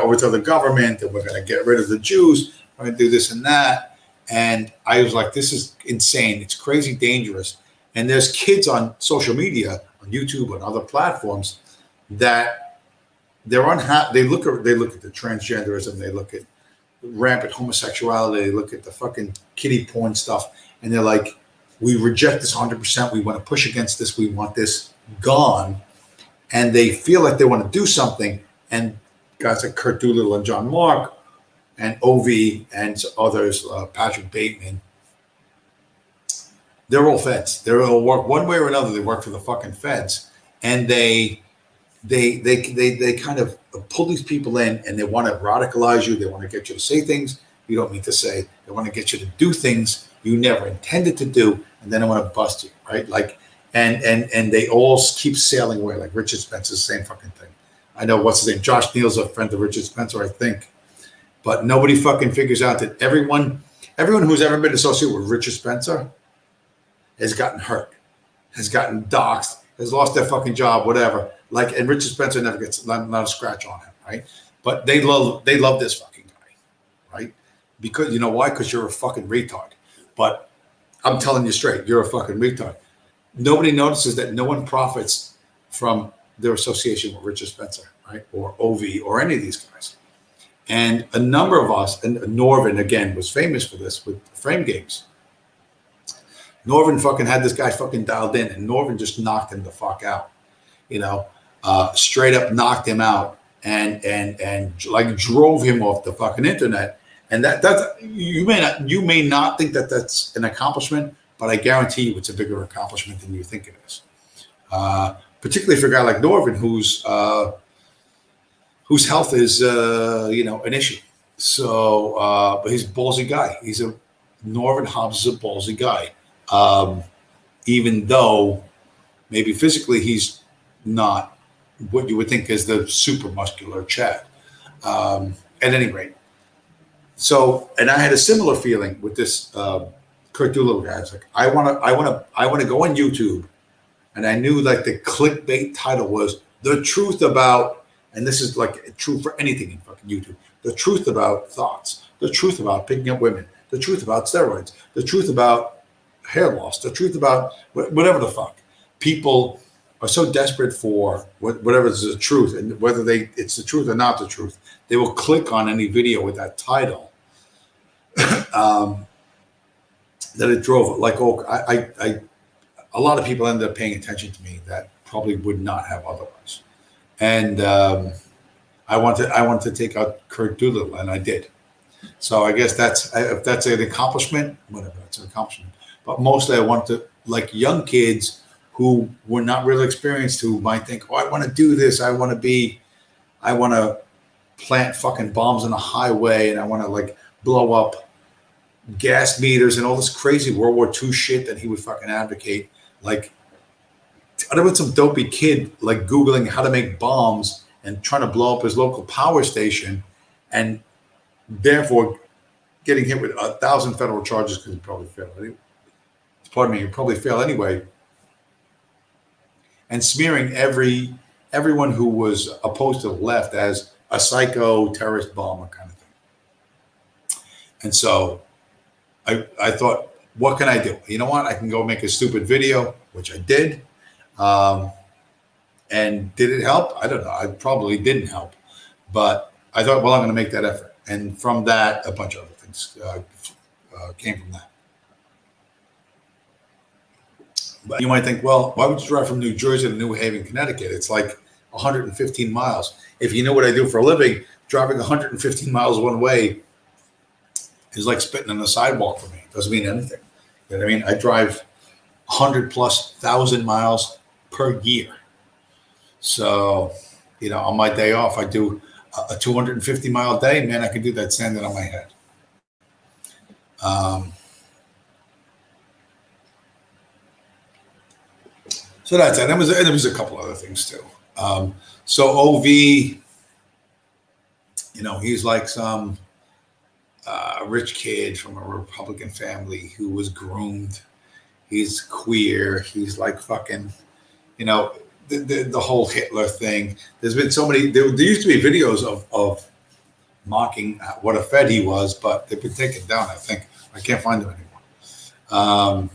overthrow the government, and we're gonna get rid of the Jews. We're gonna do this and that. And I was like, this is insane. It's crazy dangerous. And there's kids on social media, on YouTube, and other platforms that they're unhappy. They look at the transgenderism, they look at rampant homosexuality, they look at the fucking kiddie porn stuff, and they're like, we reject this 100%. We want to push against this. We want this gone. And they feel like they want to do something. And guys like Kurt Doolittle and John Mark and OV and others, Patrick Bateman, they're all feds. They all work one way or another. They work for the fucking feds, and they kind of pull these people in, and they want to radicalize you. They want to get you to say things you don't mean to say. They want to get you to do things you never intended to do, and then they want to bust you, right? Like, and they all keep sailing away. Like Richard Spencer's the same fucking thing. I know what's his name. Josh Neal's a friend of Richard Spencer, I think, but nobody fucking figures out that everyone who's ever been associated with Richard Spencer has gotten hurt, has gotten doxxed, has lost their fucking job, whatever. Like, and Richard Spencer never gets not a scratch on him, right? But they love this fucking guy, right? Because you know why? Because you're a fucking retard. But I'm telling you straight, you're a fucking retard. Nobody notices that no one profits from their association with Richard Spencer, right? Or OV or any of these guys. And a number of us, and Norvin again was famous for this with frame games. Norvin fucking had this guy fucking dialed in, and Norvin just knocked him the fuck out, straight up knocked him out, and like drove him off the fucking internet. And that's you may not think that that's an accomplishment, but I guarantee you it's a bigger accomplishment than you think it is. Particularly for a guy like Norvin, whose health is an issue. So, but he's a ballsy guy. Norvin Hobbs is a ballsy guy. Even though maybe physically he's not what you would think is the super muscular Chad. At any rate. So, and I had a similar feeling with this Kurt Doolittle guy. I was like, I want to go on YouTube, and I knew like the clickbait title was "The Truth About," and this is like true for anything in fucking YouTube. The truth about thoughts, the truth about picking up women, the truth about steroids, the truth about hair loss, the truth about whatever the fuck. People are so desperate for whatever is the truth, and whether it's the truth or not the truth, they will click on any video with that title. That it drove like a lot of people ended up paying attention to me that probably would not have otherwise, and I wanted to take out Kurt Doolittle, and I did. So I guess if that's an accomplishment, whatever, that's an accomplishment. But mostly I want to, like young kids who were not really experienced, who might think, oh, I want to do this, I want to plant fucking bombs on a highway, and I want to like blow up gas meters and all this crazy World War II shit that he would fucking advocate. Like, I don't want some dopey kid like Googling how to make bombs and trying to blow up his local power station, and therefore getting hit with 1,000 federal charges because he probably failed. Pardon me, he'd probably fail anyway. And smearing everyone who was opposed to the left as a psycho terrorist bomber kind of thing. And so I thought, what can I do? You know what? I can go make a stupid video, which I did. And did it help? I don't know. It probably didn't help. But I thought, well, I'm going to make that effort. And from that, a bunch of other things came from that. But you might think, well, why would you drive from New Jersey to New Haven, Connecticut? It's like 115 miles. If you know what I do for a living, driving 115 miles one way is like spitting on the sidewalk for me. It doesn't mean anything. You know what I mean? I drive 100,000+ miles per year. So, on my day off, I do a 250-mile day. Man, I can do that standing on my head. So that's it. And there was a couple other things too. So OV, he's like some a rich kid from a Republican family who was groomed. He's queer. He's like fucking, you know, the whole Hitler thing. There's been so many. There used to be videos of mocking what a Fed he was, but they've been taken down. I think I can't find them anymore.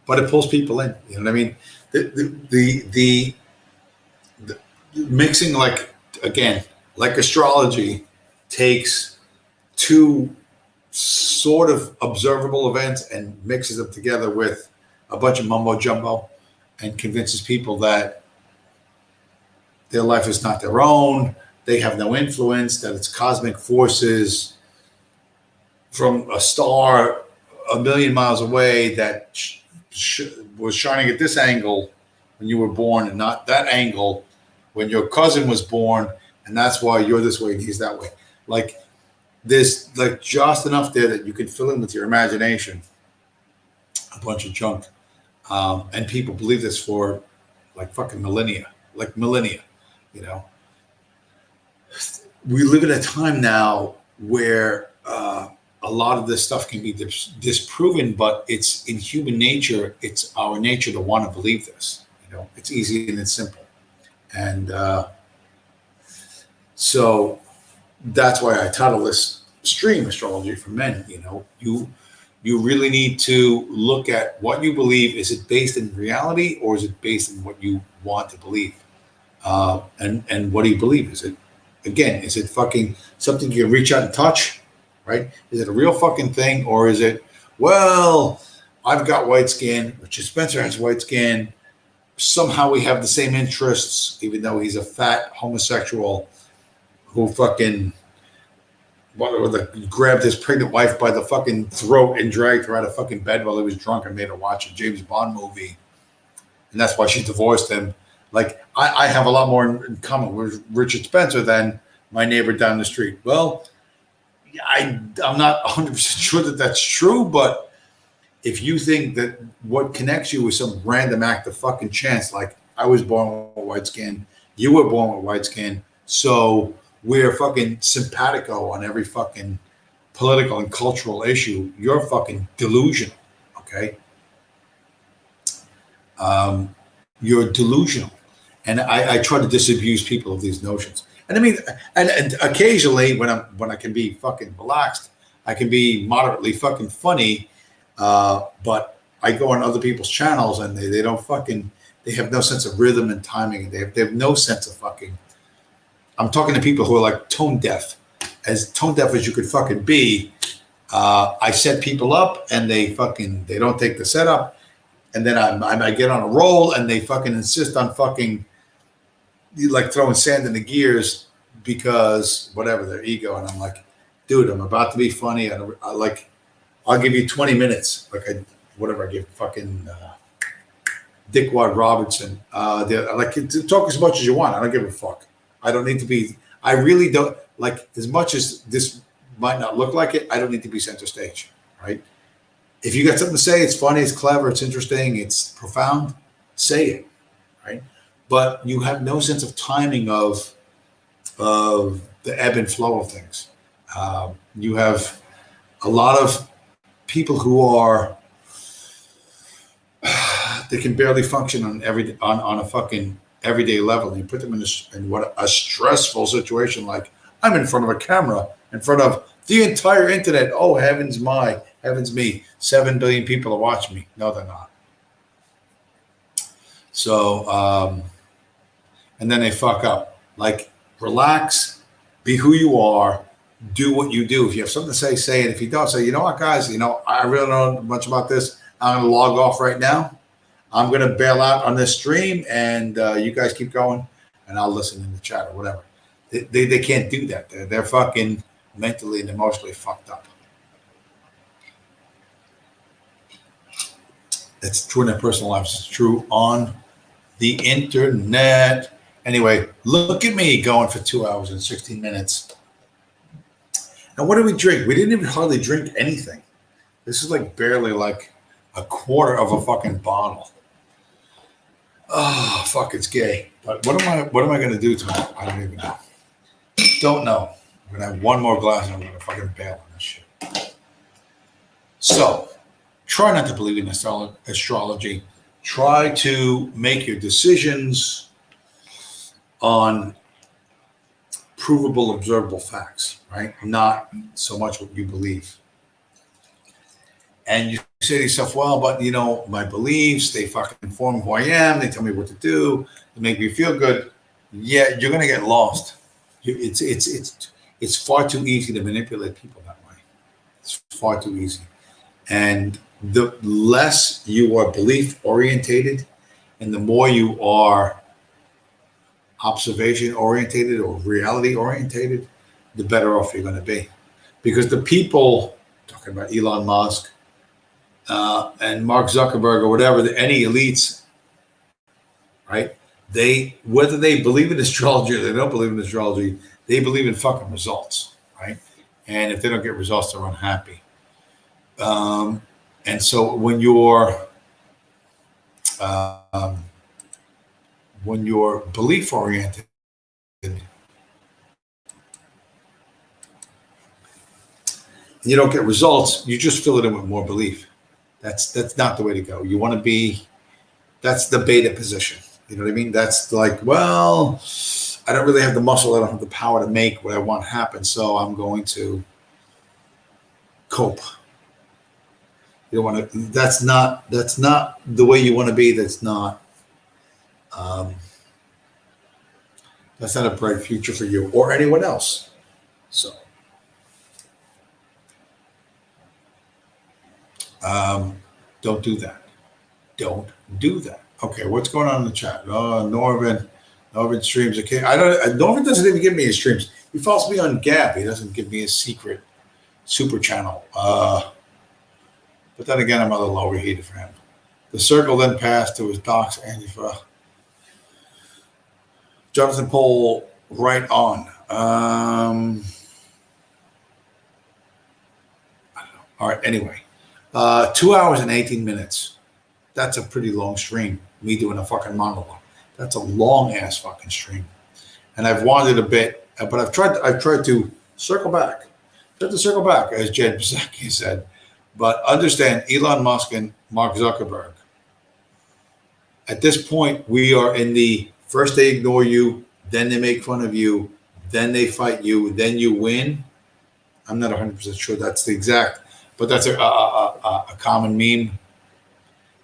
But it pulls people in. You know what I mean? The mixing, like, again, like astrology takes two sort of observable events and mixes them together with a bunch of mumbo jumbo and convinces people that their life is not their own, they have no influence, that it's cosmic forces from a star a million miles away that was shining at this angle when you were born and not that angle when your cousin was born, and that's why you're this way and he's that way. Like, there's like just enough there that you can fill in with your imagination a bunch of junk. And people believe this for like fucking millennia, you know. We live in a time now where a lot of this stuff can be disproven, but it's in human nature. It's our nature to want to believe this. You know, it's easy and it's simple. And so that's why I title this stream Astrology for Men. You know, you really need to look at what you believe. Is it based in reality or is it based in what you want to believe? And what do you believe? Is it fucking something you can reach out and touch, right? Is it a real fucking thing, or is it, well, I've got white skin, Richard Spencer has white skin. Somehow we have the same interests, even though he's a fat homosexual who fucking grabbed his pregnant wife by the fucking throat and dragged her out of fucking bed while he was drunk and made her watch a James Bond movie. And that's why she divorced him. Like, I have a lot more in common with Richard Spencer than my neighbor down the street. Well, I'm not 100% sure that that's true, but if you think that what connects you is some random act of fucking chance, like I was born with white skin, you were born with white skin, so we're fucking simpatico on every fucking political and cultural issue, you're fucking delusional, okay? You're delusional. And I try to disabuse people of these notions. And I mean, and occasionally when I can be fucking relaxed, I can be moderately fucking funny. But I go on other people's channels and they don't fucking, they have no sense of rhythm and timing. They have no sense of fucking, I'm talking to people who are like tone deaf as you could fucking be. I set people up and they don't take the setup. And then I get on a roll and they fucking insist on fucking like throwing sand in the gears because whatever, their ego. And I'm like, dude, I'm about to be funny. I'll give you 20 minutes. Like I give fucking Dickwad Robertson. Like, talk as much as you want. I don't give a fuck. I don't need to be, I really don't, like, as much as this might not look like it, I don't need to be center stage, right? If you got something to say, it's funny, it's clever, it's interesting, it's profound, say it, right? But you have no sense of timing of the ebb and flow of things. You have a lot of people who are, they can barely function on a fucking everyday level. And you put them in what a stressful situation, like I'm in front of a camera, in front of the entire internet. Oh, heavens me. 7 billion people are watching me. No, they're not. So, and then they fuck up. Like, relax, be who you are, do what you do. If you have something to say it. If you don't, say, you know what, guys, I really don't know much about this. I'm going to log off right now. I'm going to bail out on this stream, and you guys keep going, and I'll listen in the chat or whatever. They can't do that. They're fucking mentally and emotionally fucked up. It's true in their personal lives. It's true on the internet. Anyway, look at me going for 2 hours and 16 minutes. And what did we drink? We didn't even hardly drink anything. This is like barely like a quarter of a fucking bottle. Oh, fuck, it's gay. But what am I going to do tomorrow? I don't even know. Don't know. I'm going to have one more glass and I'm going to fucking bail on this shit. So try not to believe in astrology. Try to make your decisions on provable, observable facts, right? Not so much what you believe. And you say to yourself, well, but my beliefs, they fucking inform who I am. They tell me what to do. They make me feel good. Yeah, you're going to get lost. It's far too easy to manipulate people that way. It's far too easy. And the less you are belief orientated and the more you are observation orientated or reality orientated, the better off you're going to be. Because the people, talking about Elon Musk and Mark Zuckerberg or whatever, any elites, right? Whether they believe in astrology or they don't believe in astrology, they believe in fucking results, right? And if they don't get results, they're unhappy. And so when you're belief oriented, you don't get results, you just fill it in with more belief. That's not the way to go. You want to be, that's the beta position. You know what I mean? That's like, well, I don't really have the muscle, I don't have the power to make what I want happen, so I'm going to cope. You don't want to. That's not the way you want to be. That's not a bright future for you or anyone else. So, don't do that. Don't do that. Okay, what's going on in the chat? Oh, Norvin streams. Okay, Norvin doesn't even give me his streams. He follows me on Gab. He doesn't give me his secret super channel. But then again, I'm a little overheated for him. The circle then passed to his docs and Jonathan Pohl, right on. I don't know. All right, anyway. 2 hours and 18 minutes. That's a pretty long stream. Me doing a fucking monologue. That's a long ass fucking stream. And I've wandered a bit, but I've tried to circle back. As Jed Psaki said. But understand Elon Musk and Mark Zuckerberg. At this point, we are in the first they ignore you, then they make fun of you, then they fight you, then you win. I'm not 100% sure that's the exact, but that's a common meme.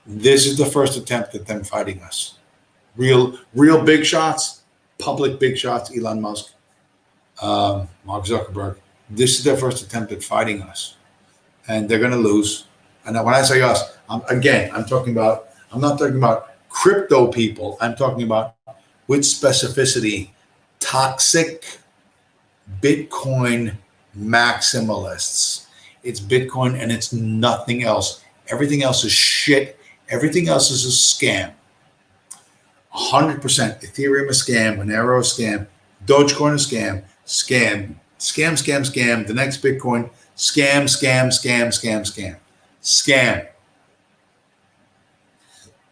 This is the first attempt at them fighting us. Real big shots, public big shots, Elon Musk, Mark Zuckerberg. This is their first attempt at fighting us. And they're going to lose. And when I say us, I'm not talking about crypto people. I'm talking about, with specificity, toxic Bitcoin maximalists. It's Bitcoin and it's nothing else. Everything else is shit. Everything else is a scam. 100%. Ethereum a scam, Monero a scam, Dogecoin a scam, scam. The next Bitcoin, scam.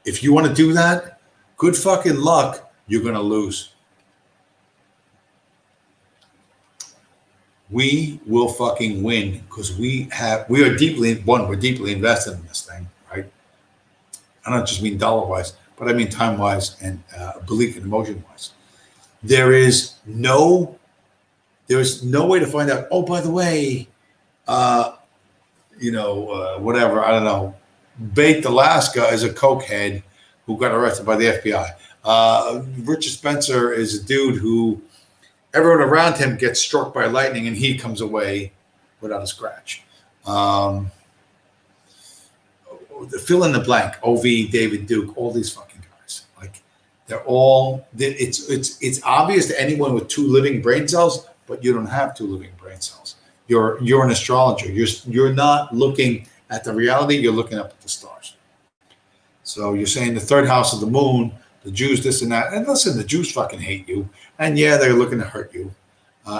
If you want to do that, good fucking luck. You're going to lose. We will fucking win because we're deeply invested in this thing, right? I don't just mean dollar-wise, but I mean time-wise and belief and emotion-wise. There's no way to find out, oh, by the way, whatever, I don't know, Baked Alaska is a cokehead who got arrested by the FBI. Richard Spencer is a dude who everyone around him gets struck by lightning and he comes away without a scratch. Fill in the blank, OV, David Duke, all these fucking guys. Like it's obvious to anyone with two living brain cells, but you don't have two living brain cells. You're an astrologer. You're not looking at the reality, you're looking up at the stars. So you're saying the third house of the moon, the Jews, this and that. And listen, the Jews fucking hate you. And yeah, they're looking to hurt you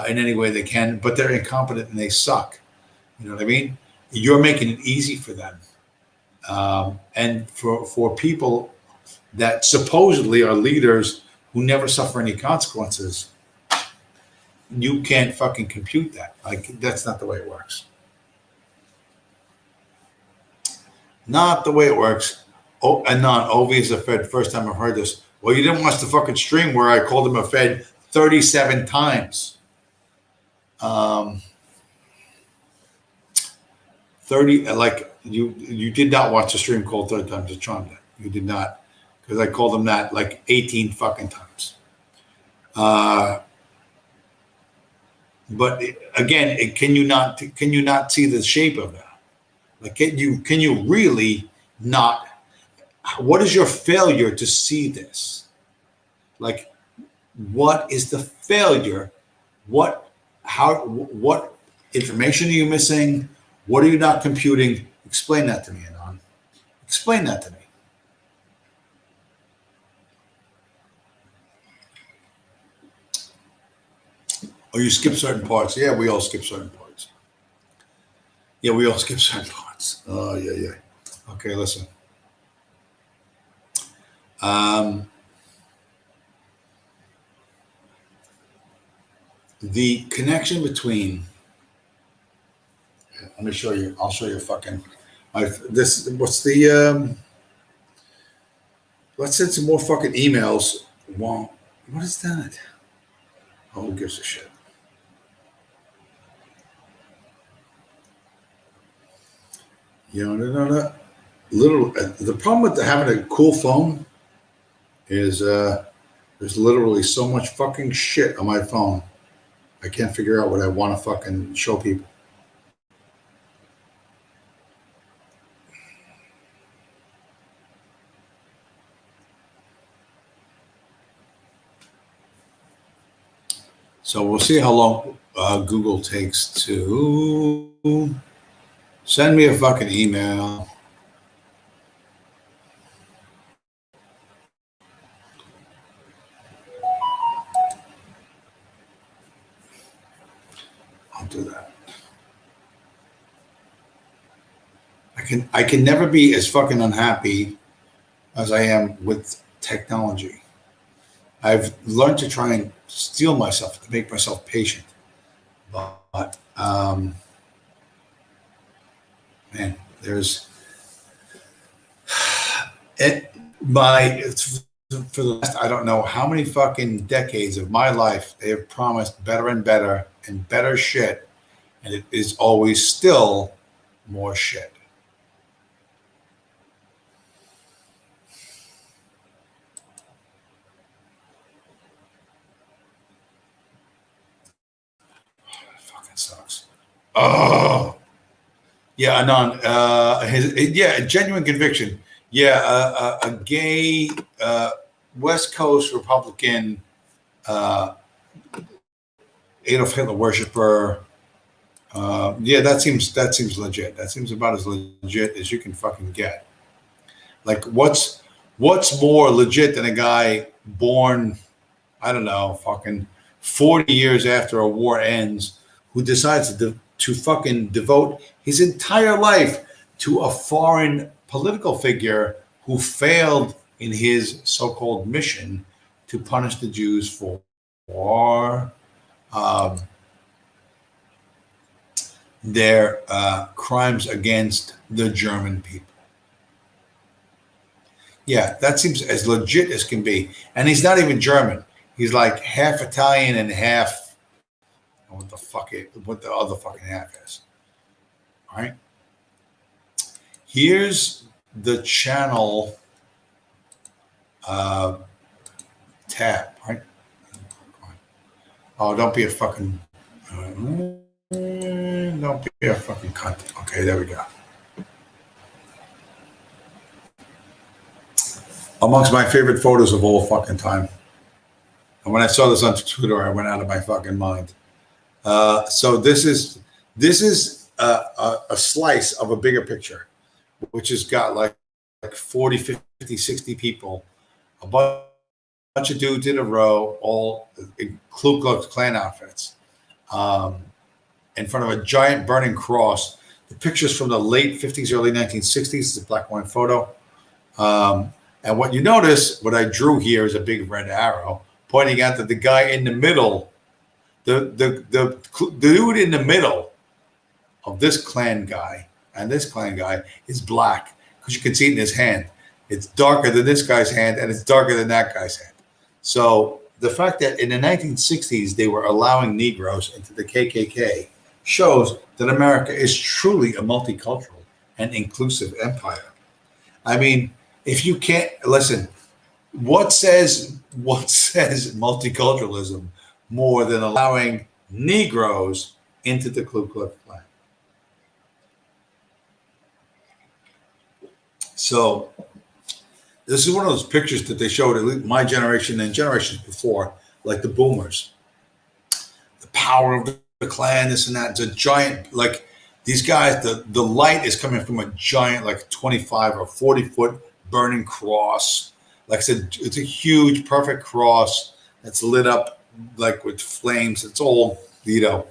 in any way they can, but they're incompetent and they suck. You know what I mean? You're making it easy for them. And for people that supposedly are leaders who never suffer any consequences, you can't fucking compute that. Like, that's not the way it works. Not the way it works. Oh, and non Ovi is a Fed. First time I've heard this. Well, you didn't watch the fucking stream where I called him a Fed 37 times. 30, like you did not watch the stream called 30 times to Trump. You did not, because I called him that like 18 fucking times. But again, can you not see the shape of that? Like, can you really not? What is your failure to see this? Like, what is the failure? What information are you missing? What are you not computing? Explain that to me, Anon. Explain that to me. Or you skip certain parts. Yeah, we all skip certain parts. Yeah, we all skip certain parts. Oh, yeah. Okay, listen. The connection between, let me show you. I'll show you fucking, what's the, let's send some more fucking emails. Wow, what is that? Oh, who gives a shit? No. The problem with having a cool phone is there's literally so much fucking shit on my phone. I can't figure out what I want to fucking show people. So we'll see how long Google takes to send me a fucking email. I'll do that. I can never be as fucking unhappy as I am with technology. I've learned to try and steel myself, to make myself patient. But man, there's for the last, I don't know how many fucking decades of my life, they have promised better and better and better shit, and it is always still more shit. That fucking sucks. Oh, yeah, Anon. Genuine conviction. Yeah, a gay West Coast Republican, Adolf Hitler worshiper. Yeah, that seems legit. That seems about as legit as you can fucking get. Like, what's more legit than a guy born, I don't know, fucking 40 years after a war ends, who decides to fucking devote his entire life to a foreign political figure who failed in his so-called mission to punish the Jews for their crimes against the German people. Yeah, that seems as legit as can be. And he's not even German. He's like half Italian and half, what the other fucking half is. All right. Here's the channel tab, right? Oh, don't be a fucking, don't be a fucking cunt. Okay, there we go. Amongst my favorite photos of all fucking time. And when I saw this on Twitter, I went out of my fucking mind. So this is a slice of a bigger picture, which has got like 40, 50, 60 people, a bunch of dudes in a row, all in Ku Klux Klan outfits, in front of a giant burning cross. The picture's from the late 50s, early 1960s. It's a black and white photo. And what you notice, what I drew here is a big red arrow pointing out that the guy in the middle, the dude in the middle of this Klan guy and this Klan guy is black, because you can see it in his hand. It's darker than this guy's hand, and it's darker than that guy's hand. So the fact that in the 1960s they were allowing Negroes into the KKK shows that America is truly a multicultural and inclusive empire. I mean, if you can't listen, what says multiculturalism more than allowing Negroes into the Ku Klux Klan? So this is one of those pictures that they showed at least my generation and generations before, like the boomers. The power of the Klan, this and that. It's a giant, like these guys, the light is coming from a giant, like 25 or 40 foot burning cross. Like I said, it's a huge, perfect cross that's lit up like with flames. It's all, it's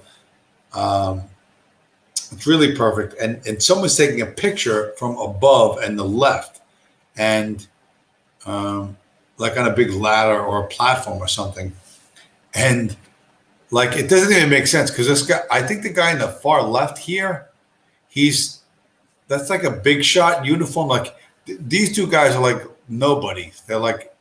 really perfect. And someone's taking a picture from above and the left, and like on a big ladder or a platform or something. And like, it doesn't even make sense because this guy, I think the guy in the far left here, that's like a big shot uniform. Like these two guys are like nobodies. They're like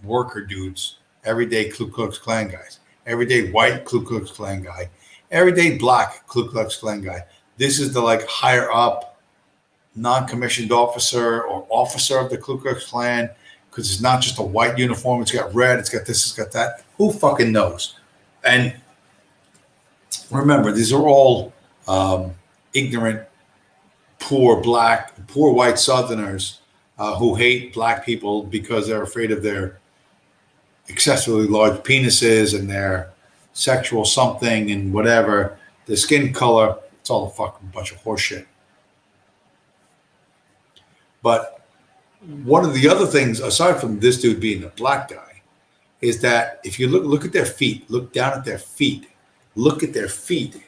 worker dudes, everyday Ku Klux Klan guys, everyday white Ku Klux Klan guy, everyday black Ku Klux Klan guy. This is the like higher up non-commissioned officer or officer of the Ku Klux Klan, because it's not just a white uniform. It's got red, it's got this, it's got that. Who fucking knows? And remember, these are all ignorant, poor white Southerners who hate black people because they're afraid of their excessively large penises and their sexual something and whatever, their skin color. It's all a fucking bunch of horseshit. But one of the other things, aside from this dude being a black guy, is that if you look at their feet, look down at their feet, look at their feet.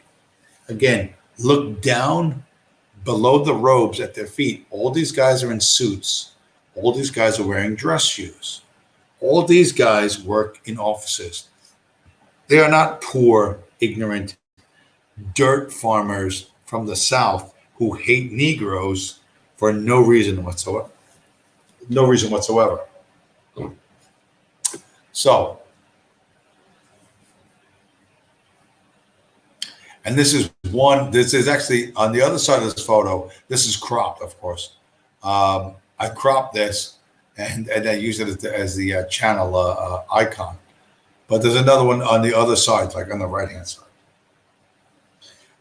Again, look down below the robes at their feet. All these guys are in suits. All these guys are wearing dress shoes. All these guys work in offices. They are not poor, ignorant, dirt farmers from the South who hate Negroes for no reason whatsoever. No reason whatsoever. So, and this is actually on the other side of this photo. This is cropped, of course. I cropped this and I use it as the channel icon. But there's another one on the other side, like on the right-hand side.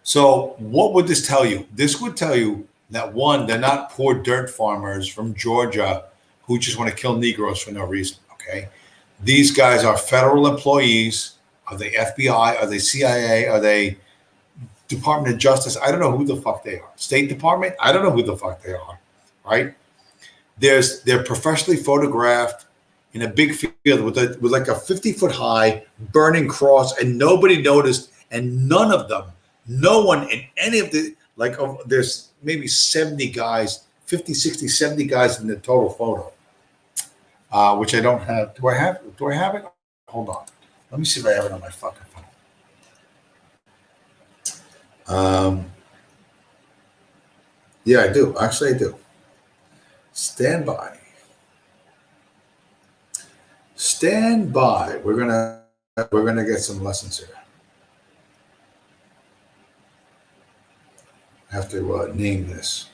So what would this tell you? This would tell you that, one, they're not poor dirt farmers from Georgia who just want to kill Negroes for no reason, okay? These guys are federal employees. Are they FBI? Are they CIA? Are they Department of Justice? I don't know who the fuck they are. State Department? I don't know who the fuck they are, right? They're professionally photographed in a big field with like a 50-foot high burning cross, and nobody noticed, and none of them, no one in any of the, like, there's maybe 70 guys, 50, 60, 70 guys in the total photo, which I don't have. Do I have it? Hold on. Let me see if I have it on my fucking phone. Yeah, I do. Actually, I do. Stand by. Stand by. We're gonna get some lessons here. I have to name this.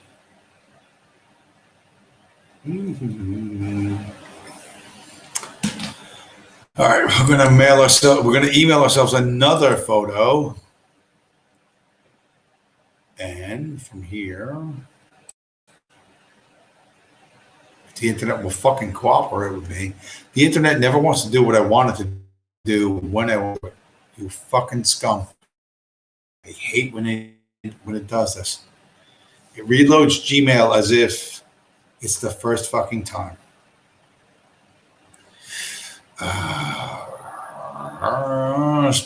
All right, we're gonna email ourselves another photo. And from here, if the internet will fucking cooperate with me. The internet never wants to do what I want it to do when I want it. You fucking scum. I hate when it does this. It reloads Gmail as if it's the first fucking time. This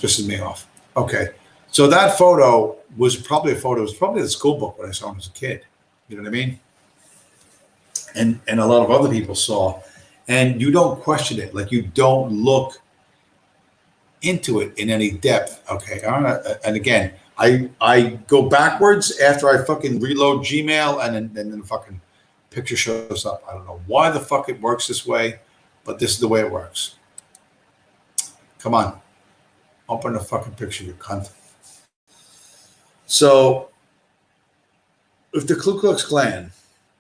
pisses me off. Okay. So that photo was probably the school book when I saw him as a kid. You know what I mean? And a lot of other people saw. And you don't question it. Like, you don't look into it in any depth. Okay. And again, I go backwards after I fucking reload Gmail and then fucking Picture shows up. I don't know why the fuck it works this way, but this is the way it works. Come on. Open the fucking picture, you cunt. So, if the Ku Klux Klan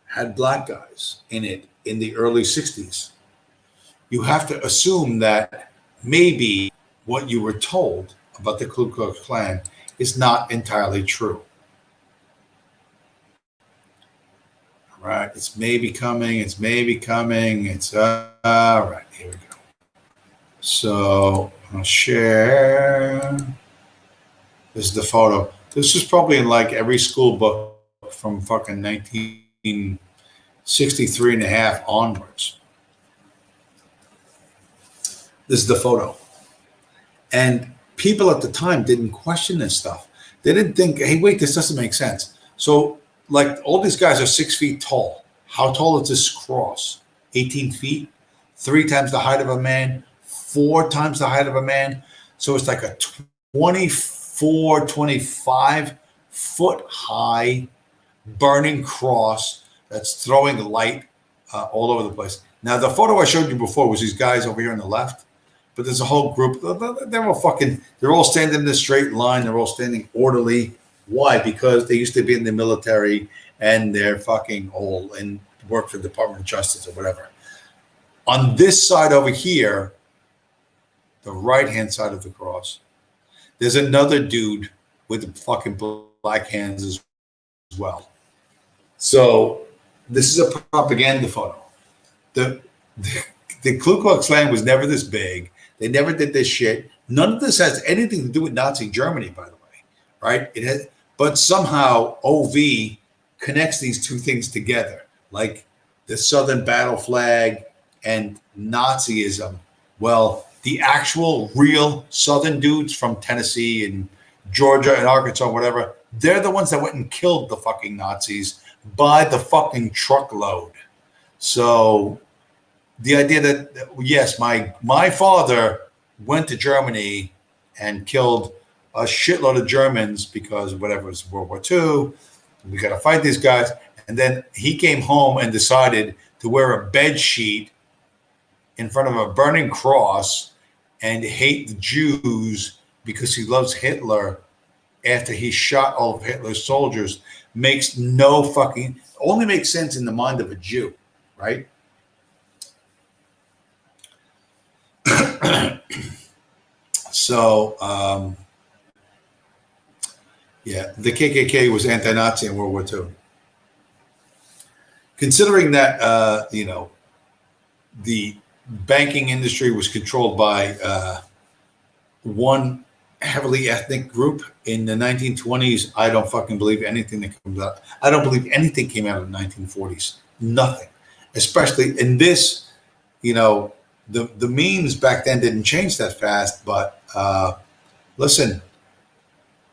had black guys in it in the early 60s, you have to assume that maybe what you were told about the Ku Klux Klan is not entirely true. All right, it's maybe coming. It's all right. Here we go. So I'll share. This is the photo. This is probably in like every school book from fucking 1963 and a half onwards. This is the photo. And people at the time didn't question this stuff. They didn't think, hey, wait, this doesn't make sense. So, like, all these guys are 6 feet tall. How tall is this cross? 18 feet? 3 times the height of a man? 4 times the height of a man? So it's like a 24, 25 foot high burning cross that's throwing light all over the place. Now, the photo I showed you before was these guys over here on the left. But there's a whole group. They're all standing in a straight line. They're all standing orderly. Why? Because they used to be in the military and they're fucking old and work for the Department of Justice or whatever. On this side over here, the right-hand side of the cross, there's another dude with fucking black hands as well. So this is a propaganda photo. The Ku Klux Klan was never this big. They never did this shit. None of this has anything to do with Nazi Germany, by the way, right? It has, but somehow OV connects these two things together, like the Southern battle flag and Nazism. Well, the actual real Southern dudes from Tennessee and Georgia and Arkansas, whatever, they're the ones that went and killed the fucking Nazis by the fucking truckload. So the idea that, yes, my father went to Germany and killed a shitload of Germans because whatever, it was World War II. We got to fight these guys. And then he came home and decided to wear a bed sheet in front of a burning cross and hate the Jews because he loves Hitler after he shot all of Hitler's soldiers makes no fucking, only makes sense in the mind of a Jew, right? So, yeah, the KKK was anti-Nazi in World War II. Considering that, the banking industry was controlled by one heavily ethnic group in the 1920s, I don't fucking believe anything that comes out. I don't believe anything came out of the 1940s. Nothing. Especially in this, the memes back then didn't change that fast, but listen,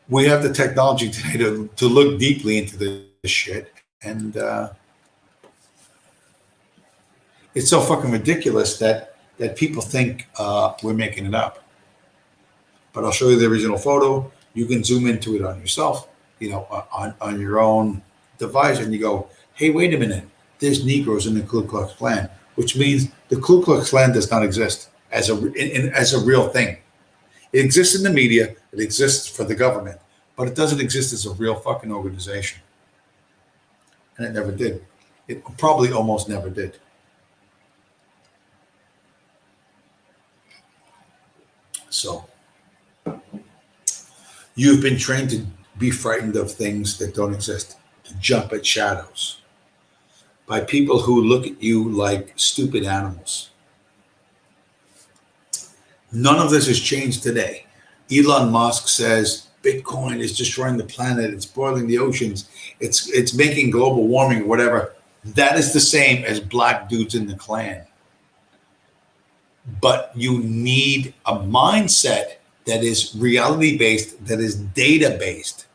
we have the technology today to look deeply into this shit, and it's so fucking ridiculous that people think we're making it up. But I'll show you the original photo. You can zoom into it on yourself, on your own device, and you go, hey, wait a minute, there's Negroes in the Ku Klux Klan, which means the Ku Klux Klan does not exist as a real thing. It exists in the media, it exists for the government, but it doesn't exist as a real fucking organization. And it never did. It probably almost never did. So, you've been trained to be frightened of things that don't exist, to jump at shadows by people who look at you like stupid animals. None of this has changed today. Elon Musk says Bitcoin is destroying the planet, it's boiling the oceans, it's making global warming or whatever. That is the same as black dudes in the Klan. But you need a mindset that is reality-based, that is data-based,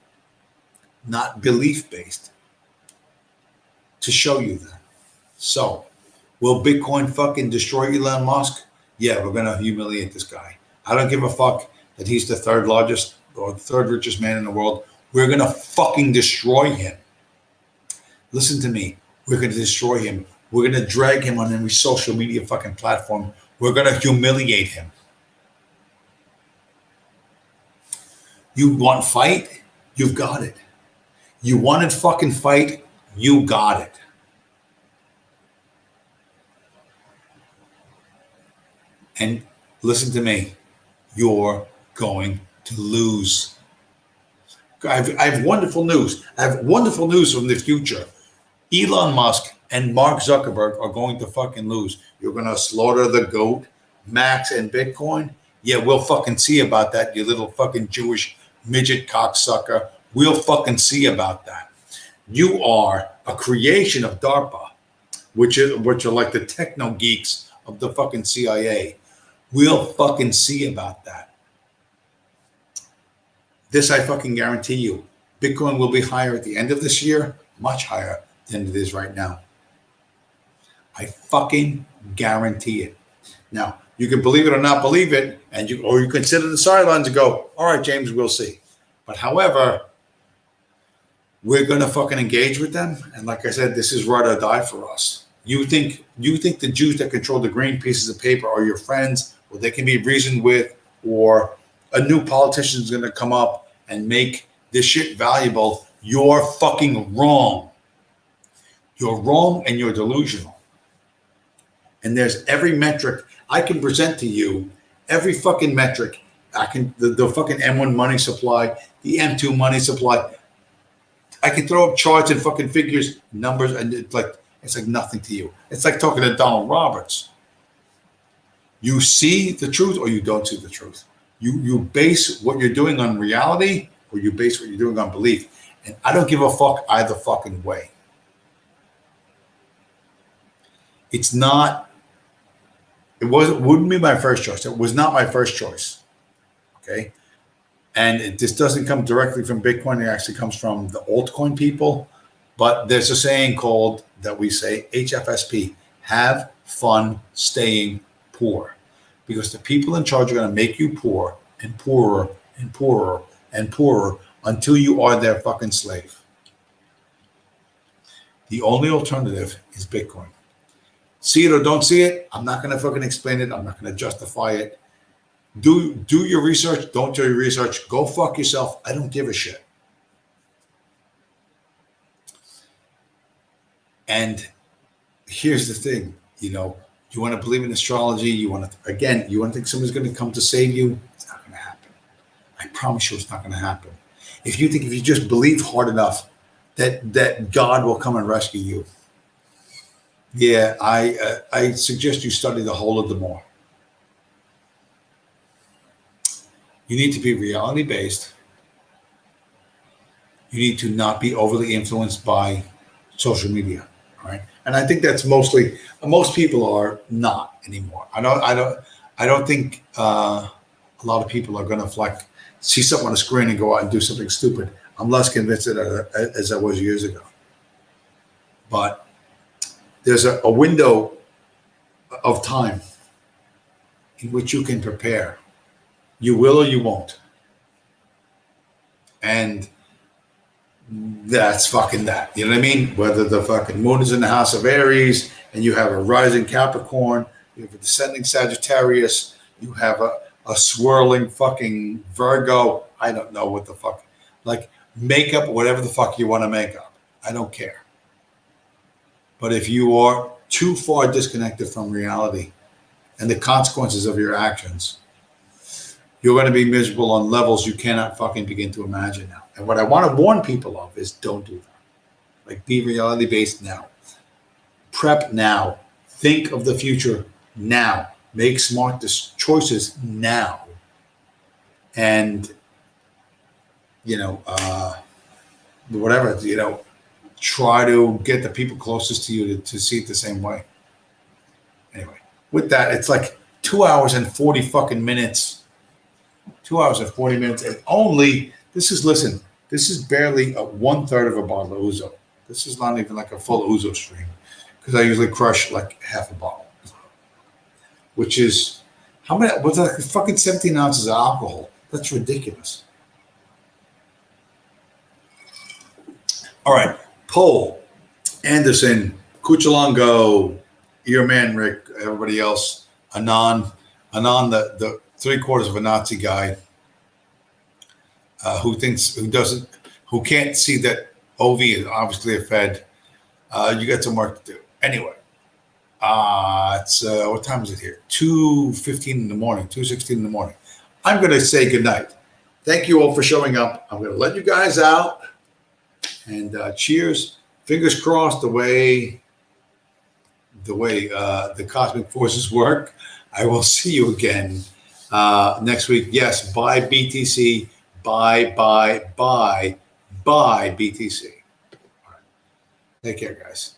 not belief-based, to show you that. So, will Bitcoin fucking destroy Elon Musk? Yeah, we're going to humiliate this guy. I don't give a fuck that he's the third largest or the third richest man in the world. We're going to fucking destroy him. Listen to me. We're going to destroy him. We're going to drag him on every social media fucking platform. We're going to humiliate him. You want fight? You've got it. You wanted fucking fight? You got it. And listen to me. You're going to lose. I have wonderful news. I have wonderful news from the future. Elon Musk and Mark Zuckerberg are going to fucking lose. You're going to slaughter the goat, Max, and Bitcoin? Yeah, we'll fucking see about that, you little fucking Jewish midget cocksucker. We'll fucking see about that. You are a creation of DARPA, which are like the techno geeks of the fucking CIA. We'll fucking see about that. This I fucking guarantee you. Bitcoin will be higher at the end of this year, much higher than it is right now. I fucking guarantee it. Now, you can believe it or not believe it, or you can sit on the sidelines and go, all right, James, we'll see. But however, we're going to fucking engage with them. And like I said, this is ride or die for us. You think the Jews that control the green pieces of paper are your friends, or they can be reasoned with, or a new politician is going to come up and make this shit valuable? You're fucking wrong. You're wrong and you're delusional. And there's every metric I can present to you, every fucking metric. The fucking M1 money supply, the M2 money supply. I can throw up charts and fucking figures, numbers, and it's like nothing to you. It's like talking to Donald Roberts. You see the truth or you don't see the truth. You base what you're doing on reality or you base what you're doing on belief. And I don't give a fuck either fucking way. It wouldn't be my first choice. It was not my first choice. Okay. And this doesn't come directly from Bitcoin. It actually comes from the altcoin people. But there's a saying that we say, HFSP, have fun staying poor. Because the people in charge are going to make you poor and poorer and poorer and poorer until you are their fucking slave. The only alternative is Bitcoin. See it or don't see it. I'm not going to fucking explain it. I'm not going to justify it. Do your research. Don't do your research. Go fuck yourself. I don't give a shit. And here's the thing, you want to believe in astrology. You want to think somebody's going to come to save you. It's not going to happen. I promise you it's not going to happen. If you just believe hard enough that God will come and rescue you. Yeah, I suggest you study the whole of the more. You need to be reality based. You need to not be overly influenced by social media, right? And I think that's most people are not anymore. I don't think a lot of people are going to see something on a screen and go out and do something stupid. I'm less convinced of that as I was years ago. But there's a window of time in which you can prepare. You will or you won't. And that's fucking that. You know what I mean? Whether the fucking moon is in the house of Aries and you have a rising Capricorn, you have a descending Sagittarius, you have a swirling fucking Virgo. I don't know what the fuck. Make up whatever the fuck you want to make up. I don't care. But if you are too far disconnected from reality and the consequences of your actions, you're going to be miserable on levels you cannot fucking begin to imagine now. And what I want to warn people of is don't do that. Be reality based now. Prep now. Think of the future now. Make smart choices now. And, try to get the people closest to you to see it the same way. Anyway, with that, it's 2 hours and 40 fucking minutes. 2 hours and 40 minutes. And this is barely 1/3 of a bottle of Ouzo. This is not even a full Ouzo stream because I usually crush half a bottle, which is how many? What's fucking 17 ounces of alcohol? That's ridiculous. All right, poll. Anderson, Cuchalongo, your man Rick, everybody else, Anon, the three-quarters of a Nazi guy who can't see that OV is obviously a Fed. You got some work to do. Anyway, it's what time is it here? 2:15 in the morning, 2:16 in the morning. I'm going to say goodnight. Thank you all for showing up. I'm going to let you guys out. And cheers. Fingers crossed the way the cosmic forces work. I will see you again next week. Yes, buy BTC. Buy BTC. All right. Take care, guys.